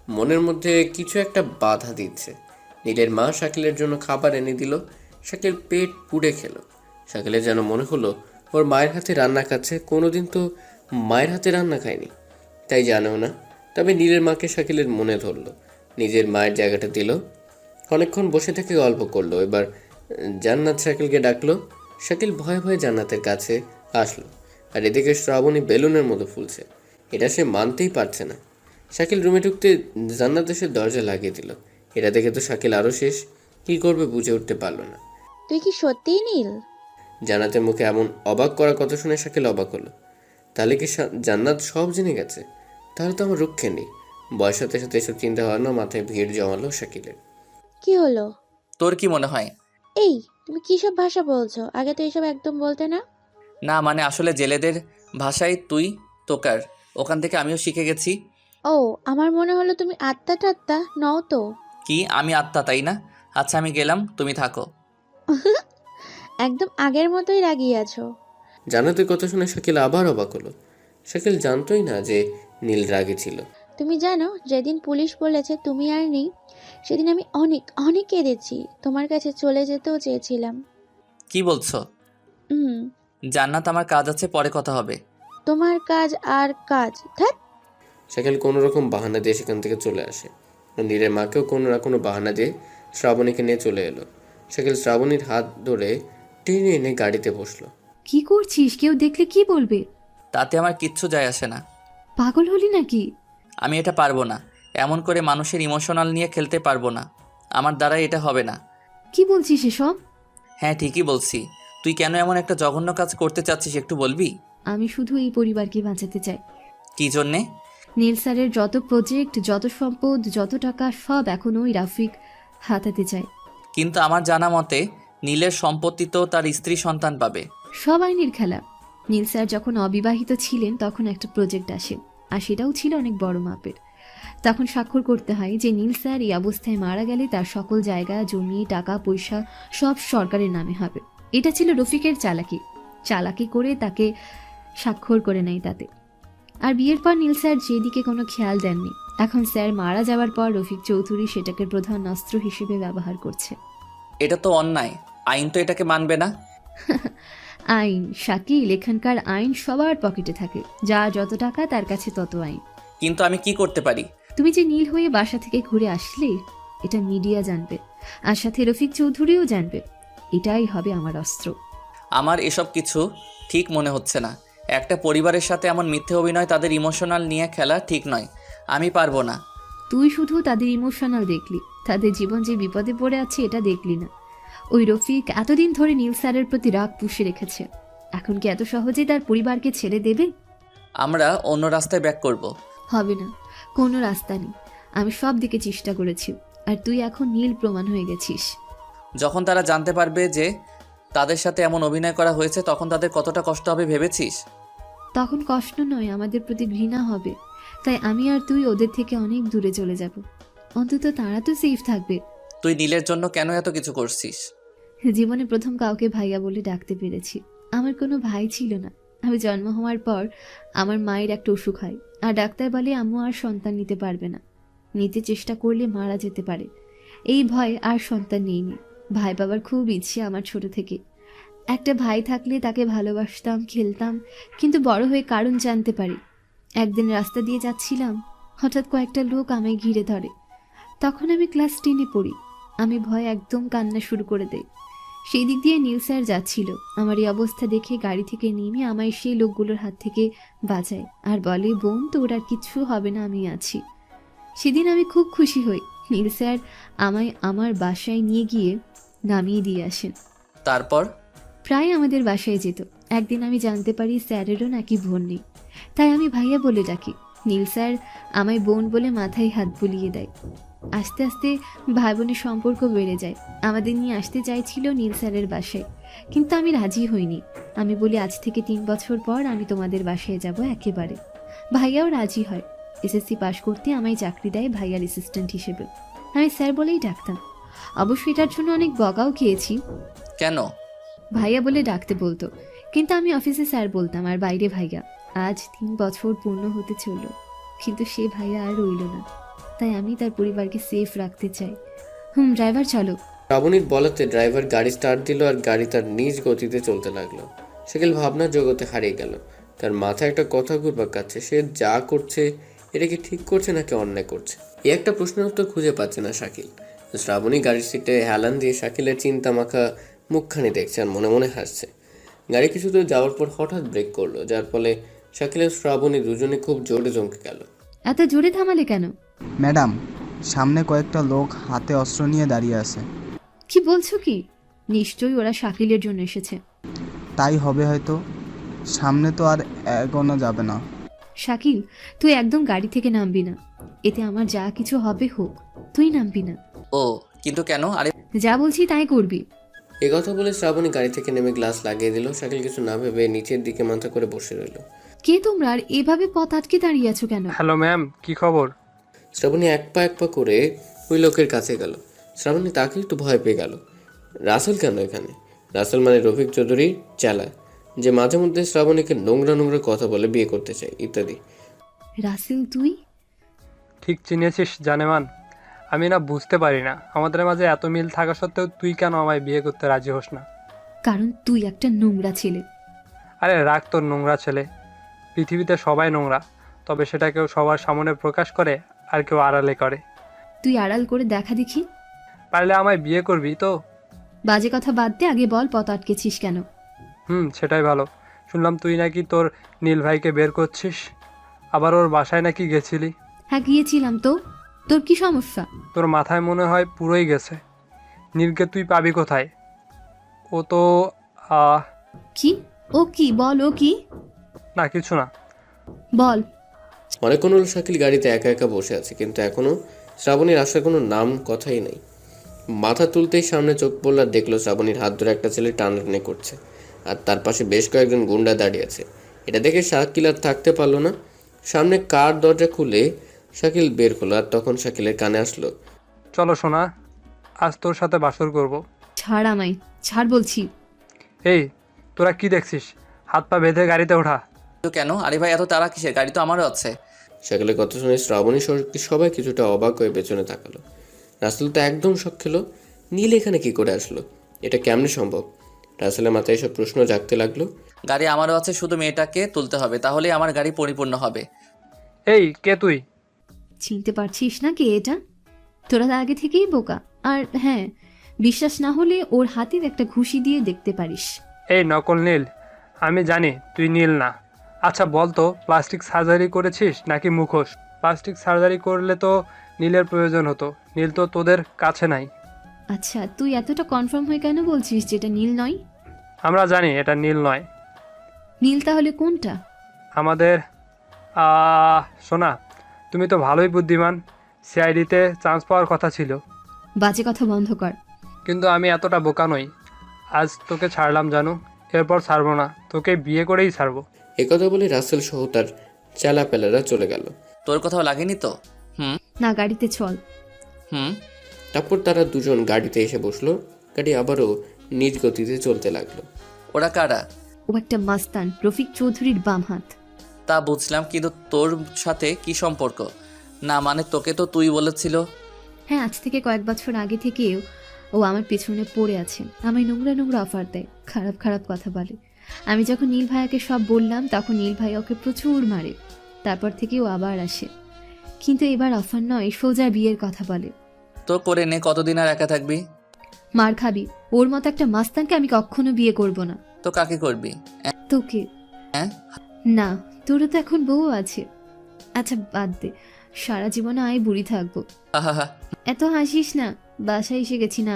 মনের মধ্যে কিছু একটা বাধা দিচ্ছে। নীলের মা শাকিলের জন্য খাবার এনে দিল। শাকিল পেট পুড়ে খেলো। শাকিলের যেন মনে হলো ওর মায়ের হাতে রান্না খাচ্ছে। কোনোদিন তো মায়ের হাতে রান্না খায়নি, তাই জানেও না। তবে নীলের মাকে শাকিলের মনে ধরলো, নিজের মায়ের জায়গাটা দিল। অনেকক্ষণ বসে থেকে গল্প করলো। এবার জান্নাত শাকিলকে ডাকলো। শাকিল ভয়ে ভয়ে জান্নাতের কাছে আসলো। আর এদিকে শ্রাবণী বেলুনের মতো ফুলছে। এটা সে মানতেই পারছে না। শাকিল রুমে ঢুকতে জান্নাত এসে দরজা লাগিয়ে দিল। এটা দেখে তো শাকিল আরও শেষ। কী করবে বুঝে উঠতে পারলো না। তুই কি সত্যিই নীল? জান্নাতের মুখে এমন অবাক করার কথা শুনে শাকিল অবাক হলো। তাহলে কি জান্নাত সব জেনে গেছে? তাহলে তো আমার রক্ষে নেই। বয়সের সাথে সাথে এসব চিন্তা ভাবনা মাথায় ভিড় জমালো শাকিলের। কি হলো? তোর কি মনে হয়? এই, তুমি কি সব ভাষা বলছো? আগে তো এসব একদম বলতে না। না মানে আসলে জেলেদের ভাষায় তুই তোকার, ওখান থেকে আমিও শিখে গেছি। ও, আমার মনে হলো তুমি আত্মা টাত্মা নও তো। কি আমি আত্মা, তাই না? আচ্ছা আমি গেলাম, তুমি থাকো। একদম আগের মতোই রাগিয়ে আছো। জান্নাতের কথা শুনে শাকিল আবার অবাক হলো। শাকিল জানতোই না যে নীল রাগে ছিল। তুমি জানো, যেদিন পুলিশ বলেছে তুমি আর নেই, সেদিন আমি অনেক অনেক কেঁদেছি। তোমার কাছে চলে যেতেও চেয়েছিলাম। কি বলছো? হুম। জান্নাত, আমার কাজ আছে, পরে কথা হবে। তোমার কাজ আর কাজ, ধ্যাৎ। শাকিল কোনো রকম বাহানা দিয়ে সেখান থেকে চলে আসে। নীলের মাকেও কোনো না কোনো বাহানা দিয়ে শ্রাবণীকে নিয়ে চলে এলো। শাকিল শ্রাবণীর হাত ধরে টেনে এনে গাড়িতে বসলো। কি করছিস? কেউ দেখলে কি বলবে? তাতে আমার কিচ্ছু যায় আসে না। পাগল হলি নাকি? আমি এটা পারবো না। এমন করে মানুষের ইমোশনাল নিয়ে খেলতে পারবো না। আমার দ্বারা এটা হবে না। কি বলছিস এসব? হ্যাঁ ঠিকই বলছি। তুই কেন এমন একটা জঘন্য কাজ করতে চাচ্ছিস একটু বলবি? আমি শুধু এই পরিবারকে বাঁচাতে চাই। কি জন্যে? নীল স্যারের যত প্রজেক্ট, যত সম্পদ, যত টাকা সব এখন ওই রাফিক হাতাতে চায়। কিন্তু আমার জানা মতে নীলের সম্পত্তি তো তার স্ত্রী সন্তান পাবে। সব আইনের খেলা। নীল স্যার যখন অবিবাহিত ছিলেন তখন একটা প্রজেক্ট আসে, আর সেটাও ছিল অনেক বড় মাপের। তখন স্বাক্ষর করতে হয় যে নীল স্যার এই অবস্থায় মারা গেলে তার সকল জায়গা, জমি, টাকা পয়সা সব সরকারের নামে হবে। এটা ছিল রফিকের চালাকি করে তাকে স্বাক্ষর করে নেয় তাতে। আর বিয়ের পর নীল স্যার যেদিকে কোনো খেয়াল দেননি। এখন স্যার মারা যাওয়ার পর রফিক চৌধুরী সেটাকে প্রধান অস্ত্র হিসেবে ব্যবহার করছে। এটা তো অন্যায়। আইন তো এটাকে মানবে না। আইন শাকিল, এখানকার আইন সবার পকেটে থাকে। যা যত টাকা তার কাছে তত আইন। কিন্তু আমি কি করতে পারি? তুমি যে নীল হয়ে বাসা থেকে ঘুরে আসলে, এটা মিডিয়া জানবে, আর সাথে রফিক চৌধুরীও জানবে। এটাই হবে আমার অস্ত্র। আমার এসব কিছু ঠিক মনে হচ্ছে না। একটা পরিবারের সাথে এমন মিথ্যে অভিনয়, তাদের ইমোশনাল নিয়ে খেলা ঠিক নয়। আমি পারবো না। তুই শুধু তাদের ইমোশনাল দেখলি, তাদের জীবন যে বিপদে পড়ে আছে এটা দেখলি না। ওই রফিক এতদিন ধরে নীল স্যারের প্রতি রাগ পুষে রেখেছে। এখন কি এত সহজেই তার পরিবারকে ছেড়ে দেবে? আমরা অন্য রাস্তায় ব্যাক করব। হবে না, কোনো রাস্তা নেই। আমি সব দিকে চেষ্টা করেছি, আর তুই এখন নীল প্রমাণ হয়ে গেছিস। যখন তারা জানতে পারবে যে তাদের সাথে এমন অভিনয় করা হয়েছে, তখন তাদের কতটা কষ্ট হবে ভেবেছিস? তখন কষ্ট নয়, আমাদের প্রতি ঘৃণা হবে। তাই আমি আর তুই ওদের থেকে অনেক দূরে চলে যাব। অন্তত তারা তো সেফ থাকবে। তুই নীলের জন্য কেন এত কিছু করছিস? জীবনে প্রথম কাউকে ভাইয়া বলে ডাকতে পেরেছি। আমার কোনো ভাই ছিল না। আমি জন্ম হওয়ার পর আমার মায়ের একটা অসুখ হয়, আর ডাক্তার বলে আম্মু আর সন্তান নিতে পারবে না। নিতে চেষ্টা করলে মারা যেতে পারে। এই ভয় আর সন্তান নেইনি। ভাই বাবার খুব ইচ্ছে আমার ছোট থেকে। একটা ভাই থাকলে তাকে ভালোবাসতাম, খেলতাম। কিন্তু বড় হয়ে কারণ জানতে পারি। একদিন রাস্তা দিয়ে যাচ্ছিলাম, হঠাৎ কয়েকটা লোক আমায় ঘিরে ধরে। তখন আমি ক্লাস 10-এ পড়ি। আমি ভয়ে একদম কান্না শুরু করে দেই। সেই দিক দিয়ে নীল স্যার যাচ্ছিল। আমার এই অবস্থা দেখে গাড়ি থেকে নেমে আমায় সেই লোকগুলোর হাত থেকে বাঁচায় আর বলে, বোন তোর আর কিচ্ছু হবে না, আমি আছি। সেদিন আমি খুব খুশি হই। নীল স্যার আমায় আমার বাসায় নিয়ে গিয়ে নামিয়ে দিয়ে আসেন। তারপর প্রায় আমাদের বাসায় যেত। একদিন আমি জানতে পারি স্যারেরও নাকি বোন নেই, তাই আমি ভাইয়া বলে ডাকি। নীল স্যার আমায় বোন বলে মাথায় হাত বুলিয়ে দেয়। আস্তে আস্তে ভাই বোনের সম্পর্ক বেড়ে যায়। আমাদের নিয়ে আসতে চাইছিল নীল স্যারের বাসায়, কিন্তু আমি রাজি হইনি। আমি বলি, আজ থেকে 3 বছর পর আমি তোমাদের বাসায় যাব একেবারে। ভাইয়াও রাজি হয়। এসএসসি পাশ করতে আমায় চাকরি দেয় ভাইয়ার অ্যাসিস্ট্যান্ট হিসেবে। আমি স্যার বলেই ডাকতাম। অবশ্য এটার জন্য অনেক বকাও খেয়েছি। কেন? ভাইয়া বলে ডাকতে বলতো, কিন্তু আমি অফিসে স্যার বলতাম আর বাইরে ভাইয়া। আজ 3 বছর পূর্ণ হতে চলল, কিন্তু সে ভাইয়া আর রইল না। তাই আমি তার পরিবারকে সেফ রাখতে চাই। ড্রাইভার চলো। শ্রাবণীর বলাতে ড্রাইভার গাড়ি স্টার্ট দিল আর গাড়ি তার নিজ গতিতে চলতে লাগলো। শাকিল ভাবনার জগতে হারিয়ে গেল। তার মাথায় একটা কথা ঘুরপাক খাচ্ছে, সে যা করছে এটা কি ঠিক করছে নাকি অন্যায় করছে, এই একটা প্রশ্নের উত্তর খুঁজে পাচ্ছে না শাকিল। শ্রাবণী গাড়ির সিটে হেলান দিয়ে শাকিলের চিন্তা মাখা মুখখানি দেখছে আর মনে মনে হাসছে। গাড়ি কিছু দূর যাওয়ার পর হঠাৎ ব্রেক করলো, যার ফলে শাকিল আর শ্রাবণী দুজনে খুব জোরে চমকে গেল। এত জোরে থামালে কেন? ম্যাডাম, সামনে কয়েকটা লোক হাতে অস্ত্র নিয়ে দাঁড়িয়ে আছে। কি বলছো কি? নিশ্চয়ই ওরা শাকিলের জন্য এসেছে। তাই হবে হয়তো। সামনে তো আর এগোনো যাবে না। শাকিল, তুই একদম গাড়ি থেকে নামবি না। এতে আমার যা কিছু হবে হোক, তুই নামবি না। ও কিন্তু কেন? আরে যা বলছি তাই করবি। এ কথা বলে শ্রাবণী গাড়ি থেকে নেমে গ্লাস লাগিয়ে দিল। শাকিল কিছু না ভেবে নিচের দিকে মাথা করে বসে রইল। কে তোমরা আর এভাবে পথ আটকে দাঁড়িয়ে আছো কেন? হ্যালো ম্যাম, কি খবর? শ্রাবণী এক পা করে ওই লোকের কাছে গেল। শ্রাবণী তাকে একটু ভয় পেয়ে গেল। রাসেল কেন এখানে? রাসেল মানে রফিক চৌধুরীর চেলা, যে মাঝে মধ্যে শ্রাবণীকে নোংরা নোংরা কথা বলে বিয়ে করতে চায় ইত্যাদি। রাসেল তুই? ঠিক চিনেছিস জানেমান। আমি না বুঝতে পারি না, আমাদের মাঝে এত মিল থাকা সত্ত্বেও তুই কেন আমায় বিয়ে করতে রাজি হোস না? কারণ তুই একটা নোংরা ছেলে। আরে রাখ তোর নোংরা ছেলে। পৃথিবীতে সবাই নোংরা, তবে সেটা কেউ সবার সামনে প্রকাশ করে আর কেউ আড়ালে করে। তুই আড়াল করে দেখা দেখি। পারলে আমায় বিয়ে করবি তো? বাজে কথা বাদ দে, আগে বল পথ আটকেছিস কেন? সেটাই ভালো। শুনলাম তুই নাকি তোর নীল ভাইকে বের করছিস, আবার ওর বাসায় নাকি গেছিলি। হ্যাঁ গিয়েছিলাম তো। তোর কি সমস্যা? তোর মাথায় মনে হয় পুরোই গেছে। নীলকে তুই পাবি কোথায়? ও তো কি? ও কি? বল ও কি? না কিছু না। বল। অনেকক্ষণ হলো শাকিল গাড়িতে একা একা বসে আছে, কিন্তু এখনো শ্রাবণীর আসার কোনো নাম কথাই নেই। মাথা তুলতেই সামনে চোখ পড়ল আর দেখলো শ্রাবণীর হাত ধরে একটা ছেলে টানাটানি করছে, আর তার পাশে বেশ কয়েকজন গুন্ডা দাঁড়িয়ে আছে। এটা দেখে শাকিল আর থাকতে পারলো না। সামনে কার দরজা খুলে শাকিল বের হলো, আর তখন শাকিলের কানে আসলো, চলো সোনা, আজ তোর সাথে বাসর করব। ছাড় আমায়, ছাড় বলছি। এই তোরা কি দেখছিস? হাত পা বেঁধে গাড়িতে ওঠা। তো কেন? আরে ভাই এত তারা কিসের? গাড়ি তো আমারও আছে। শাকিলের কথা শুনে শ্রাবণী সবাই কিছুটা অবাক হয়ে পেছনে তাকালো। রাসেল তো একদম শক খেলো। নীল এখানে কি করে আসলো? এটা কেমনে সম্ভব? রাসেলের মাথায় এসব প্রশ্ন জাগতে লাগলো। গাড়ি আমারও আছে, শুধু মেয়েটাকে তুলতে হবে, তাহলেই আমার গাড়ি পরিপূর্ণ হবে। এই কে তুই? চিনতে পারছিস না কে এটা? তোরা আগে থেকেই বোকা। আর হ্যাঁ, বিশ্বাস না হলে ওর হাতের একটা ঘুষি দিয়ে দেখতে পারিস। এই নকল নীল, আমি জানি তুই নীল না। আচ্ছা বল তো, প্লাস্টিক সার্জারি করেছিস নাকি মুখোশ? প্লাস্টিক সার্জারি করলে তো নীলের প্রয়োজন হতো, নীল তো তোদের কাছে নাই। আচ্ছা তুই এতটা কনফার্ম হয়ে কেন বলছিস যেটা নীল নয়? আমরা জানি এটা নীল নয়। নীল তাহলে কোনটা? আমাদের সোনা, তুমি তো ভালোই বুদ্ধিমান। সিআইডিতে চান্স পাওয়ার কথা ছিল। বাজে কথা বন্ধ কর। কিন্তু আমি এতটা বোকা নই। আজ তোকে ছাড়লাম জানু, এরপর ছাড়বো না, তোকে বিয়ে করেই ছাড়বো। একথা বলে রাসেল সহ তার চেলাপেলারা চলে গেল। তোর কোথাও লাগেনি তো? না, গাড়িতে চল। তারপর তারা দুজন গাড়িতে এসে বসলো। গাড়ি আবারও নিজ গতিতে চলতে লাগলো। ওরা কারা? ও একটা মাস্তান, রফিক চৌধুরীর বাম হাত। তা বুঝলাম, কিন্তু তোর সাথে কি সম্পর্ক? না মানে তোকে তো তুই বলেছিল। হ্যাঁ, আজ থেকে কয়েক বছর আগে থেকেও ও আমার পেছনে পড়ে আছে। আমায় নোংরা নোংরা অফার দেয়, খারাপ খারাপ কথা বলে। আমি যখন নীল ভাইয়াকে সব বললাম তখন নীল ভাইয়া ওকে প্রচুর মারে। তারপর থেকে ও আবার আসে, কিন্তু এবার অফার নয়, সোজা বিয়ের কথা বলে। তো করে নে, কতদিন আর একা থাকবি? মার খাবি। ওর মতো একটা মাস্তানকে আমি কখনো বিয়ে করব না। তো কাকে করবি? তোকে। হ্যাঁ? না, তোরও তো এখন বউ আছে। আচ্ছা বাদ দে, সারা জীবনে আয় বুড়ি থাকবো। আহা, এত হাসিস না, বাসায় এসে গেছি না।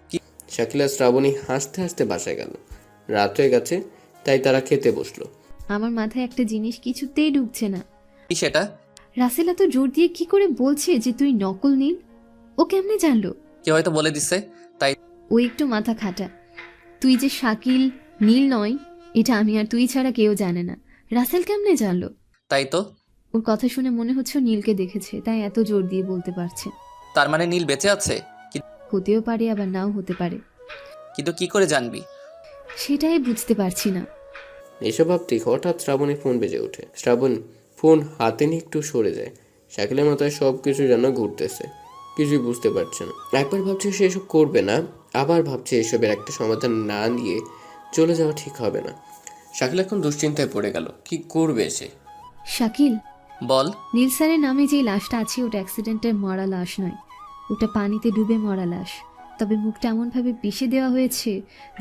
কি? শাকিল আর শ্রাবণী হাসতে হাসতে বাসায় গেল। রাত হয়ে গেছে, তাই তারা খেতে বসলো। আমার মাথায় একটা জিনিস কিছুতেই ঢুকছে না। কি সেটা? রাসেল এত জোর দিয়ে কি করে বলছে যে তুই নকল নীল? ও কেমনে জানলো? কেউ হয়তো বলে দিচ্ছে, তাই। ও একটু মাথা খাটা। তুই যে শাকিল নীল নয়, এটা আমি আর তুই ছাড়া কেউ জানে না। রাসেল কেমনে জানলো? তাই তো। ওর কথা শুনে মনে হচ্ছে ও নীলকে দেখেছে, তাই এত জোর দিয়ে বলতে পারছে। তার মানে নীল বেঁচে আছে? হতেও পারে, আবার নাও হতে পারে। কিন্তু কি করে জানবি? সেটাই বুঝতে পারছি না। এসব ভাবতেই হঠাৎ শ্রাবণীর ফোন বেজে ওঠে। শ্রাবণ ফোন হাতে নিয়ে একটু সরে যায়। শাকিলের মাথায় সব কিছু যেন ঘুরতেছে, কিছুই বুঝতে পারছে না। একবার ভাবছে সে এসব করবে না, আবার ভাবছে এসবের একটা সমাধান না দিয়ে চলে যাওয়া ঠিক হবে না। শাকিল এখন দুশ্চিন্তায় পড়ে গেল, কি করবে সে? শাকিল, বল। নীল স্যারের নামে যে লাশটা আছে ওটা অ্যাক্সিডেন্টের মরা লাশ নয়, ওটা পানিতে ডুবে মরা লাশ। তবে মুখটা এমনভাবে পিষে দেওয়া হয়েছে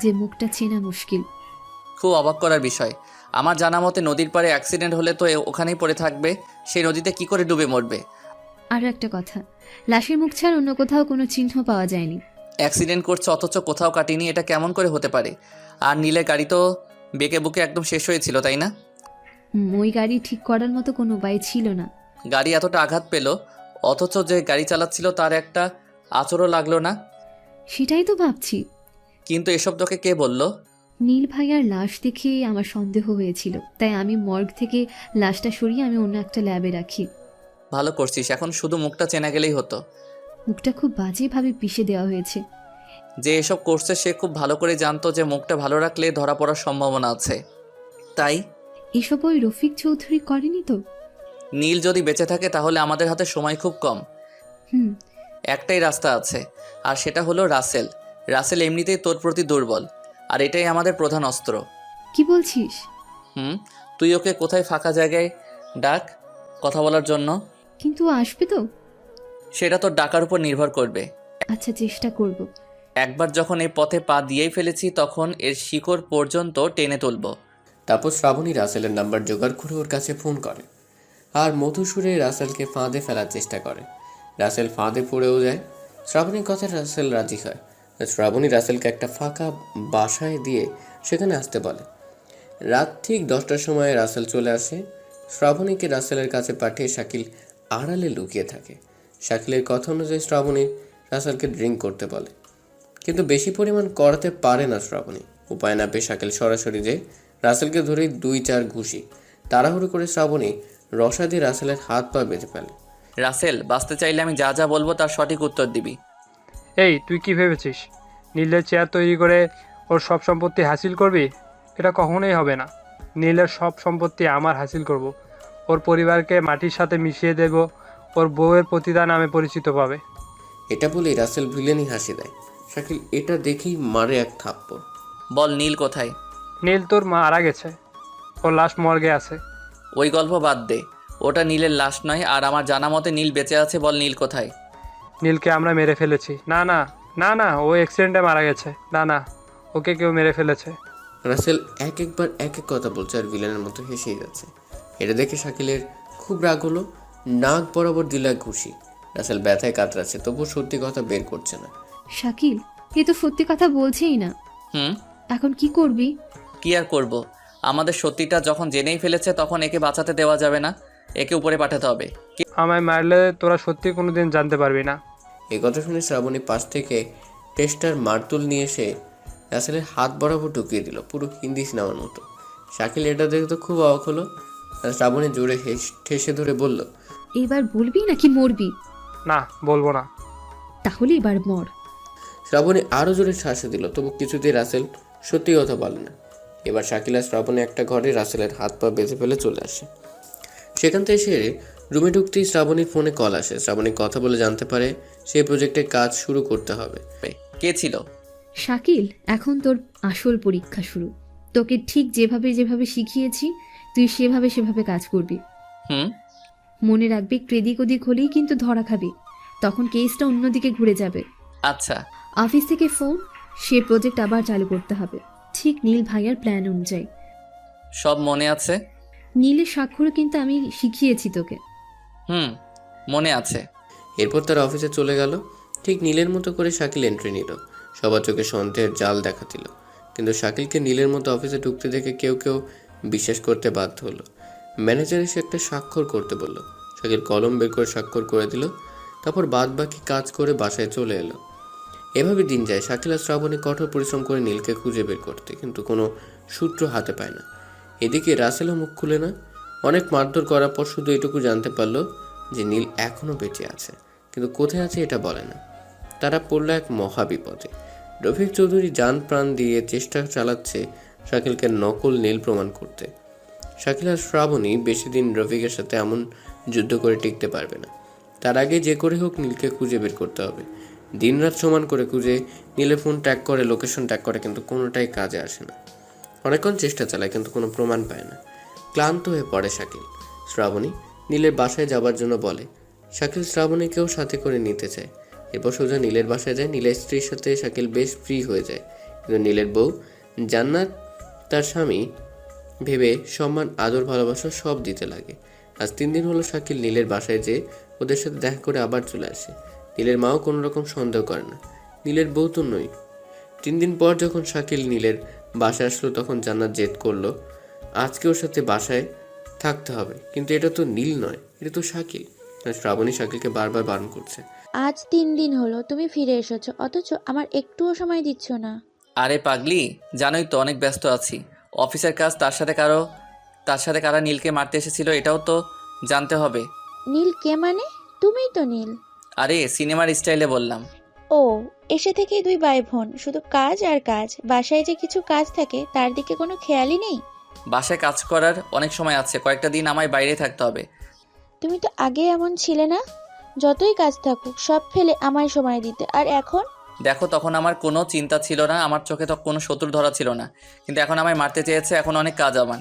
যে মুখটা চেনা মুশকিল। খুব অবাক করার বিষয়। আমার জানা মতে নদীর পাড়ে অ্যাক্সিডেন্ট হলে তো ওখানেই পড়ে থাকবে, সেই নদীতে কি করে ডুবে মরবে? আর একটা কথা, লাশের মুখ ছাড়া অন্য কোথাও কোনো চিহ্ন পাওয়া যায়নি। অ্যাক্সিডেন্ট করছে অথচ কোথাও কাটিনি, এটা কেমন করে হতে পারে? আর নীলের গাড়ি তো বেঁকে বুকে একদম শেষ হয়েছিল, তাই না? ওই গাড়ি ঠিক করার মতো কোনো উপায় ছিল না। গাড়ি এতটা আঘাত পেল, অথচ যে গাড়ি চালাচ্ছিল তার একটা আঁচড়ও লাগলো না। সেটাই তো ভাবছি। কিন্তু এসব তোকে কে বলল? নীল ভাইয়ার লাশ দেখে আমার সন্দেহ হয়েছিল, তাই আমি মর্গ থেকে লাশটা সরিয়ে আমি অন্য একটা ল্যাবে রাখি। ভালো করছিস, এখন শুধু মুখটা চেনা গেলেই হতো। মুখটা খুব বাজেভাবে পিষে দেওয়া হয়েছে। যে এসব করছে সে খুব ভালো করে জানতো যে মুখটা ভালো রাখলে ধরা পড়ার সম্ভাবনা আছে, তাই। এসব ওই রফিক চৌধুরী করেনি তো? নীল যদি বেঁচে থাকে তাহলে আমাদের হাতে সময় খুব কম। হুম। একটাই রাস্তা আছে, আর সেটা হলো রাসেল। রাসেল এমনিতেই তোর প্রতি দুর্বল, আর এটাই আমাদের প্রধান অস্ত্র। কি বলছিস? তুই ওকে কোথায় ফাঁকা জায়গায় ডাক কথা বলার জন্য। কিন্তু ও আসবে তো? সেটা তোর ডাকার উপর নির্ভর করবে। আচ্ছা, চেষ্টা করব। একবার যখন এই পথে পা দিয়েই ফেলেছি তখন এর শিকড় পর্যন্ত টেনে তুলব। তারপর শ্রাবণী রাসেলের নাম্বার জোগাড় করে ওর কাছে ফোন করে আর মধুসূরে রাসেলকে ফাঁদে ফেলার চেষ্টা করে। রাসেল ফাঁদে পড়েও যায়। শ্রাবণীর কথায় রাসেল রাজি হয়। শ্রাবণী রাসেলকে একটা ফাঁকা বাসায় দিয়ে সেখানে আসতে বলে। রাত ঠিক 10টার সময় রাসেল চলে আসে। শ্রাবণীকে রাসেলের কাছে পাঠিয়ে শাকিল আড়ালে লুকিয়ে থাকে। শাকিলের কথা অনুযায়ী শ্রাবণী রাসেলকে ড্রিঙ্ক করতে বলে, কিন্তু বেশি পরিমাণ করাতে পারে না শ্রাবণী। উপায় না পেয়ে শাকিল সরাসরি যে রাসেলকে ধরে 2-4 ঘুষি। তাড়াহুড়ো করে শ্রাবণী রসা দিয়ে রাসেলের হাত পা বেঁধে ফেলে। রাসেল, বাঁচতে চাইলে আমি যা যা বলবো তার সঠিক উত্তর দিবি। এই তুই কি ভেবেছিস নীলের চেয়ার তৈরি করে ওর সব সম্পত্তি হাসিল করবি? এটা কখনোই হবে না। নীলের সব সম্পত্তি আমার হাসিল করব। ওর পরিবারকে মাটির সাথে মিশিয়ে দেব। ওর বউয়ের প্রতিদান নামে পরিচিত পাবে। এটা বলেই রাসেল ভিলেনি হাসি দেয়। শাকিল এটা দেখেই মারে এক থাপ্পড়। বল, নীল কোথায়? নীল তোর মারা গেছে, ওর লাশ মর্গে আছে। ওই গল্প বাদ দে, ওটা নীলের লাশ নয়। আর আমার জানা মতে নীল বেঁচে আছে। বল, নীল কোথায়? নীলকে আমরা মেরে ফেলেছি। না না না না, ও অ্যাক্সিডেন্টে মারা গেছে। না না, ওকে কেউ মেরে ফেলেছে। রাসেল একবার এক এক কথা বলছে আর ভিলেনের মতো হেসেই যাচ্ছে। এটা দেখে শাকিলের খুব রাগ হলো। নাক বরাবর দিল এক ঘুষি। রাসেল ব্যথায় কাতরাচ্ছে, তবুও সত্যি কথা বের করছে না। শাকিল, এ তো সত্যি কথা বলছেই না। এখন কি করবি? কি আর করব, আমাদের সত্যিটা যখন জেনেই ফেলেছে তখন একে বাঁচাতে দেওয়া যাবে না, একে উপরে পাঠাতে হবে। আমায় মারলে তোরা সত্যি কোনোদিন জানতে পারবি না। এই কথা শুনে শ্রাবণী পাশ থেকে টেস্টার মারতুল নিয়ে এসে রাসেলের হাত বরাবর ঢুকিয়ে দিল, পুরো হিন্দি সিনেমার মতো। শাকিল এটা দেখে তো খুব অবাক হলো। শ্রাবণী জোরে ঠেসে ধরে বলল, এবার বলবি নাকি মরবি? না, বলবো না। তাহলে এবার মর। শ্রাবণী আরও জোরে শ্বাসে দিল, তবু কিছুতেই রাসেল সত্যি কথা বলে না। এবার শাকিল আর শ্রাবণী একটা ঘরে রাসেলের হাত পা বেঁধে ফেলে চলে আসে। সেখান থেকে এসে রুমে ঢুকতেই শ্রাবণীর ফোনে কল আসে। শ্রাবণী কথা বলে জানতে পারে সেই প্রজেক্টে কাজ শুরু করতে হবে। কে ছিল? শাকিল, এখন তোর আসল পরীক্ষা শুরু। তোকে ঠিক যেভাবে যেভাবে শিখিয়েছি তুই সেভাবে সেভাবে কাজ করবি। মনে রাখবি, একটু এদিক ওদিক হলেই কিন্তু ধরা খাবি, তখন কেসটা অন্যদিকে ঘুরে যাবে। আচ্ছা। অফিস থেকে ফোন, সে প্রজেক্ট আবার চালু করতে হবে, ঠিক নীল ভাইয়ার প্ল্যান অনুযায়ী। সব মনে আছে? নীলের স্বাক্ষরও কিন্তু আমি শিখিয়েছি তোকে। হুম, মনে আছে। এরপর তার অফিসে চলে গেল। ঠিক নীলের মতো করে শাকিল এন্ট্রি নিল। সবার চোখে সন্দেহের জাল দেখা দিল, কিন্তু শাকিলকে নীলের মতো অফিসে ঢুকতে দেখে কেউ কেউ বিশ্বাস করতে বাধ্য হলো। ম্যানেজার এসে একটা স্বাক্ষর করতে বলল। শাকিল কলম বের করে স্বাক্ষর করে দিল, তারপর বাদ বাকি কাজ করে বাসায় চলে এলো। এভাবে দিন যায়। শাকিল আর শ্রাবণী কঠোর পরিশ্রম করে নীলকে খুঁজে বের করতে, কিন্তু কোনো সূত্র হাতে পায় না। এদিকে রাসেলও মুখ খুলে না। অনেক মারধর করার পর শুধু এটুকু জানতে পারলো যে নীল এখনও বেঁচে আছে, কিন্তু কোথায় আছে এটা বলে না। তারা পড়ল এক মহাবিপদে। রফিক চৌধুরী জান প্রাণ দিয়ে চেষ্টা চালাচ্ছে শাকিলকে নকল নীল প্রমাণ করতে। শাকিল আর শ্রাবণী বেশি দিন রফিকের সাথে এমন যুদ্ধ করে টিকতে পারবে না। তার আগে যে করে হোক নীলকে খুঁজে বের করতে হবে। দিনরাত সমান করে খুঁজে নীলের ফোন ট্র্যাক করে, লোকেশন ট্র্যাক করে, কিন্তু কোনোটাই কাজে আসে না। অনেকক্ষণ চেষ্টা চালায়, কিন্তু কোনো প্রমাণ পায় না। ক্লান্ত হয়ে পড়ে শাকিল। শ্রাবণী নীলের বাসায় যাবার জন্য বলে। শাকিল শ্রাবণীকেও সাথে করে নিতে চায়। এরপর সোজা নীলের বাসায় যায়। নীলের স্ত্রীর সাথে শাকিল বেশ ফ্রি হয়ে যায়, কিন্তু নীলের বউ জান্নাত তার স্বামী ভেবে সম্মান, আদর, ভালোবাসা সব দিতে লাগে। আজ 3 দিন হলো শাকিল নীলের বাসায় যেয়ে ওদের সাথে দেখা করে আবার চলে আসে। নীলের মাও কোনো রকম সন্দেহ করে না, নীলের বউ তো নই। 3 দিন পর যখন শাকিল নীলের বাসায় আসলো, তখন জান্নাত জেদ করলো আজকে ওর সাথে বাসায় থাকতে হবে, কিন্তু এটা তো নীল নয়, এটা তো শাকিল। শ্রাবণী শাকিলকে বারবার বারণ করছে। আজ 3 দিন হলো তুমি ফিরে এসেছো, অথচ আমার একটুও সময় দিচ্ছ না। আরে পাগলি, জানোই তো অনেক ব্যস্ত আছি। অফিসের কাজ, তার সাথে কারা নীলকে মারতে এসেছিল এটাও তো জানতে হবে। নীল কে মানে? তুমিই তো নীল। আরে সিনেমার স্টাইলে বললাম। ও, এসে থেকেই 2 ভাই বোন, শুধু কাজ আর কাজ। বাসায় যে কিছু কাজ থাকে তার দিকে কোনো খেয়ালই নেই। বাসায় কাজ করার অনেক সময় আছে, কয়েকটা দিন আমায় বাইরে থাকতে হবে। তুমি তো আগে এমন ছিলে না, যতই কাজ থাকুক সব ফেলে আমায় সময় দিতে, আর এখন? দেখো, তখন আমার কোনো চিন্তা ছিল না, আমার চোখে তো কোনো শত্রু ধরা ছিল না, কিন্তু এখন আমায় মারতে চেয়েছে, এখন অনেক কাজ আমার।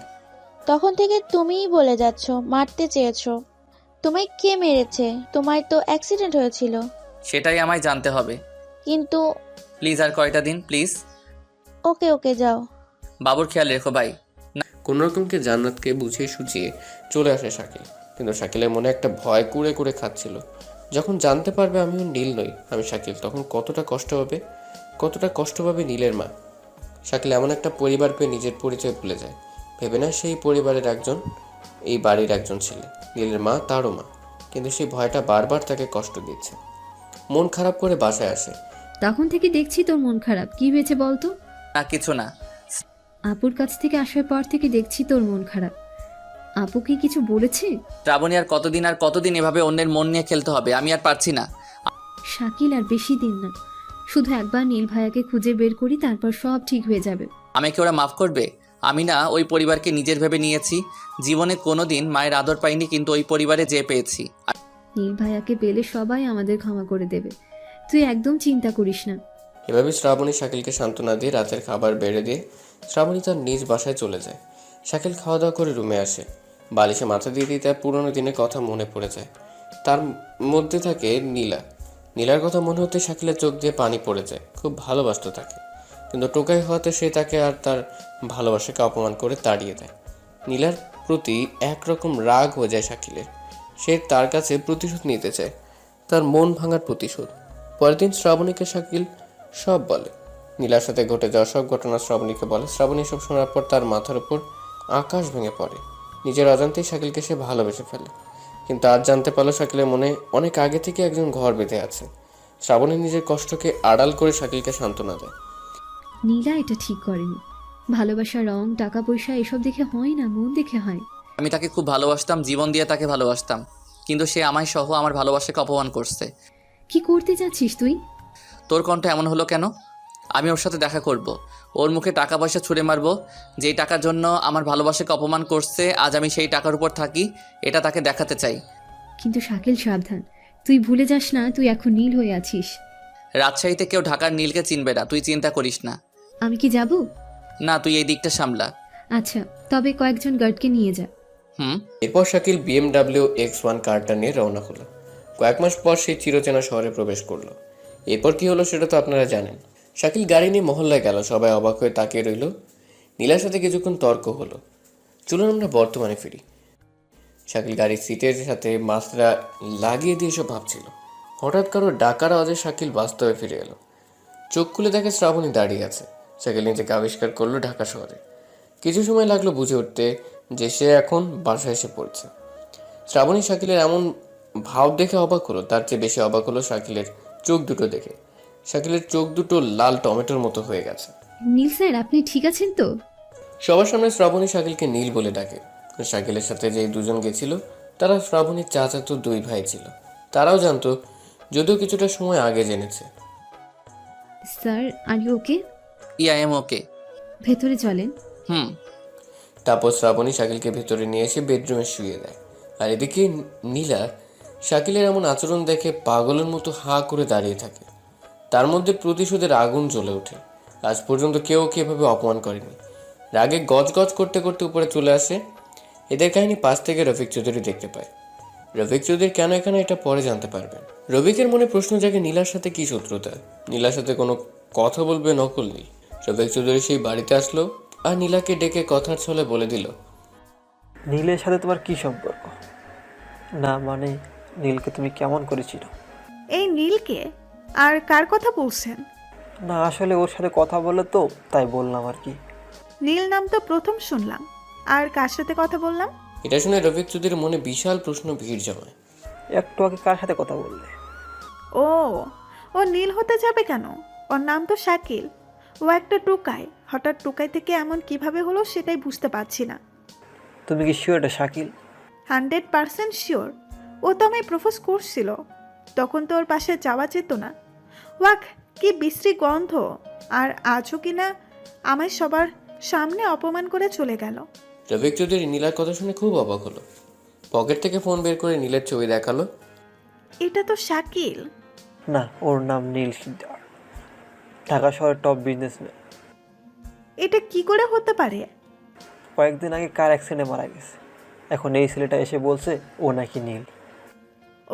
তখন থেকে তুমিই বলে যাচ্ছ মারতে চেয়েছো। তোমায় কে মেরেছে? তোমার তো অ্যাক্সিডেন্ট হয়েছিল। সেটাই আমায় জানতে হবে। কিন্তু প্লিজ আর কয়টা দিন, প্লিজ। ওকে ওকে, যাও। বাবুর খেয়াল রেখো ভাই। কোনো রকমকে জান্নাতকে বুঝিয়ে সুঝিয়ে চলে আসে শাকিল, কিন্তু শাকিলের মনে একটা ভয় কুড়ে কুড়ে খাচ্ছিল। যখন জানতে পারবে আমিও নীল নই, আমি শাকিল, তখন কতটা কষ্ট পাবে নীলের মা। শাকিল এমন একটা পরিবার পেয়ে নিজের পরিচয় ভুলে যায়। ভেবে না সেই পরিবারের একজন, এই বাড়ির একজন ছেলে। নীলের মা তারও মা, কিন্তু সেই ভয়টা বারবার তাকে কষ্ট দিচ্ছে। মন খারাপ করে বাসায় আসে। তখন থেকে দেখছি তোর মন খারাপ, কি হয়েছে বলতো? না, কিছু না। আপুর কাছ থেকে আসার পর থেকে দেখছি তোর মন খারাপ। আপু কি কিছু বলেছে? শ্রাবণী, আর কতদিন এভাবে অন্যের মন নিয়ে খেলতে হবে? আমি আর পারছি না। শাকিল, আর বেশি দিন না, শুধু একবার নীল ভাইয়াকে খুঁজে বের করি, তারপর সব ঠিক হয়ে যাবে। আমাকে ওরা মাফ করবে? আমি না ওই পরিবারকে নিজের ভেবে নিয়েছি। জীবনে কোনো দিন মায়ের আদর পাইনি, কিন্তু ওই পরিবারে যে পেয়েছি। নীল ভাইয়াকে পেলে সবাই আমাদের ক্ষমা করে দেবে, তুই একদম চিন্তা করিস না। এভাবে শ্রাবণী শাকিলকে সান্ত্বনা দিয়ে রাতের খাবার বেড়ে দিয়ে শ্রাবণী তার নিজ বাসায় চলে যায়। শাকিল খাওয়া দাওয়া করে রুমে আসে। বালিশে মাথা দিয়ে দিয়ে তার পুরোনো দিনের কথা মনে পড়ে যায়। তার মধ্যে থাকে নীলার কথা মনে হতে শাকিলের চোখ দিয়ে পানি পড়ে যায়। খুব ভালোবাসতো তাকে, কিন্তু টোকাই হওয়াতে সে তাকে আর তার ভালোবাসাকে অপমান করে তাড়িয়ে দেয়। নীলার প্রতি একরকম রাগ হয়ে যায় শাকিলের। সে তার কাছে প্রতিশোধ নিতে চায়, তার মন ভাঙার প্রতিশোধ। পরের দিন শ্রাবণীকে শাকিল সব বলে। নীলার সাথে ঘটে যাওয়া সব ঘটনা শ্রাবণীকে বলে। শ্রাবণী সব শোনার পর তার মাথার উপর আকাশ ভেঙে পড়ে। নিজের অজান্তেই শাকিলকে সে ভালোবেসে ফেলে, কিন্তু আজ জানতে পারলো শাকিলের মনে অনেক আগে থেকে একজন ঘর বেঁধে আছে। শ্রাবণী নিজের কষ্টকে আড়াল করে শাকিলকে সান্ত্বনা দেয়। নীলা এটা ঠিক করেনি। ভালোবাসা রং, টাকা পয়সা এসব দেখে হয় না, মন দেখে হয়। আমি তাকে খুব ভালোবাসতাম, জীবন দিয়ে তাকে ভালোবাসতাম, কিন্তু সে আমায় সহ আমার ভালোবাসাকে অপমান করছে। কি করতে যাচ্ছিস তুই? তোর কণ্ঠ এমন হলো কেন? আমি ওর সাথে দেখা করব, ওর মুখে টাকা পয়সা ছুঁড়ে মারবো। যেই টাকার জন্য আমার ভালোবাসাকে অপমান করছে, আজ আমি সেই টাকার উপর থাকি, এটা তাকে দেখাতে চাই। কিন্তু শাকিল, সাবধান, তুই ভুলে যাস না তুই এখন নীল হয়ে আছিস। রাজশাহীতে কেউ ঢাকার নীলকে চিনবে না, তুই চিন্তা করিস না। আমি কি যাব? না, তুই এই দিকটা সামলা। আচ্ছা, তবে কয়েকজন গার্ডকে নিয়ে যা। এরপর শাকিল BMW X1 কারটা নিয়ে রওনা হলো। কয়েক মাস পর সেই চিরচেনা শহরে প্রবেশ করলো। এরপর কি হলো সেটা তো আপনারা জানেন। শাকিল গাড়ি নিয়ে মহল্লায় গেল, সবাই অবাক হয়ে তাকিয়ে রইল। নীলার সাথে কিছুক্ষণ তর্ক হলো। চলুন আমরা বর্তমানে ফিরি। শাকিল গাড়ির সিটের সাথে মাছরা লাগিয়ে দিয়ে সব ভাবছিল। হঠাৎ কারো ডাকার আওয়াজে শাকিল বাস্তবে ফিরে এলো। চোখ খুলে দেখে শ্রাবণী দাঁড়িয়ে আছে। শাকিল নিজেকে আবিষ্কার করলো ঢাকা শহরে। কিছু সময় লাগলো বুঝে উঠতে যে সে এখন বাসায় এসে পড়ছে। শ্রাবণী শাকিলের এমন ভাব দেখে অবাক হলো, তার চেয়ে বেশি অবাক হলো শাকিলের চোখ দুটো দেখে। শাকিলের চোখ দুটো লাল টমেটোর মতো হয়ে গেছে। নীল স্যার, আপনি ঠিক আছেন তো? সবার সামনে শ্রাবণী শাকিলকে নীল বলে ডাকে। শাকিলের সাথে যে দুজন গেছিল তারা শ্রাবণীর চাচাতো দুই ভাই ছিল। তারাও জানতো, যদিও কিছুটা সময় আগে জেনেছে। Sir, are you okay? I am okay. ভেতরে চলেন। হুম। তারপর শ্রাবণী শাকিলকে ভেতরে নিয়ে এসে বেডরুমে শুয়ে দেয়। আর এদিকে নীলা শাকিলের এমন আচরণ দেখে পাগলের মতো হাঁ করে দাঁড়িয়ে থাকে। তার মধ্যে প্রতিশোধের আগুন জ্বলে ওঠে। আজ পর্যন্ত কেউ ওকে এভাবে অপমান করেনি। রাগে গজগজ করতে করতে উপরে চলে আসে। এদের কাহিনী পাশ থেকে রফিক চৌধুরী দেখতে পায়। রফিক চৌধুরী কেন এখানে, এটা পরে জানতে পারবেন। রফিকের মনে প্রশ্ন জাগে নীলার সাথে কি শত্রুতা। নীলার সাথে কোনো কথা বলবে নকল নীল। রফিক চৌধুরী সেই বাড়িতে আসলো আর নীলাকে ডেকে কথার ছলে বলে দিল, নীলের সাথে তোমার কি সম্পর্ক? না মানে নীলকে তুমি কেমন করেছিল? এই নীলকে? আর কার কথা বলছেন? না আসলে ওর সাথে কথা বলে তো তাই বললাম আর কি। নীল নাম তো প্রথম শুনলাম। আর কার সাথে কথা বললাম? এটা শুনে রফিক চৌধুরীর মনে বিশাল প্রশ্ন ভিড় জমায়। একটু আগে কার সাথে কথা বললে? ও ও নীল হতে যাবে কেন? ওর নাম তো শাকিল। ও একটা টোকাই। হঠাৎ টোকাই থেকে এমন কিভাবে হলো সেটাই বুঝতে পারছি না। তুমি কি শিওর এটা শাকিল? 100% শিওর। ও তো আমায় প্রপোজ করছিল। তখন তো ওর পাশে যাওয়া যেত না। ওয়াক, কি বিশ্রী গন্ধ! আর আজও কিনা আমায় সবার সামনে অপমান করে চলে গেল। রফিক চৌধুরী নীলার কথা শুনে খুব অবাক হলো। পকেট থেকে ফোন বের করে নীলের ছবি দেখালো। এটা তো শাকিল। না, ওর নাম নীল শিকদার, ঢাকা শহরের টপ বিজনেসম্যান। এটা কি করে হতে পারে? কয়েকদিন আগে কার অ্যাক্সিডেন্টে মারা গেছে। এখন এই ছেলেটা এসে বলছে ও নাকি নীল।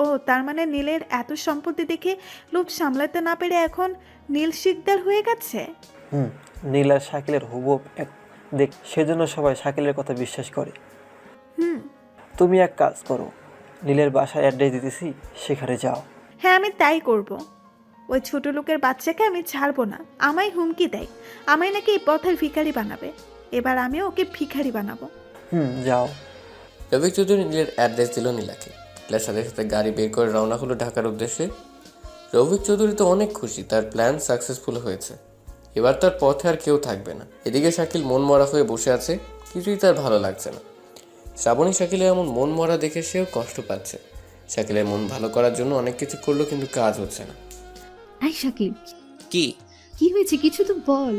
ও তার মানে নীলের এত সম্পত্তি দেখে লোভ সামলাতে না পেরে এখন নীল শিকদার হয়ে গেছে। নীল আর শাকিলের হুবহু এক দেখ, সেজন্য সবাই শাকিলের কথা বিশ্বাস করে। তুমি এক কাজ করো, নীলের বাসায় অ্যাড্রেস দিতেছি, সেখানে যাও। হ্যাঁ, আমি তাই করব। ওই ছোট লোকের বাচ্চাকে আমি ছাড়বো না। আমায় হুমকি দেয়, আমায় নাকি এই পথের ভিখারি বানাবে। এবার আমিও ওকে ভিখারি বানাবো। যাও। রফিক চৌধুরী নীলের অ্যাড্রেস দিল নীলাকে। নীলার সাথে সাথে গাড়ি বের করে রওনা হলো ঢাকার উদ্দেশ্যে। রফিক চৌধুরী তো অনেক খুশি, তার প্ল্যান সাকসেসফুল হয়েছে। এবার তার পথে আর কেউ থাকবে না। এদিকে শাকিল মন মরা হয়ে বসে আছে, কিছুই তার ভালো লাগছে না। শ্রাবণী শাকিলের এমন মন মরা দেখে সেও কষ্ট পাচ্ছে। শাকিলের মন ভালো করার জন্য অনেক কিছু করলো, কিন্তু কাজ হচ্ছে না। আই শাকিল, কি কি হয়েছে? কিছু তো বল।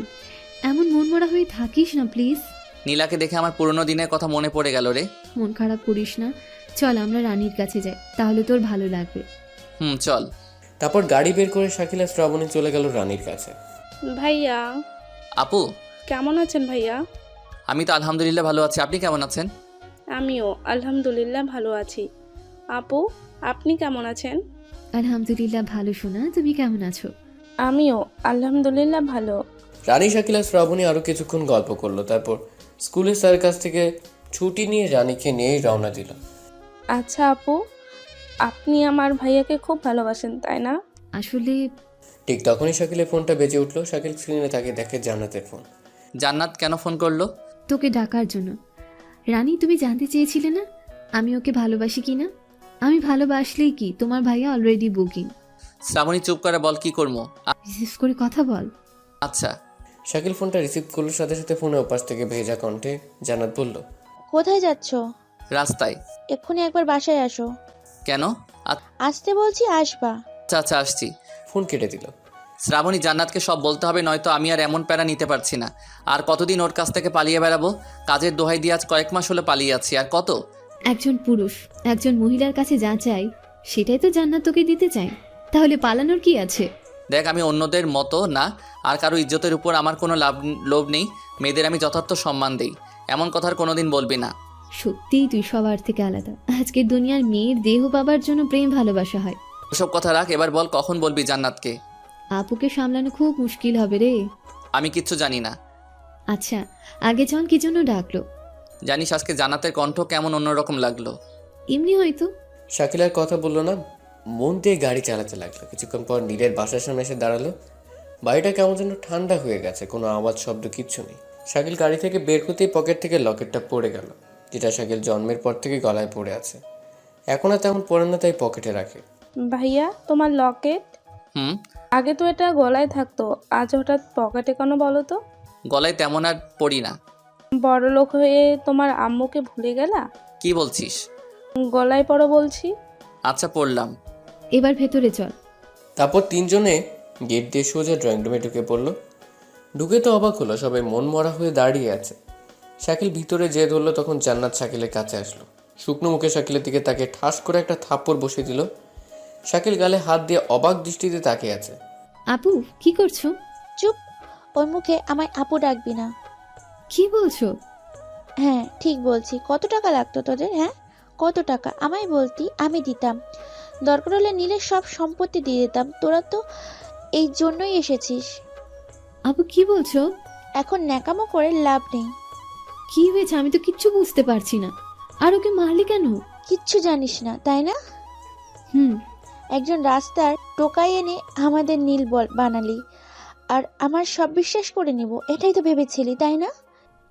এমন মনমরা হয়ে থাকিস না প্লিজ। নীলাকে দেখে আমার পুরনো দিনের কথা মনে পড়ে গেল রে। মন খারাপ করিস না, চল আমরা রানীর কাছে যাই, তাহলে তোর ভালো লাগবে। চল। তারপর গাড়ি বের করে শাকিল আর শ্রাবণী চলে গেল রানীর কাছে। ভাইয়া, আপু, কেমন আছেন ভাইয়া? আমি তো আলহামদুলিল্লাহ ভালো আছি। আপনি কেমন আছেন? আমিও আলহামদুলিল্লাহ ভালো আছি। আপু, আপনি কেমন আছেন? আলহামদুলিল্লাহ ভালো। শোনা, তুমি কেমন আছো? আমিও আলহামদুলিল্লাহ ভালো। রানী, শাকিল আর শ্রাবণী আরও কিছুক্ষণ গল্প করলো। তারপর স্কুলের স্যারের কাছ থেকে ছুটি নিয়ে রানীকে নিয়েই রওনা দিল। আচ্ছা আপু, আপনি আমার ভাইয়াকে খুব ভালোবাসেন তাই না? আসলে ঠিক তখনই শাকিলের ফোনটা বেজে উঠলো। শাকিল স্ক্রিনে তাকে দেখে জান্নাতের ফোন। জান্নাত কেন ফোন করলো? তোকে ডাকার জন্য। রানী, তুমি জানতে চেয়েছিলে না আমি ওকে ভালোবাসি কিনা? আমি ভালোবাসলেই কি, তোমার ভাইয়া অলরেডি বুকিং। শ্রাবণী চুপ করে বল, কি করবো? রিসিভ করে কথা বল। আচ্ছা। শাকিল ফোনটা রিসিভ করলো, সাথে সাথে ফোনের ওপাশ থেকে ভেজা কণ্ঠে জান্নাত বলল, কোথায় যাচ্ছ? রাস্তায়। এক্ষুনি একবার বাসায় আসো। কেন? আসতে বলছি, আসবা। আচ্ছা আচ্ছা, আসছি। ফোন কেটে দিল। শ্রাবণী, জান্নাতকে সব বলতে হবে, নয়তো আমি আর এমন প্যারা নিতে পারছি না। আর কতদিন ওর কাছ থেকে পালিয়ে বেড়াবো? কাজের দোহাই দিয়ে আজ কয়েক মাস হলো পালিয়ে আছি, আর কত? একজন পুরুষ একজন মহিলার কাছে যা চাই সেটাই তো জান্নাত তোকে দিতে চাই, তাহলে পালানোর কি আছে? দেখ, আমি অন্যদের মতো না, আর কারো ইজ্জতের উপর আমার কোনো লোভ নেই। মেয়েদের আমি যথার্থ সম্মান দেই, এমন কথার কোনোদিন বলবি না। সত্যিই তুই সবার থেকে আলাদা। আজকের দুনিয়ার মেয়ের দেহ পাবার জন্য প্রেম ভালোবাসা হয়। ওসব কথা রাখ, এবার বল কখন বলবি জান্নাতকে? আপুকে সামলানো খুব মুশকিল হবে রে। আমি কিচ্ছু জানি না। আচ্ছা, আগে জন কি জন্য ডাকলো? জানিস আজকে জান্নাতের কণ্ঠ কেমন অন্যরকম লাগলো। এমনি হয়তো। শাকিল আর কথা বললো না, মন দিয়ে গাড়ি চালাতে লাগলো। কিছুক্ষণ পর নীলের বাসার সামনে এসে দাঁড়ালো। বাড়িটা কেমন যেন ঠান্ডা হয়ে গেছে, কোনো আওয়াজ শব্দ কিচ্ছু নেই। শাকিল গাড়ি থেকে বের করতেই পকেট থেকে লকেটটা পড়ে গেল, যেটা শাকিল জন্মের পর থেকে গলায় পড়ে আছে। এখন আর তেমন পড়ে না, তাই পকেটে রাখে। ভাইয়া, তোমার লকেট? হুম। আগে তো এটা গলায় থাকতো, আজ হঠাৎ পকেটে কেন বলো তো? গলায় তেমন আর পড়ি না। বড় লোক হয়ে তোমার আম্মুকে ভুলে গেলা? কি বলছিস? গলায় পড়ো বলছি। আচ্ছা পড়লাম। এবার ভেতরে চল। তারপর তিনজনে গেট দিয়ে সোজা ড্রয়িং রুমে ঢুকে পড়ল। ঢুকে তো অবাক হলো, সবাই মন মরা হয়ে দাঁড়িয়ে আছে। শাকিল ভিতরে যেয়ে ধরলো, তখন জান্নাত শাকিলের কাছে আসলো। শুকনো মুখে শাকিলের দিকে তাকে ঠাস করে একটা থাপ্পড় বসিয়ে দিল। শাকিল গালে হাত দিয়ে অবাক দৃষ্টিতে তাকিয়ে আছে। আপু, কি করছো? চুপ, ওর মুখে আমায় আপু ডাকবি না। কি বলছো? হ্যাঁ ঠিক বলছি। কত টাকা লাগতো তোদের? হ্যাঁ কত টাকা? আমায় বলতি, আমি দিতাম। দরকার হলে নীলের সব সম্পত্তি দিয়ে দিতাম। তোরা তো এই জন্যই এসেছিস। আপু কি বলছো? এখন ন্যাকামো করে লাভ নেই। কি হয়েছে? আমি তো কিচ্ছু বুঝতে পারছি না। আর ওকে মারলি কেন? কিচ্ছু জানিস না তাই না? হুম। একজন রাস্তার টোকাই এনে আমাদের নীল বানালি, আর আমার সব বিশ্বাস করে নিব এটাই তো ভেবেছিলি তাই না?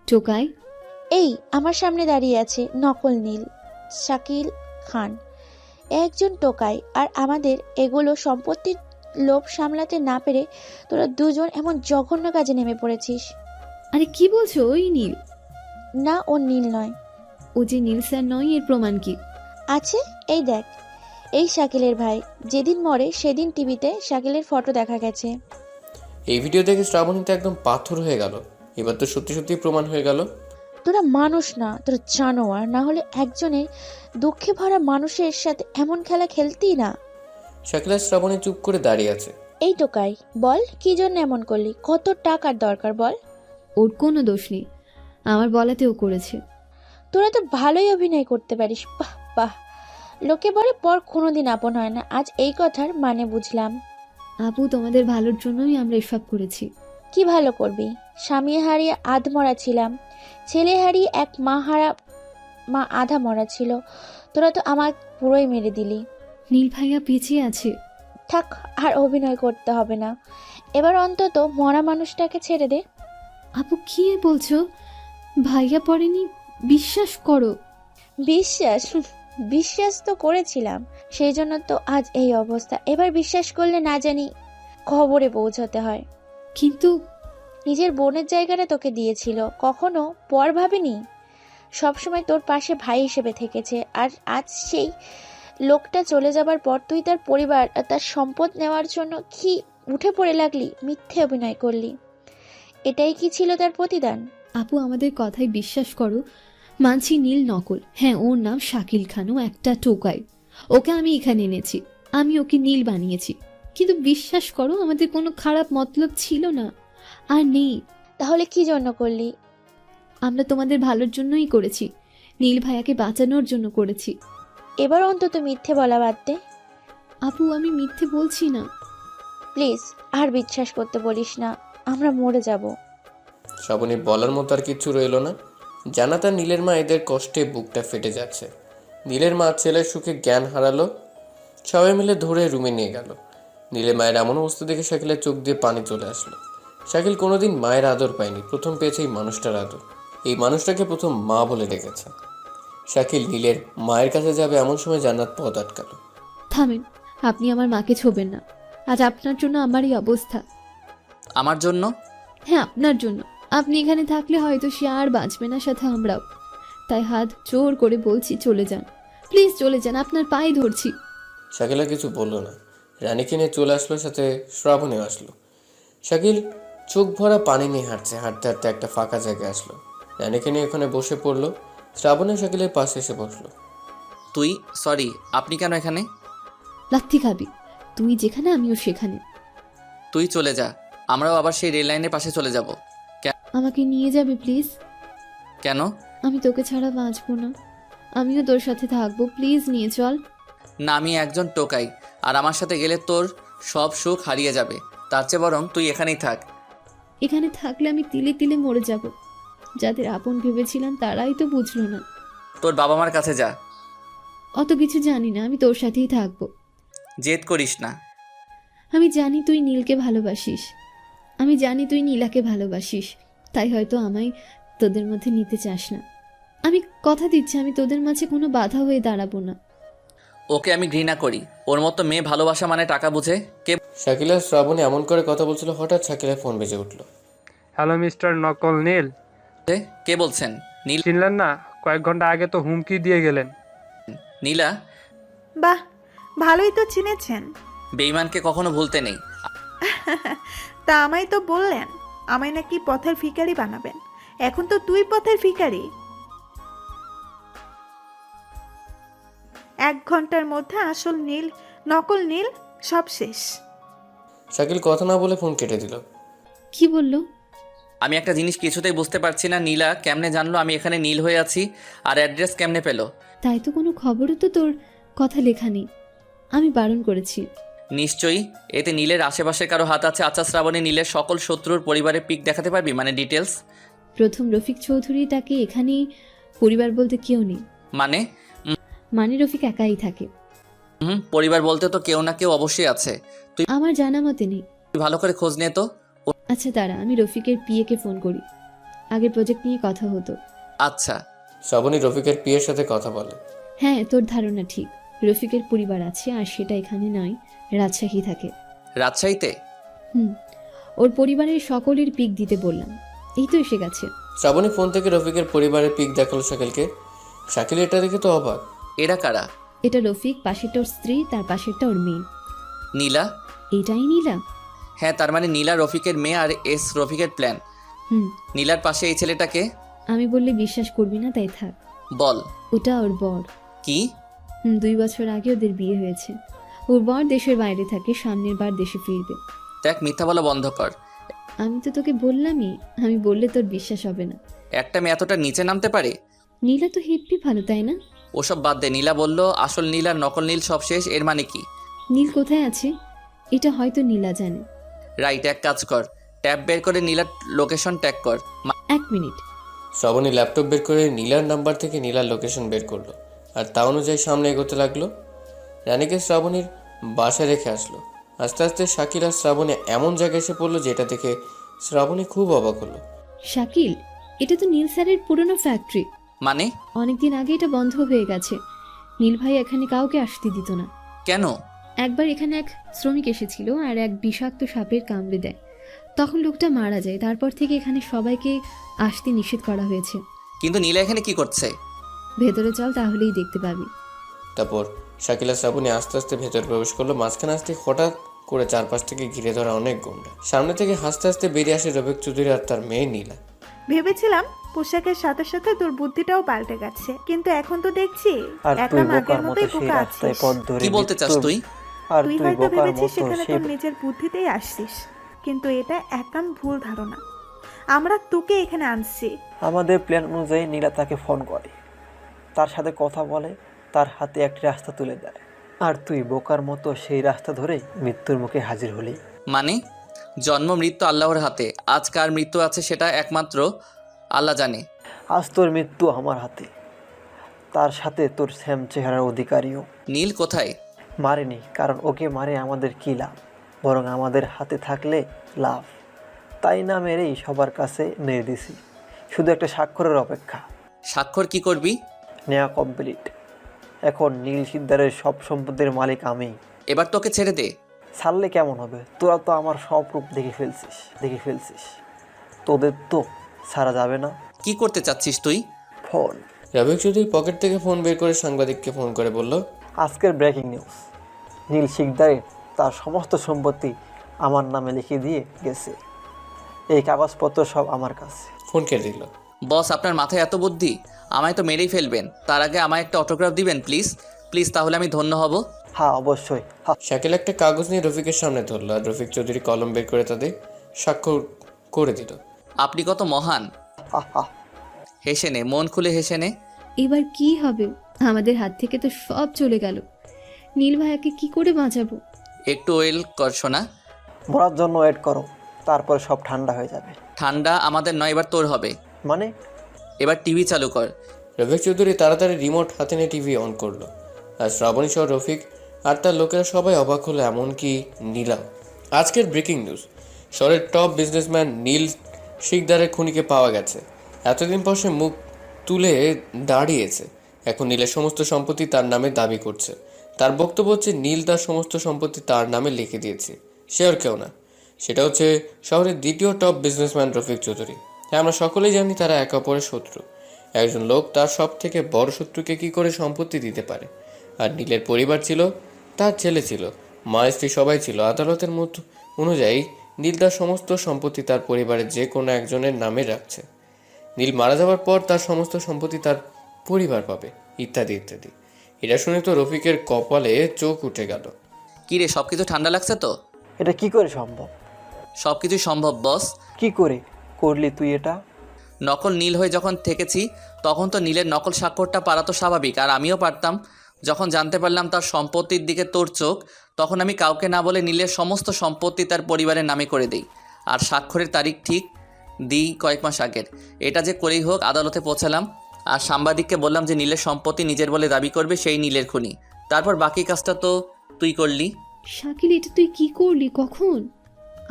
টোকাই? এই আমার সামনে দাঁড়িয়ে আছে নকল নীল, শাকিল খান, একজন টোকাই। আর আমাদের এগুলো সম্পত্তির লোভ সামলাতে না পেরে তোরা দুজন এমন জঘন্য কাজে নেমে পড়েছিস। আরে কি বলছো? ওই নীল না, ও নীল নয়। ও যে নীল স্যার নয়, এর প্রমাণ কি? আছে, এই দেখ। এই শাকিলের ভাই যেদিন মরে সেদিন টিভিতে শাকিলের ফটো দেখা গেছে। এই ভিডিও দেখে শ্রাবণীতে একদম পাথর হয়ে গেল। এবার তো সত্যি সত্যি প্রমাণ হয়ে গেল। তোরা মানুষ না, তোরা জানোয়ার। না হলে একজনের দুঃখে ভরা মানুষের সাথে এমন খেলা খেলতেই না। শাকিল আর শ্রাবণী চুপ করে দাঁড়িয়ে আছে। এই টোকাই, বল কি জন্য এমন করলি? কত টাকার দরকার বল? ওর কোনো দোষ নেই, আমার বলাতেও করেছে। তোরা তো ভালোই অভিনয় করতে পারিস। বাহ বাহ। লোকে বলে পর কোনোদিন আপন হয় না, আজ এই কথার মানে বুঝলাম। আপু, তোমাদের ভালোর জন্যই আমরা এসব করেছি। কি ভালো করবি? স্বামী হারিয়ে আধমরা ছিলাম, ছেলে হারিয়ে এক মা আধা মরা ছিল। তোরা তো আমার পুরোই মেরে দিলি। নীল ভাইয়া পিছিয়ে আছে। থাক, আর অভিনয় করতে হবে না। এবার অন্তত মরা মানুষটাকে ছেড়ে দে। আপু কি বলছো? ভাইয়া পড়েনি? বিশ্বাস করো। বিশ্বাস? বিশ্বাস তো করেছিলাম, সেই জন্য তো আজ এই অবস্থা। এবার বিশ্বাস করলে না জানি খবরে পৌঁছাতে হয়। কিন্তু নিজের বোনের জায়গাটা তোকে দিয়েছিল, কখনো পর ভাবেনি। সবসময় তোর পাশে ভাই হিসেবে থেকেছে। আর আজ সেই লোকটা চলে যাবার পর তুই তার পরিবার আর তার সম্পদ নেওয়ার জন্য কি উঠে পড়ে লাগলি, মিথ্যে অভিনয় করলি। এটাই কি ছিল তার প্রতিদান? আপু, আমাদের কথায় বিশ্বাস করো। মানছি নীল নকল, হ্যাঁ ওর নাম শাকিল খান, ও একটা টোকাই। ওকে আমি এখানে এনেছি, আমি ওকে নীল বানিয়েছি। কিন্তু বিশ্বাস করো, আমাদের কোনো খারাপ মতলব ছিল না, আর নেই। তাহলে কি জন্য করলি? আমরা তোমাদের ভালোর জন্যই করেছি, নীল ভাইয়াকে বাঁচানোর জন্য করেছি। এবার অন্তত মিথ্যে বলা বাদ দে। আপু, আমি মিথ্যে বলছি না। প্লিজ আর বিশ্বাস করতে বলিস না, আমরা মরে যাব। শ্রাবণী বলার মতো আর কিচ্ছু রইল না। জান্নাত আর নীলের মা এদের কষ্টে বুকটা ফেটে যাচ্ছে। নীলের মা ছেলের সুখে জ্ঞান হারালো। সবাই মিলে ধরে রুমে নিয়ে গেল। নীলের মায়ের এমন অবস্থা দেখে শাকিলের চোখ দিয়ে পানি চলে আসলো। শাকিল কোনোদিন মায়ের আদর পায়নি, প্রথম পেয়েছে এই মানুষটার আদর। এই মানুষটাকে প্রথম মা বলে ডেকেছে। শাকিল নীলের মায়ের কাছে যাবে এমন সময় জান্নাত পথ আটকালো। থামেন, আপনি আমার মাকে ছোবেন না। আজ আপনার জন্য আমার এই অবস্থা। আমার জন্য? হ্যাঁ, আপনার জন্য। আপনি এখানে থাকলে হয়তো সে আর বাঁচবে না, সাথে আমরাও। তাই হাত জোর করে বলছি, চলে যান প্লিজ, চলে যান, আপনার পায়ে ধরছি। শাকিলা কিছু বলল না। রানীকে নিয়ে চলে আসলো, সাথে শ্রাবণীও আসলো। শাকিল চোখ ভরা পানি নিয়ে হাঁটছে। হাঁটতে হাঁটতে একটা ফাঁকা জায়গায় আসলো। রানীকে নিয়ে ওখানে বসে পড়লো। শ্রাবণী শাকিলের পাশে এসে বসলো। সরি, আপনি কেন এখানে? লাথি খাবি? তুই যেখানে আমিও সেখানে। তুই চলে যা, আমরাও আবার সেই রেল লাইনের পাশে চলে যাব। আমাকে নিয়ে যাবে প্লিজ? কেন? আমি তোকে ছাড়া বাঁচবো না, আমিও তোর সাথে থাকবো, প্লিজ নিয়ে চল। না, আমি একজন টোকাই, আর আমার সাথে গেলে তোর সব সুখ হারিয়ে যাবে। তার চেয়ে বরং তুই এখানেই থাক। এখানে থাকলে আমি তিলে তিলে মরে যাব। যাদের আপন ভেবেছিলাম তারাই তো বুঝলো না। তোর বাবা মার কাছে যা। অত কিছু জানি না, আমি তোর সাথেই থাকবো। জেদ করিস না। আমি জানি তুই নীলকে ভালোবাসিস, আমি জানি তুই নীলাকে ভালোবাসিস, তাই হয়তো আমায় তোদের মধ্যে নিতে চাস না। আমি কথা দিচ্ছি আমি তোদের মাঝে কোনো বাধা হয়ে দাঁড়াবো না। ওকে আমি ঘৃণা করি। ওর মতো মেয়ে ভালোবাসা মানে টাকা বুঝে। কে শাকিল আর শ্রাবণী এমন করে কথা বলছিল, হঠাৎ শাকিলের ফোন বেজে উঠলো। হ্যালো মিস্টার নকল নীল, কে বলছেন? নীল? চিনলেন না? কয়েক ঘন্টা আগে তো হুমকি দিয়ে গেলেন। নীলা? বাহ, ভালোই তো চিনেছেন। বেঈমানকে কখনো ভুলতে নেই। তা আমায় তো বললেন আমায় নাকি পথের ভিখারি বানাবেন। এখন তো তুই পথের ভিখারি। 1 ঘন্টার মধ্যে আসল নীল নকল নীল সব শেষ। শাকিল কথা না বলে ফোন কেটে দিল। কি বললো? আমি একটা জিনিস কিছুতেই বুঝতে পারছি না, নীলা কেমনে জানলো আমি এখানে নীল হয়ে আছি, আর অ্যাড্রেস কেমনে পেলো? তাই তো কোনো খবরও তো তোর কথা লেখা নেই। আমি বারণ করেছি। নিশ্চয়ই এতে নীলের আশেপাশে কারো হাত আছে। আচ্ছা শ্রাবণী, নীলের সকল শত্রুর পরিবারের পিক দেখাতে পারবি, মানে ডিটেলস? প্রথম রফিক চৌধুরী, তাকে এখানেই পরিবার বলতে কেউ নেই। মানে রফিক একাই থাকে। পরিবার বলতে তো কেউ না কেউ অবশ্যই আছে। তুই আমার জানা মতে নেই। ভালো করে খোঁজ নে তো। আচ্ছা দাঁড়া, আমি রফিকের পিএকে ফোন করি। আগের প্রজেক্ট নিয়ে কথা হতো। আচ্ছা। শ্রাবণী রফিকের পিয়ের সাথে কথা বলে। হ্যাঁ, তোর ধারণা ঠিক। রফিকের পরিবার আছে, আর সেটা এখানে নয়, রাজশাহী থাকে। রাজশাহীতে? ওর পরিবারের সকলের পিক দিতে বললাম, এই তো এসে গেছে। শ্রাবণী ফোন থেকে রফিকের পরিবারের পিক দেখালো শাকিলকে। শাকিল এটা দেখে তো অবাক। এরা কারা? এটা রফিক, পাশেরটা ওর স্ত্রী, তার পাশেরটা ওর মেয়ে। নীলা? এটাই নীলা। হ্যাঁ, তার মানে নীলা রফিকের মেয়ে আর এস রফিকের প্ল্যান। নীলার পাশে এই ছেলেটাকে? আমি বললে বিশ্বাস করবি না, তাই থাক। বল। ওটা ওর বর। কি? 2 বছর আগে ওদের বিয়ে হয়েছে। ওর বর দেশের বাইরে থাকে, সামনের বার দেশে ফিরবে। দেখ, মিথ্যা বলা বন্ধ কর। আমি তো তোকে বললামই, আমি বললে তোর বিশ্বাস হবে না। একটা মেয়ে এতটা নিচে নামতে পারে? নীলা তো হেব্বি ভালো, তাই না? ওসব বাদ দে। নীলা বলল আসল নীল আর নকল নীল সব শেষ, এর মানে কি? নীল কোথায় আছে এটা হয়তো নীলা জানে। রাইট, এক কাজ কর, ট্যাব বের করে নীলার লোকেশন ট্যাগ কর। 1 মিনিট। শ্রাবণী ল্যাপটপ বের করে নীলার নাম্বার থেকে নীলার লোকেশন বের করলো, আর তা অনুযায়ী সামনে এগোতে লাগলো। রানীকে শ্রাবণীর বাসায় রেখে আসলো। আস্তে আস্তে শাকিল আর শ্রাবণী এমন জায়গায় এসে পড়লো যেটা দেখে শ্রাবণী খুব অবাক হলো। শাকিল, এটা তো নীল স্যারের পুরনো ফ্যাক্টরি। মানে? অনেকদিন আগে এটা বন্ধ হয়ে গেছে। নীল ভাই এখানে কাউকে আসতে দিত না। কেন? একবার এখানে এক শ্রমিক এসেছিল আর এক বিষাক্ত সাপের কামড়ে দেয়। তখন লোকটা মারা যায়। তারপর থেকে এখানে সবাইকে আসতে নিষেধ করা হয়েছে। কিন্তু নীলা এখানে কি করছে? ভেতরে চল, তাহলেই দেখতে পাবি। তারপর শাকিল আর শ্রাবণী আস্তে আস্তে ভেতরে প্রবেশ করলো। মাঝখানে আসতে হঠাৎ করে চারপাশ থেকে ঘিরে ধরা অনেক গুন্ডা। সামনে থেকে হাসতে হাসতে বেরিয়ে আসে রফিক চৌধুরী আর তার মেয়ে নীলা। ভেবেছিলাম পোশাকের সাথে সাথে তোর বুদ্ধিটাও পাল্টে গেছে, কিন্তু এখন তো দেখছি আর তুই একদম আগের বোকার মতো মতোই সেই বোকা রাস্তায় আছিস। পথ ধরে কি বলতে চাস তুই? আর তুই তুই হয়তো বোকার ভেবেছিস মতো সেখানে সেই তোর নিজের বুদ্ধিতেই আসছিস, কিন্তু এটা একদম ভুল ধারণা। আমরা তোকে এখানে আনছি। আমাদের প্ল্যান অনুযায়ী নীলা তাকে ফোন করে, তার সাথে কথা বলে, তার হাতে একটি রাস্তা তুলে দেয়, আর তুই বোকার মতো সেই রাস্তা ধরে মৃত্যুর মুখে হাজির হলি। মানে? জন্ম মৃত্যু আল্লাহর হাতে। আজ কার মৃত্যু আছে সেটা একমাত্র আল্লাহ জানে। আজ তোর মৃত্যু আমার হাতে, তার সাথে তোর শ্যাম চেহারার অধিকারীও। নীল কোথায়? মারেনি, কারণ ওকে মারে আমাদের কী লাভ, বরং আমাদের হাতে থাকলে লাভ। তাই না মেরেই সবার কাছে মেরে দিছি, শুধু একটা স্বাক্ষরের অপেক্ষা। স্বাক্ষর কি করবি? নেওয়া কমপ্লিট। এখন নীল সিদ্ধারের সব সম্পদের মালিক আমি। এবার তোকে ছেড়ে দে। ছাড়লে কেমন হবে? তোরা তো আমার সব রূপ দেখে ফেলছিস। তোদের তো ছাড়া যাবে না। কি করতে চাচ্ছিস তুই? ফোন। রফিক চৌধুরী পকেট থেকে ফোন বের করে সাংবাদিককে ফোন করে বলল, আজকের ব্রেকিং নিউজ, নীল শিকদারে তার সমস্ত সম্পত্তি আমার নামে লিখে দিয়ে গেছে। এই কাগজপত্র সব আমার কাছে। ফোন কেটে দিল। বস, আপনার মাথায় এত বুদ্ধি? আমায় তো মেরেই ফেলবেন, তার আগে আমায় একটা অটোগ্রাফ দিবেন প্লিজ, তাহলে আমি ধন্য হব। হ্যাঁ অবশ্যই। শাকিল একটা কাগজ নিয়ে রফিকের সামনে ধরলো, আর রফিক চৌধুরী কলম বের করে তাদের স্বাক্ষর করে দিল। আপনি কত মহান। হেসে নে, মন খুলে হেসে নে। এবার কি হবে? আমাদের হাত থেকে তো সব চলে গেল। নীল ভাইয়াকে কি করে বাঁচাবো? একটু ওয়েল কর শোনা। মরার জন্য ওয়েট করো, তারপর সব ঠান্ডা হয়ে যাবে। ঠান্ডা আমাদের নয়, এবার তোর হবে। মানে? এবার টিভি চালু কর। রফিক চৌধুরী তাড়াতাড়ি রিমোট হাতে নিয়ে টিভি অন করলো। আর শ্রাবণী সহ রফিক আর তার লোকেরা সবাই অবাক হলো, এমনকি নীলাও। আজকের ব্রেকিং নিউজ, শহরের টপ বিজনেসম্যান নীল শিকদারের খুনিকে পাওয়া গেছে। এতদিন পর সে মুখ তুলে দাঁড়িয়েছে। এখন নীলের সমস্ত সম্পত্তি তার নামে দাবি করছে। তার বক্তব্য হচ্ছে নীল তার সমস্ত সম্পত্তি তার নামে লিখে দিয়েছে, সে আর কেউ না। সেটা হচ্ছে শহরের দ্বিতীয় টপ বিজনেসম্যান রফিক চৌধুরী। হ্যাঁ, আমরা সকলেই জানি তারা একে অপরের শত্রু। একজন লোক তার সব থেকে বড় শত্রুকে কী করে সম্পত্তি দিতে পারে? আর নীলের পরিবার ছিল, তার ছেলে ছিল, মা স্ত্রী সবাই ছিল। আদালতের মত অনুযায়ী নীল তার সমস্ত সম্পত্তি তার পরিবারের যে কোনো একজনের নামে রাখছে। নীল মারা যাওয়ার পর তার সমস্ত সম্পত্তি তার পরিবার পাবে, ইত্যাদি ইত্যাদি। এটা শুনে তো রফিকের কপালে চোখ উঠে গেল। কি রে, সব কিছু ঠান্ডা লাগছে তো? এটা কি করে সম্ভব? সব কিছু সম্ভব বস। কি করে করলি তুই এটা? নকল নীল হয়ে যখন থেকেছি তখন তো নীলের নকল স্বাক্ষরটা পারা তো স্বাভাবিক, আর আমিও পারতাম। যখন জানতে পারলাম তার সম্পত্তির দিকে তোর চোখ, তখন আমি কাউকে না বলে নীলের সমস্ত সম্পত্তি তার পরিবারের নামে করে দিই। আর স্বাক্ষরের তারিখ ঠিক দিই কয়েক মাস আগের। এটা যে করেই হোক আদালতে পৌঁছালাম, আর সাংবাদিককে বললাম যে নীলের সম্পত্তি নিজের বলে দাবি করবে সেই নীলের খুনি। তারপর বাকি কাজটা তো তুই করলি। শাকিল, এটা তুই কি করলি? কখন?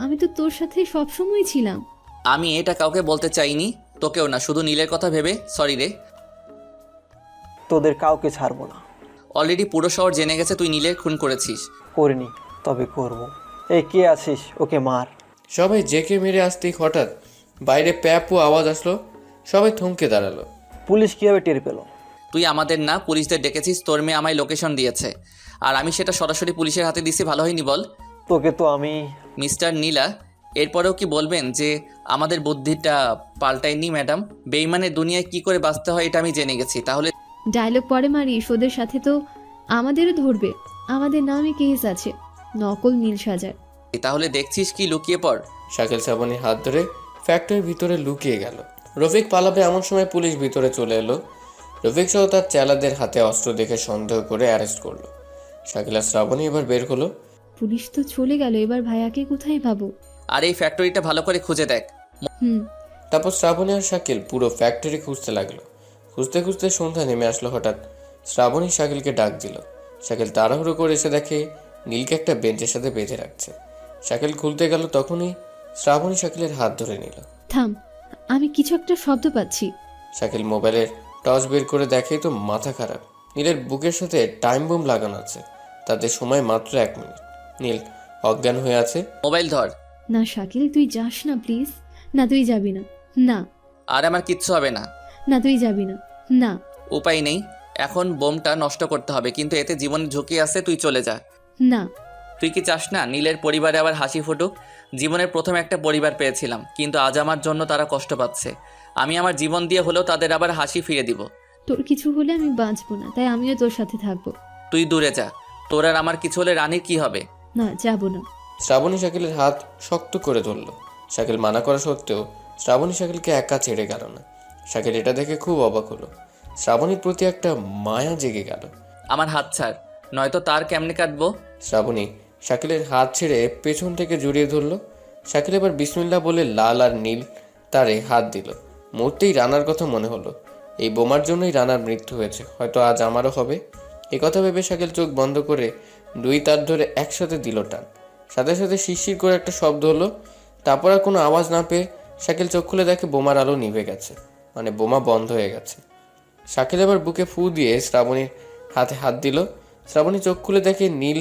আমি তো তোর সাথে সবসময় ছিলাম। আমি এটা কাউকে বলতে চাইনি, তোকেও না, শুধু নীলের কথা ভেবে। সরি রে। তোদের কাউকে ছাড়বো না। অলরেডি পুরো শহর জেনে গেছে তুই নীলের খুন করেছিস। করিনি, তবে করব। এই কে আছিস, ওকে মার। সবাই জেকে মেরে আসতেই হঠাৎ বাইরে প্যাপু আওয়াজ আসলো। সবাই থমকে দাঁড়ালো। পুলিশ কীভাবে টের পেল? তুই আমাদের না, পুলিশদের ডেকেছিস। তোর মেয়ে আমায় লোকেশন দিয়েছে, আর আমি সেটা সরাসরি পুলিশের হাতে দিছি। ভালো হয়নি বল? তোকে তো আমি। মিস্টার নীলা, এরপরেও কি বলবেন যে আমাদের বুদ্ধিটা পাল্টায়নি? ম্যাডাম, বেইমানের দুনিয়ায় কি করে বাঁচতে হয় এটা আমি জেনে গেছি। তাহলে ডায়লগ পরে মারিস, ওদের সাথে তো আমাদেরও ধরবে। আমাদের নামে কেস আছে, নকল নীল সাজার। তাহলে দেখছিস কি, লুকিয়ে পড়। শাকিল শ্রাবণীর হাত ধরে ফ্যাক্টরির ভিতরে লুকিয়ে গেল। রফিক পালাবে এমন সময় পুলিশ ভিতরে চলে এলো। রফিক সহ তার চেলাদের হাতে অস্ত্র দেখে সন্দেহ করে অ্যারেস্ট করলো। শাকিল আর শ্রাবণী এবার বের হলো। পুলিশ তো চলে গেল, এবার ভাইয়াকে কোথায় পাবো? আর এই ফ্যাক্টরিটা ভালো করে খুঁজে দেখ। তারপর শ্রাবণী আর শাকিল পুরো ফ্যাক্টরি খুঁজতে লাগলো। খুঁজতে খুঁজতে সন্ধ্যা নেমে আসলো। হঠাৎ শ্রাবণী শাকিলকে ডাক দিল। শাকিল তাড়াহুড়ো করে এসে দেখে নীলকে একটা বেঞ্চের সাথে বেঁধে রাখছে। শাকিল খুলতে গেল, তখনই শ্রাবণী শাকিলের হাত ধরে নিল। থাম, আমি কিছু একটা শব্দ পাচ্ছি। শাকিল মোবাইলের টর্চ বের করে দেখে তো মাথা খারাপ। নীলের বুকের সাথে টাইম বোম লাগানো আছে, তাতে সময় মাত্র 1 মিনিট। নীল অজ্ঞান হয়ে আছে। মোবাইল ধর। না শাকিল, তুই যাস না প্লিজ। না, তুই যাবি না। না আর আমার কিচ্ছু হবে না। না, তুই যাবি না। না, উপায় নেই, এখন বোমটা নষ্ট করতে হবে, কিন্তু এতে জীবনের ঝুঁকি আছে। তুই চলে যা। না। তুই কি চাস না নীলের পরিবারে আবার হাসি ফুটুক? জীবনের প্রথম একটা পরিবার পেয়েছিলাম, কিন্তু আজ আমার জন্য তারা কষ্ট পাচ্ছে। আমি আমার জীবন দিয়ে হলেও তাদের আবার হাসি ফিরে দিব। তোর কিছু হলে আমি বাঁচবো না, তাই আমিও তোর সাথে থাকবো। তুই দূরে যা। তোর আর আমার কিছু হলে রানীর কি হবে? না, যাবো না। শ্রাবণী শাকিলের হাত শক্ত করে ধরল। শাকিল মানা করা সত্ত্বেও শ্রাবণী শাকিলকে একা ছেড়ে গেল না। শাকিল এটা দেখে খুব অবাক হলো। শ্রাবণীর প্রতি একটা মায়া জেগে গেল। আমার হাত ছাড়, নয়তো তার কেমনে কাটবো। শ্রাবণী শাকিলের হাত ছেড়ে পেছন থেকে জড়িয়ে ধরল। শাকিল এবার বিসমিল্লাহ বলে লাল আর নীল তারে হাত দিল। মুহূর্তেই রানার কথা মনে হলো। এই বোমার জন্যই রানার মৃত্যু হয়েছে, হয়তো আজ আমারও হবে। এ কথা ভেবে শাকিল চোখ বন্ধ করে 2 তার ধরে একসাথে দিল টান। সাথে সাথে শিরশির করে একটা শব্দ হলো। তারপর আর কোনো আওয়াজ না পেয়ে শাকিল চোখ খুলে দেখে বোমার আলো নিভে গেছে, মানে বোমা বন্ধ হয়ে গেছে। শাকিল এবার বুকে ফু দিয়ে শ্রাবণীর হাতে হাত দিল। শ্রাবণী চোখ খুলে দেখে নীল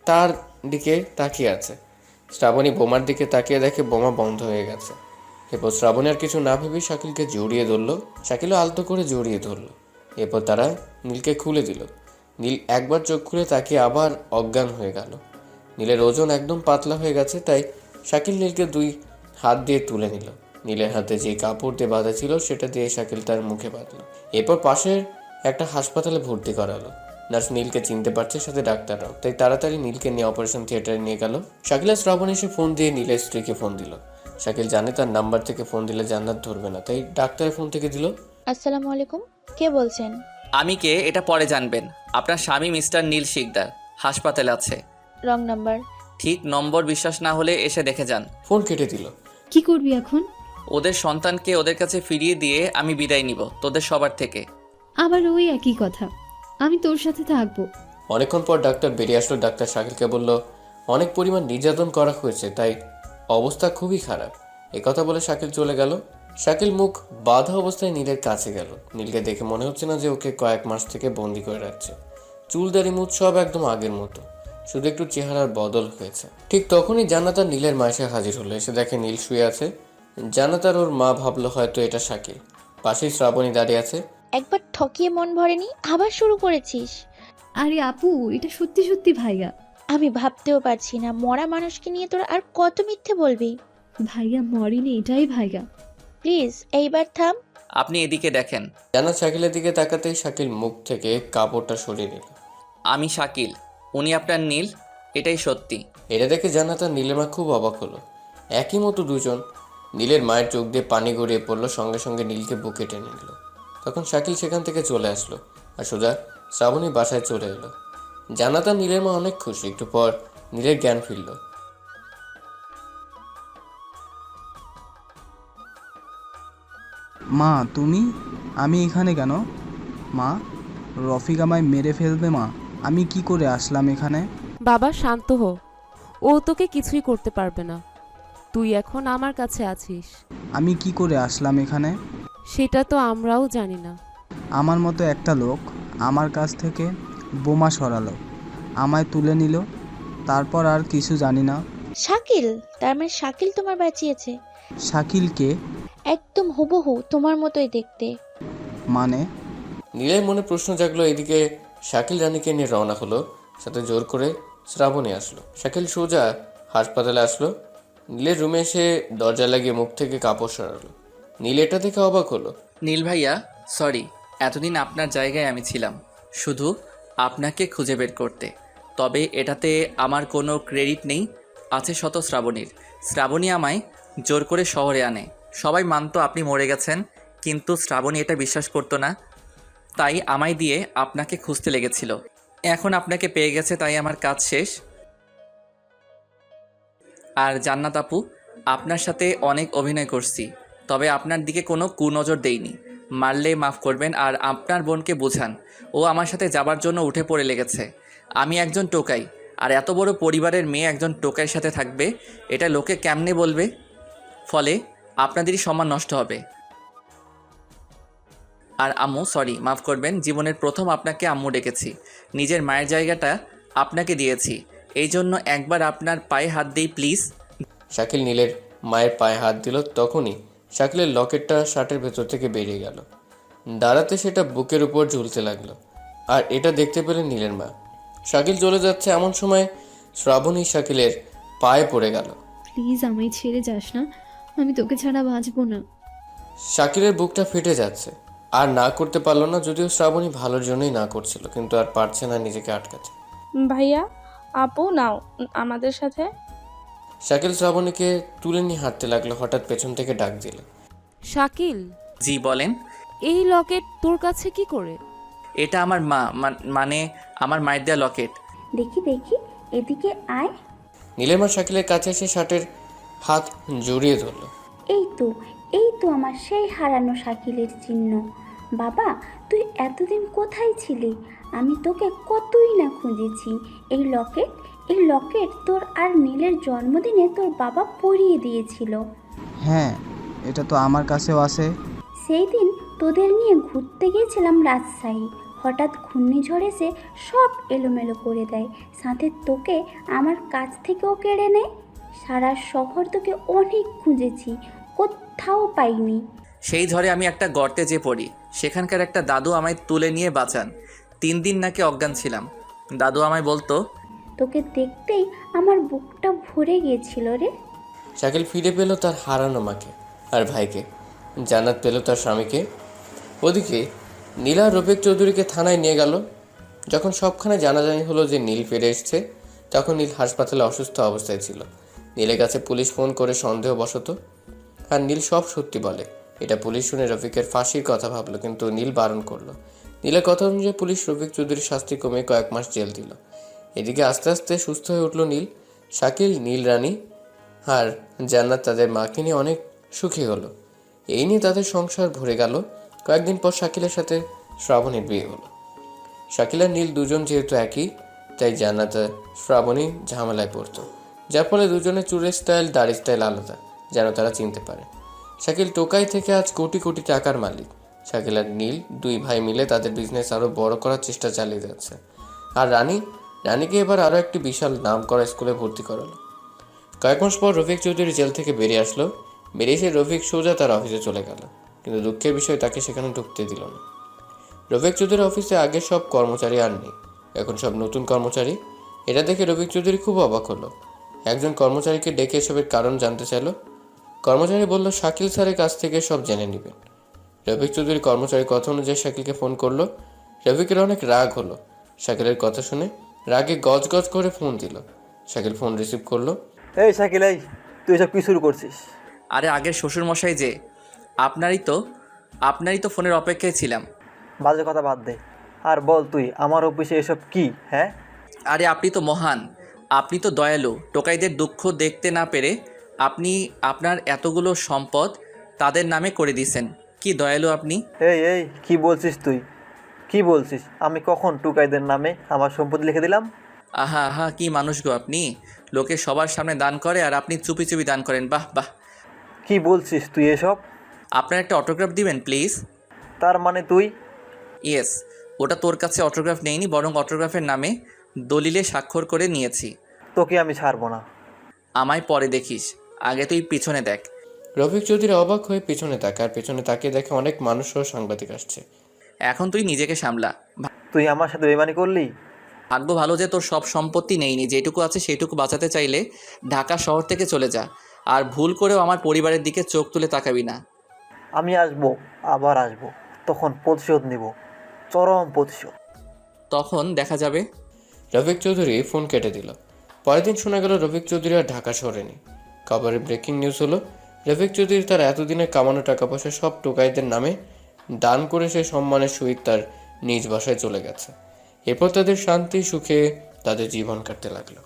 তার দিকে তাকিয়ে আছে। শ্রাবণী বোমার দিকে তাকিয়ে দেখে বোমা বন্ধ হয়ে গেছে। এরপর শ্রাবণী আর কিছু না ভেবে শাকিলকে জড়িয়ে ধরলো। শাকিলও আলতো করে জড়িয়ে ধরলো। এরপর তারা নীলকে খুলে দিল। নীল একবার চোখ খুলে তাকিয়ে আবার অজ্ঞান হয়ে গেল। নীলের ওজন একদম পাতলা হয়ে গেছে, তাই শাকিল নীলকে 2 হাত দিয়ে তুলে নিল। নীলের হাতে যে কাপড় দিয়ে বাঁধা ছিল সেটা দিয়ে শাকিল তার মুখে বাঁধল। এরপর পাশের একটা হাসপাতালে ভর্তি করালো। নার্স নীলকে চিনতে পারছে, সাথে ডাক্তাররাও, তাই তাড়াতাড়ি নীলকে নিয়ে অপারেশন থিয়েটারে নিয়ে গেল। শাকিল আর শ্রাবণ এসে ফোন দিয়ে নীলের স্ত্রীকে ফোন দিল। শাকিল জানে তার নাম্বার থেকে ফোন দিলে জান্নাত ধরবে না, তাই ডাক্তারের ফোন থেকে দিল। আসসালামু আলাইকুম, কে বলছেন? আমি কে এটা পরে জানবেন। আপনার স্বামী মিস্টার নীল শিকদার হাসপাতালে আছে। Wrong number. ঠিক নম্বর বিশ্বাস না হলে এসে দেখে যান। ফোন কেটে দিল। কি করবি এখন? ওদের সন্তানকে ওদের কাছে ফিরিয়ে দিয়ে আমি বিদায় নিব তোদের সবার থেকে। আবার ওই একই কথা, আমি তোর সাথে থাকবো। অনেকক্ষণ পর ডাক্তার বেরিয়ে আসলো। ডাক্তার শাকিলকে বলল অনেক পরিমাণ নির্যাতন করা হয়েছে, তাই অবস্থা খুবই খারাপ। কথা বলে শাকিল চলে গেল। শাকিল মুখ বাঁধা অবস্থায় নীলের কাছে গেল। নীলকে দেখে মনে হচ্ছে না যে ওকে কয়েক মাস থেকে বন্দি করে রাখছে। চুলদারি মুখ সব একদম আগের মতো, শুধু একটু চেহারার বদল হয়েছে। ঠিক তখনই জান্নাত আর নীলের মা এসে হাজির হলো। এসে দেখে নীল শুয়ে আছে। জান্নাত আর ওর মা ভাবলো হয়তো এটা শাকিল। পাশেই শ্রাবণী দাঁড়িয়ে আছে। একবার ঠকিয়ে মন ভরেনি, আবার শুরু করেছিস? আরে আপু, এটা সত্যি সত্যি ভাইয়া। আমি ভাবতেও পারছি না, মরা মানুষকে নিয়ে তোরা আর কত মিথ্যে বলবি। ভাইয়া মরেনি, এটাই ভাইয়া। প্লিজ এইবার থাম। আপনি এদিকে দেখেন। জান্নাত শাকিলের দিকে তাকাতেই শাকিল মুখ থেকে কাপড়টা সরিয়ে নিল। আমি শাকিল, উনি আপনার নীল, এটাই সত্যি। এটা দেখে জান্নাত আর নীলের মা খুব অবাক হলো। একই মতো দুজন। নীলের মায়ের চোখ দিয়ে পানি গড়িয়ে পড়লো, সঙ্গে সঙ্গে নীলকে বুকে টেনে নিল। তখন শাকিল সেখান থেকে চলে আসলো আর সোজা শ্রাবণী বাসায় চলে এলো। জান্নাত আর নীলের মা অনেক খুশি। একটু পর নীলের জ্ঞান ফিরল। মা তুমি, আমি এখানে কেন? মা, রফিক আমায় মেরে ফেলবে। মা, আমি কি করে আসলাম এখানে? বাবা শান্ত হো, ও তোকে কিছুই করতে পারবে না। তুই এখন আমার কাছে আছিস। আমি কি করে আসলাম এখানে? সেটা তো আমরাও জানি না। আমার মতো একটা লোক আমার কাছ থেকে বোমা সরালো, আমায় তুলে নিল, তারপর আর কিছু জানি না। শাকিল? তার মানে শাকিল তোমার বাঁচিয়েছে? শাকিলকে? একদম হুবহু তোমার মতোই দেখতে। মানে? নীলের মনে প্রশ্ন জাগলো। এদিকে শাকিল রানীকে নিয়ে রওনা হলো, সাথে জোর করে শ্রাবণী আসলো। শাকিল সোজা হাসপাতালে আসলো। নীলের রুমে এসে দরজা লাগিয়ে মুখ থেকে কাপড় সরালো। নীল এটা দেখে অবাক হলো। নীল ভাইয়া সরি, এতদিন আপনার জায়গায় আমি ছিলাম শুধু আপনাকে খুঁজে বের করতে। তবে এটাতে আমার কোনো ক্রেডিট নেই, আছে শত শ্রাবণীর। শ্রাবণী আমায় জোর করে শহরে আনে। সবাই মানতো আপনি মরে গেছেন, কিন্তু শ্রাবণী এটা বিশ্বাস করতো না, তাই আমায় দিয়ে আপনাকে খুঁজতে লেগেছিল। এখন আপনাকে পেয়ে গেছে, তাই আমার কাজ শেষ। আর জান্নাত আপু, আপনার সাথে অনেক অভিনয় করছি, তবে আপনার দিকে কোনো কুনজর দেইনি। মারলে মাফ করবেন, আর আপনার বোনকে বোঝান ও আমার সাথে যাবার জন্য উঠে পড়ে লেগেছে। আমি একজন টোকাই, আর এত বড় পরিবারের মেয়ে একজন টোকাইয়ের সাথে থাকবে, এটা লোকে কেমনে বলবে? ফলে আপনাদেরই সম্মান নষ্ট হবে। আর আম্মু সরি, মাফ করবেন, জীবনের প্রথম আপনাকে আম্মু ডেকেছি। নিজের মায়ের জায়গাটা আপনাকে দিয়েছি, এই জন্য একবার আপনার পায়ে হাত দিই প্লিজ। শাকিল নীলের মায়ের পায়ে হাত দিল। তখনই শাকিলের লকেটটা শার্টের ভেতর থেকে বেরিয়ে গেল। দাঁড়াতে সেটা বুকের উপর ঝুলতে লাগলো। আর এটা দেখতে পেলেন নীলের মা। শাকিল চলে যাচ্ছে এমন সময় শ্রাবণী শাকিলের পায়ে পড়ে গেল। প্লিজ আমায় ছেড়ে যাস না, আমি তোকে ছাড়া বাঁচবো না। শাকিলের বুকটা ফেটে যাচ্ছে, আর না করতে পারলো না। যদিও শ্রাবণী ভালোর জন্যই না করছিল, কিন্তু আর পারছে না নিজেকে আটকাতে। ভাইয়া আপু নাও আমাদের সাথে। শাকিল শ্রাবণীকে তুলে নিয়ে হাঁটতে লাগলো। হঠাৎ পেছন থেকে ডাক দিল। শাকিল, জি বলেন। এই লকেট তোর কাছে কি করে? এটা আমার মা, মানে আমার মায়ের দেয়া লকেট। দেখি দেখি, এদিকে আয়। নীলের মা শাকিলের কাছে এসে শার্টের হাত জড়িয়ে ধরল। এই তো আমার সেই হারানো শাকিলের চিহ্ন। বাবা, তুই এতদিন কোথায় ছিলি? আমি তোকে কতই না খুঁজেছি। এই লকেট তোর আর নীলের জন্মদিনে তোর বাবা পরিয়ে দিয়েছিল। হ্যাঁ, এটা তো আমার কাছেও আছে। সেই দিন তোদের নিয়ে ঘুরতে গিয়েছিলাম রাজশাহী। হঠাৎ ঘূর্ণিঝড় এসে সব এলোমেলো করে দেয়, সাথে তোকে আমার কাছ থেকেও কেড়ে নেয়। সারা শহর তোকে অনেক খুঁজেছি, কোথাও পাইনি। সেই ঝড়ে আমি একটা গর্তে যে পড়ি, সেখানকার একটা দাদু আমায় তুলে নিয়ে বাঁচান। 3 দিন নাকি অজ্ঞান ছিলাম। দাদু আমায় বলতো, তোকে দেখতেই আমার বুকটা ভরে গিয়েছিল রে। শাকিল ফিরে পেল তার হারানো মাকে আর ভাইকে। জান্নাত পেল তার স্বামীকে। ওদিকে নীলা রফিক চৌধুরীকে থানায় নিয়ে গেল। যখন সবখানে জানাজানি হলো যে নীল ফিরে এসছে, তখন নীল হাসপাতালে অসুস্থ অবস্থায় ছিল। নীলের কাছে পুলিশ ফোন করে সন্দেহবশত, আর নীল সব সত্যি বলে। এটা পুলিশ শুনে রফিকের ফাঁসির কথা ভাবলো, কিন্তু নীল বারণ করলো। নীলের কথা অনুযায়ী পুলিশ রফিক চৌধুরীর শাস্তি কমিয়ে কয়েক মাস জেল দিল। এদিকে আস্তে আস্তে সুস্থ হয়ে উঠল নীল। শাকিল, নীল রানী আর জান্নাত তাদের মাকে নিয়ে অনেক সুখী হলো। এই নিয়ে তাদের সংসার ভরে গেল। কয়েকদিন পর শাকিলের সাথে শ্রাবণীর বিয়ে হলো। শাকিল আর নীল দুজন যেহেতু একই, তাই জান্নাত আর শ্রাবণী ঝামেলায় পড়তো, যার ফলে দুজনের চুলের স্টাইল, দাড়ি স্টাইল আলাদা, যেন তারা চিনতে পারে। শাকিল টোকাই থেকে আজ কোটি কোটি টাকার মালিক। শাকিল আর নীল দুই ভাই মিলে তাদের বিজনেস আরও বড় করার চেষ্টা চালিয়ে যাচ্ছে। আর রানীকে এবার আরও একটি বিশাল নাম করা স্কুলে ভর্তি করালো। কয়েক মাস পর রফিক চৌধুরী জেল থেকে বেরিয়ে আসলো। বেরিয়ে এসে রফিক সোজা তার অফিসে চলে গেল, কিন্তু দুঃখের বিষয় তাকে সেখানে ঢুকতে দিল না। রফিক চৌধুরীর অফিসে আগের সব কর্মচারী আর নেই, এখন সব নতুন কর্মচারী। এটা দেখে রফিক চৌধুরী খুব অবাক হলো। একজন কর্মচারীকে ডেকে এসবের কারণ জানতে চাইল। কর্মচারী বলল শাকিল স্যারের কাছ থেকে সব জেনে নেবেন। রফিক চৌধুরী কর্মচারীর কথা অনুযায়ী শাকিলকে ফোন করলো। রফিকের অনেক রাগ হলো। শাকিলের কথা শুনে রাগে গজ গজ করে ফোন দিল। শাকিল ফোন রিসিভ করলো। এই শাকিল, এই তুই এসব কি শুরু করছিস? আরে আগের শ্বশুরমশাই যে, আপনারই তো ফোনের অপেক্ষায় ছিলাম। বাজে কথা বাদ দে, আর বল তুই আমার অফিসে এসব কি? হ্যাঁ, আরে আপনি তো মহান, আপনি তো দয়ালু। টোকাইদের দুঃখ দেখতে না পেরে আপনি আপনার এতগুলো সম্পদ তাদের নামে করে দিয়েছেন। কি দয়ালু আপনি। এই কি বলছিস তুই? কি বলছিস? আমি কখন টুকাইদের নামে আমার সম্পত্তি লিখে দিলাম? আহা, কি মানুষ গো আপনি। লোকে সবার সামনে দান করে আর আপনি চুপি চুপি দান করেন। বাহ বাহ। কি বলছিস তুই এসব? আপনার একটা অটোগ্রাফ দিবেন প্লিজ? তার মানে তুই? ইয়েস, ওটা তোর কাছে অটোগ্রাফ নেইনি, বরং অটোগ্রাফের নামে দলিলে স্বাক্ষর করে নিয়েছি। তোকে আমি ছাড়বো না। আমায় পরে দেখিস, আগে তুই পিছনে দেখ। রফিক চৌধুরী অবাক হয়ে পিছনে তাকায়। পেছনে তাকিয়ে দেখে অনেক মানুষ ও সাংবাদিক আসছে। এখন তুই নিজেকে সামলা। তুই আমার সাথে বেইমানি করলি? ভাগ্য ভালো যে তোর সব সম্পত্তি নেইনি, যেটুকু আছে সেইটুকু বাঁচাতে চাইলে ঢাকা শহর থেকে চলে যা। আর ভুল করেও আমার পরিবারের দিকে চোখ তুলে তাকাবি না। আমি আসবো, আবার আসবো, তখন প্রতিশোধ নিব, চরম প্রতিশোধ। তখন দেখা যাবে। রফিক চৌধুরী ফোন কেটে দিল। পরের দিন শোনা গেল রফিক চৌধুরী আর ঢাকা শহরে নেই। খবরে ব্রেকিং নিউজ হলো, রফিক চৌধুরী তার এতদিনের কামানো টাকা পয়সা সব টোকাইদের নামে দান করে সে সম্মানের সহিত তার নিজ বাসায় চলে গেছে। এরপর তাদের শান্তি সুখে তাদের জীবন কাটতে লাগলো।